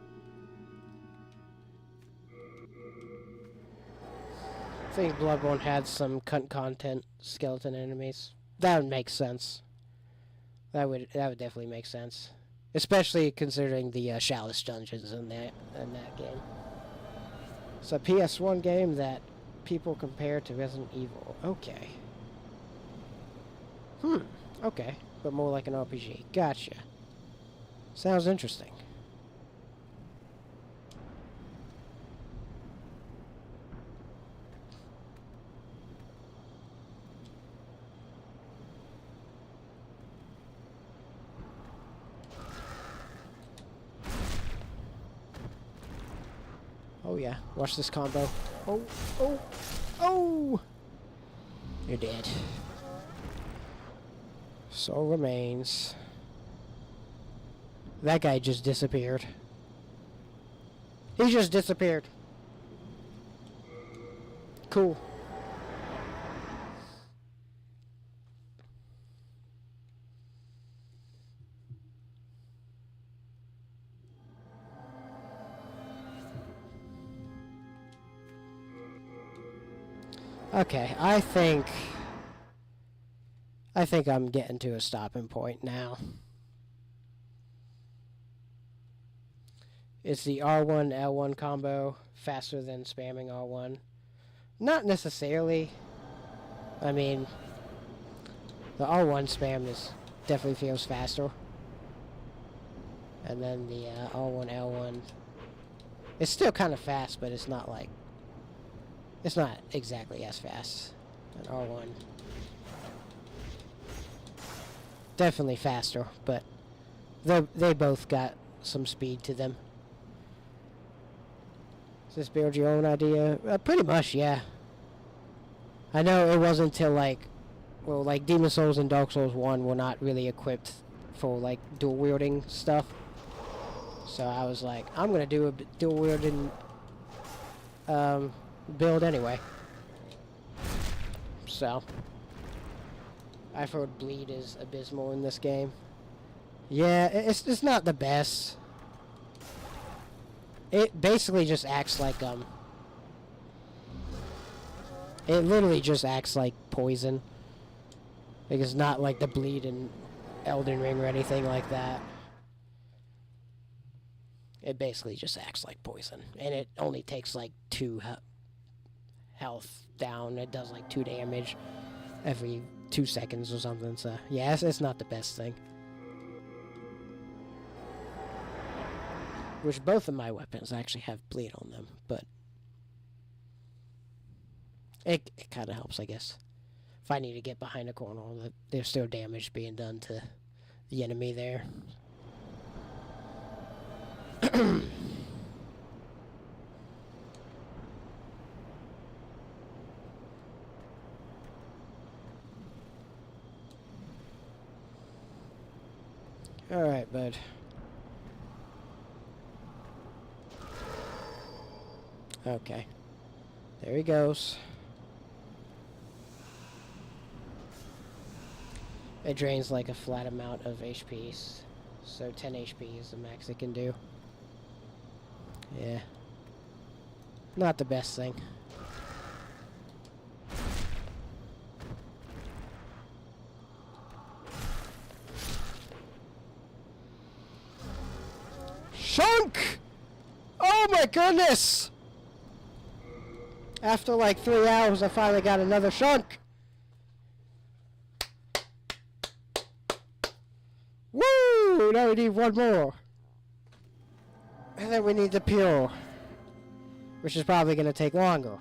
I think Bloodborne had some content skeleton enemies. That would make sense. That would definitely make sense, especially considering the shallowest dungeons in that game. It's a PS1 game that people compare to Resident Evil. Okay. Okay. But more like an RPG. Gotcha. Sounds interesting. Oh yeah, watch this combo. Oh, oh, oh! You're dead. Soul remains. That guy just disappeared. He just disappeared. Cool. Okay, I think I'm getting to a stopping point now. It's the R1 L1 combo, faster than spamming R1. Not necessarily. I mean, the R1 spam definitely feels faster. And then the R1 L1, it's still kind of fast, but it's not exactly as fast as R1. Definitely faster, but they both got some speed to them. Is this build your own idea? Pretty much, yeah. I know it wasn't until like Demon Souls and Dark Souls 1 were not really equipped for like dual wielding stuff. So I was like, I'm gonna do a dual wielding build anyway. So I've heard bleed is abysmal in this game. Yeah, it's not the best. It basically just acts like it literally just acts like poison. Like it's not like the bleed in Elden Ring or anything like that. It basically just acts like poison, and it only takes like 2 health down. It does like 2 damage every 2 seconds or something. So yeah, it's not the best thing. Which both of my weapons actually have bleed on them, but it kind of helps, I guess. If I need to get behind a corner, there's still damage being done to the enemy there. Alright, bud. Okay. There he goes. It drains like a flat amount of HPs. So 10 HP is the max it can do. Yeah. Not the best thing. Shunk! Oh my goodness! After like 3 hours, I finally got another shunk. Woo! Now we need one more. And then we need the pure. Which is probably going to take longer.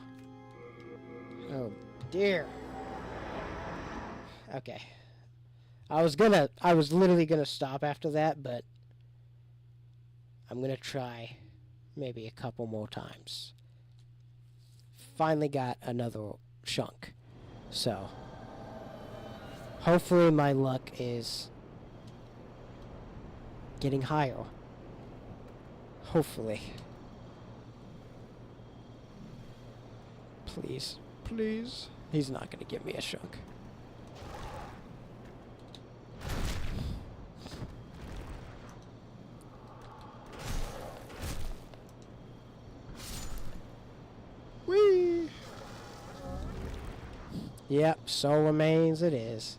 Oh, dear. Okay. I was literally going to stop after that, but I'm going to try maybe a couple more times. Finally got another chunk. So, hopefully my luck is getting higher. Hopefully. Please. Please. He's not going to give me a chunk. Whee! Yep, soul remains it is.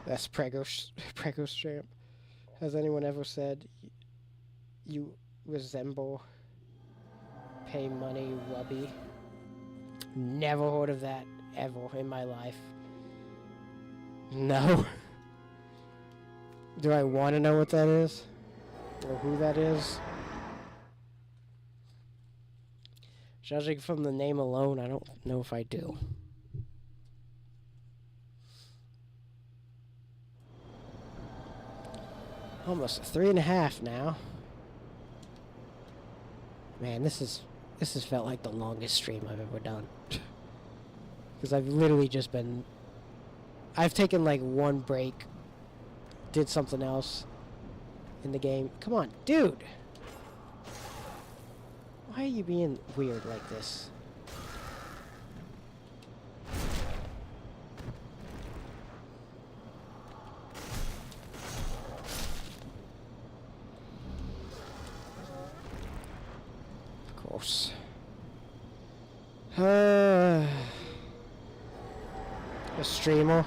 That's Prego's champ. Has anyone ever said you resemble pay money Wubby? Never heard of that. ever in my life. No. Do I want to know what that is? Or who that is? Judging from the name alone, I don't know if I do. Almost 3.5 now. Man, this has felt like the longest stream I've ever done. Because I've literally just been... I've taken like one break. Did something else in the game. Come on, dude! Why are you being weird like this? Of course. A streamer?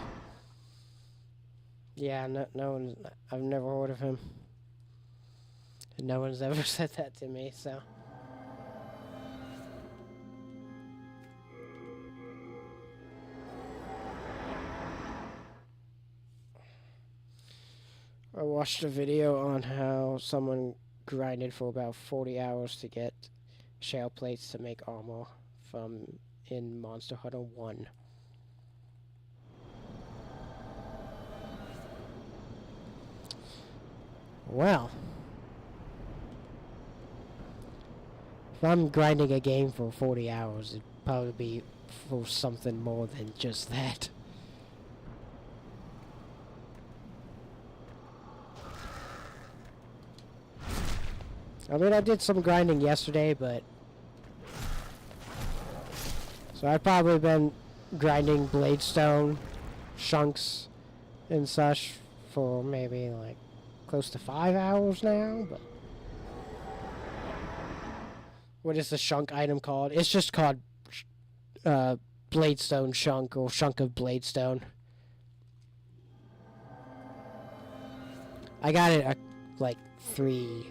Yeah, no one's... I've never heard of him. No one's ever said that to me, so... I watched a video on how someone grinded for about 40 hours to get shell plates to make armor from in Monster Hunter 1. Well, if I'm grinding a game for 40 hours, it'd probably be for something more than just that. I mean, I did some grinding yesterday, but... So I've probably been grinding bladestone, chunks, and such for maybe, like, close to 5 hours now, but... What is the shunk item called? It's just called, bladestone chunk, or chunk of bladestone. I got it, like, 3...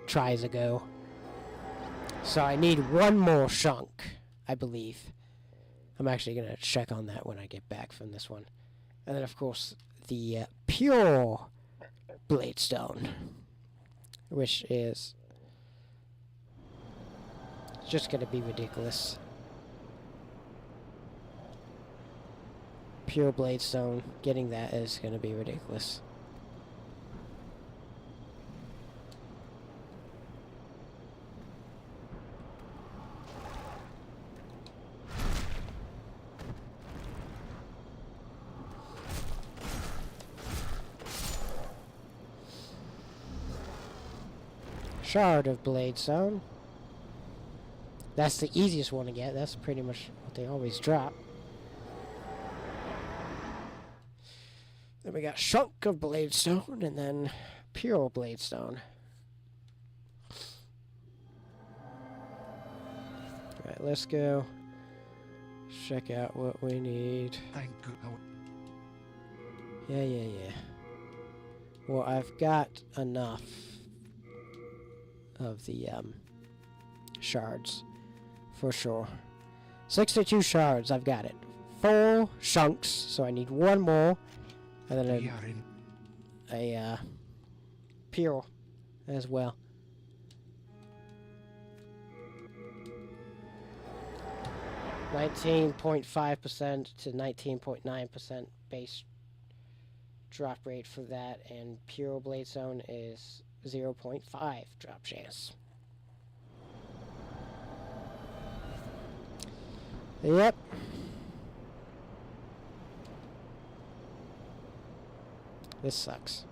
tries ago. So I need one more chunk, I believe. I'm actually going to check on that when I get back from this one. And then, of course, the pure bladestone, which is just going to be ridiculous. Pure bladestone, getting that is going to be ridiculous. Shard of bladestone. That's the easiest one to get. That's pretty much what they always drop. Then we got chunk of bladestone, and then pure bladestone. Alright, let's go check out what we need. Thank God. Yeah. Well, I've got enough of the shards for sure. 62 shards, I've got it. 4 chunks, so I need one more, and then a pure as well. (19.5% to 19.9% base drop rate for that, and pure bladestone is 0.5 drop chance. Yep. This sucks.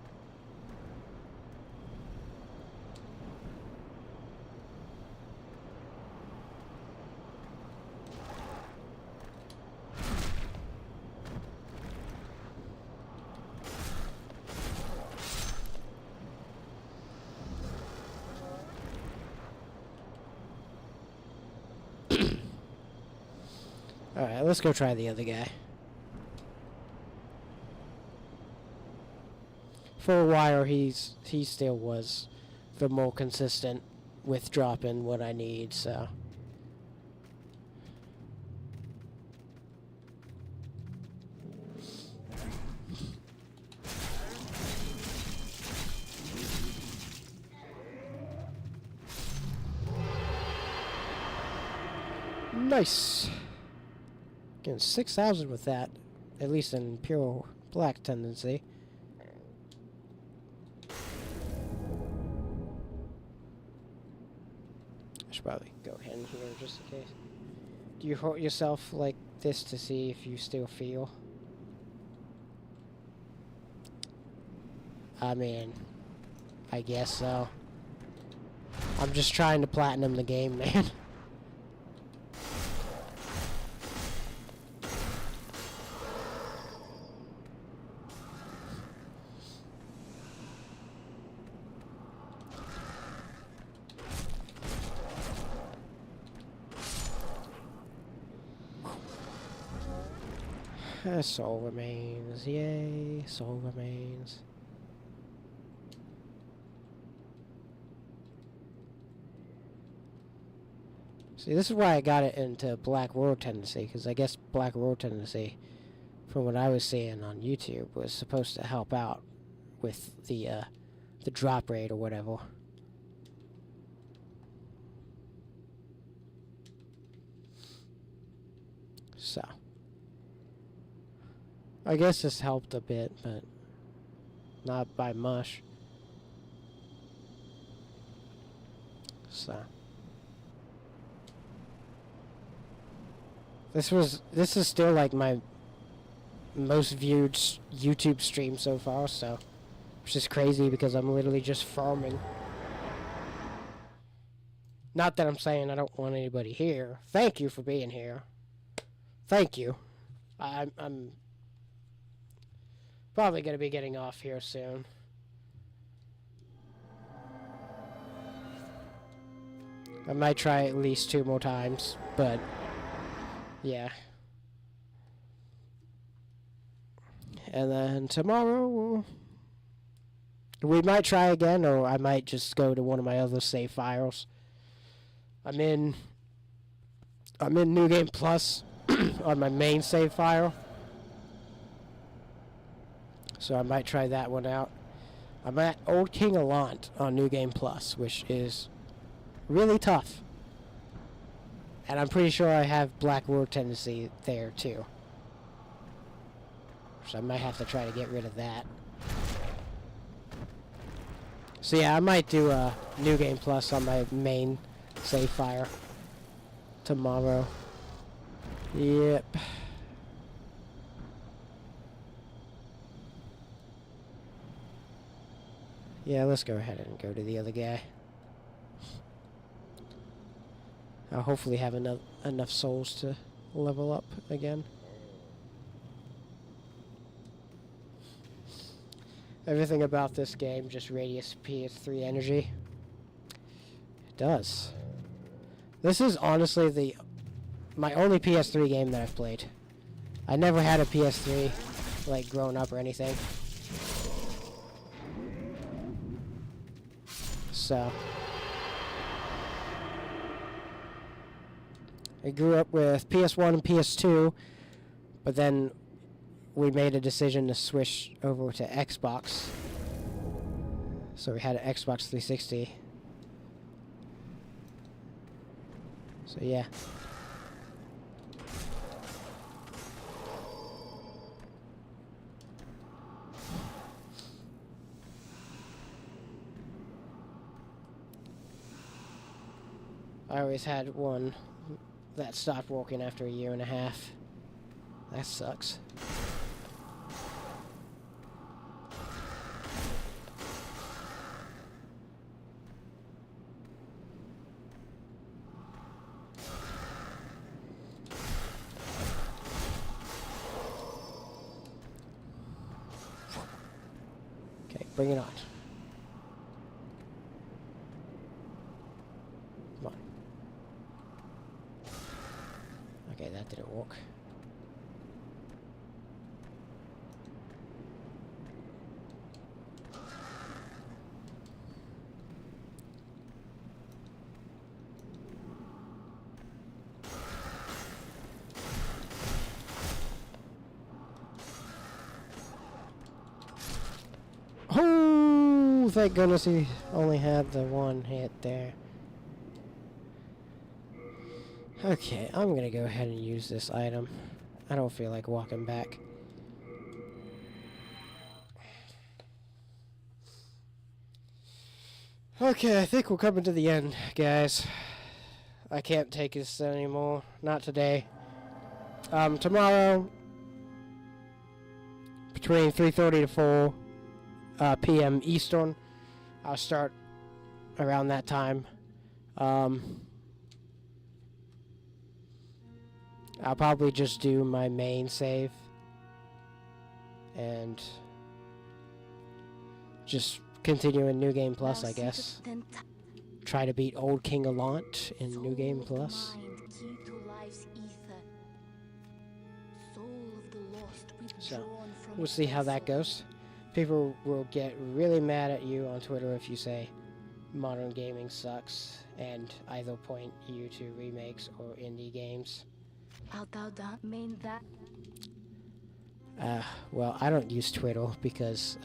Alright, let's go try the other guy. For a while, he still was the more consistent with dropping what I need, so... Nice. Getting 6,000 with that, at least in pure black tendency. I should probably go ahead and heal just in case. Do you hurt yourself like this to see if you still feel? I mean, I guess so. I'm just trying to platinum the game, man. Soul remains, yay, soul remains. See, this is why I got it into Black World Tendency, because I guess Black World Tendency, from what I was seeing on YouTube, was supposed to help out with the drop rate or whatever. So, I guess this helped a bit, but not by much. So, this is still like my most viewed YouTube stream so far, so, which is crazy because I'm literally just farming. Not that I'm saying I don't want anybody here. Thank you for being here. Thank you. I'm probably going to be getting off here soon. I might try at least 2 more times, but yeah. And then tomorrow we might try again, or I might just go to one of my other save files. I'm in New Game Plus on my main save file. So I might try that one out. I'm at Old King Allant on New Game Plus, which is really tough. And I'm pretty sure I have Black World Tendency there too. So I might have to try to get rid of that. So yeah, I might do a New Game Plus on my main save file tomorrow. Yep. Yeah, let's go ahead and go to the other guy. I'll hopefully have enough souls to level up again. Everything about this game just radius PS3 energy. It does. This is honestly my only PS3 game that I've played. I never had a PS3, like, growing up or anything. So, I grew up with PS1 and PS2, but then we made a decision to switch over to Xbox. So we had an Xbox 360. So yeah. I always had one that stopped working after 1.5 years. That sucks. Okay, bring it on. Come on. Okay, that didn't work. Oh, thank goodness he only had the one hit there. Okay, I'm gonna go ahead and use this item. I don't feel like walking back. Okay, I think we're coming to the end, guys. I can't take this anymore. Not today. Tomorrow, between 3:30 to 4 p.m. Eastern, I'll start around that time. I'll probably just do my main save and just continue in New Game Plus, I guess. Try to beat Old King Allant in New Game Plus. So, we'll see how that goes. People will get really mad at you on Twitter if you say modern gaming sucks, and either point you to remakes or indie games. Well, I don't use Twitter because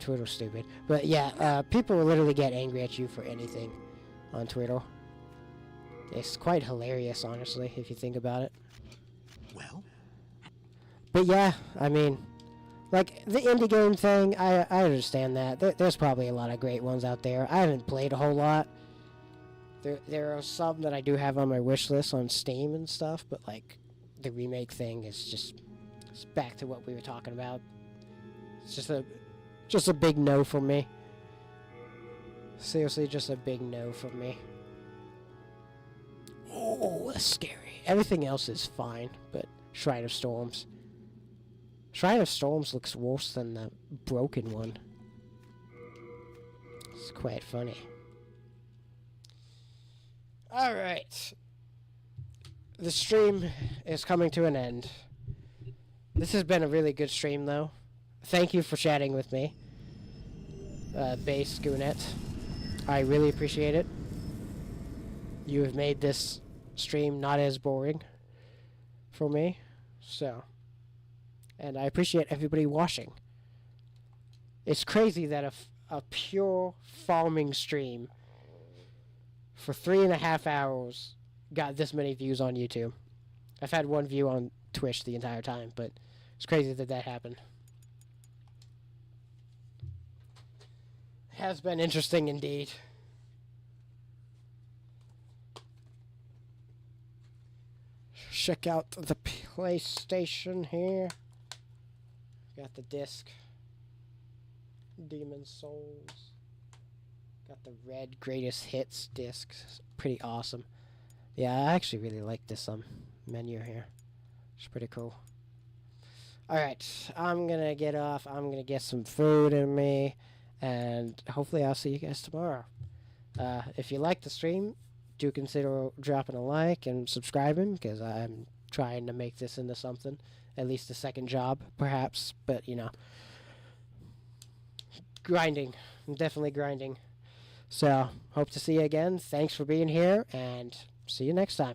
Twitter's stupid. But yeah, people will literally get angry at you for anything on Twitter. It's quite hilarious, honestly, if you think about it. Well? But yeah, I mean, like, the indie game thing, I understand that. There's probably a lot of great ones out there. I haven't played a whole lot. There are some that I do have on my wish list on Steam and stuff, but, like, the remake thing is just... It's back to what we were talking about. It's just a big no for me. Seriously, just a big no for me. Oh, that's scary. Everything else is fine, but Shrine of Storms. Shrine of Storms looks worse than the broken one. It's quite funny. Alright. The stream is coming to an end. This has been a really good stream, though. Thank you for chatting with me, Base Goonet. I really appreciate it. You have made this stream not as boring for me, so. And I appreciate everybody watching. It's crazy that a pure farming stream for 3.5 hours got this many views on YouTube. I've had 1 view on Twitch the entire time, but it's crazy that happened. It has been interesting indeed. Check out the PlayStation here. Got the disc. Demon Souls. Got the red Greatest Hits disc. Pretty awesome. Yeah, I actually really like this menu here. It's pretty cool. Alright, I'm gonna get off. I'm gonna get some food in me. And hopefully I'll see you guys tomorrow. If you like the stream, do consider dropping a like and subscribing, because I'm trying to make this into something. At least a second job, perhaps. But, you know. Grinding. I'm definitely grinding. So, hope to see you again. Thanks for being here, and see you next time.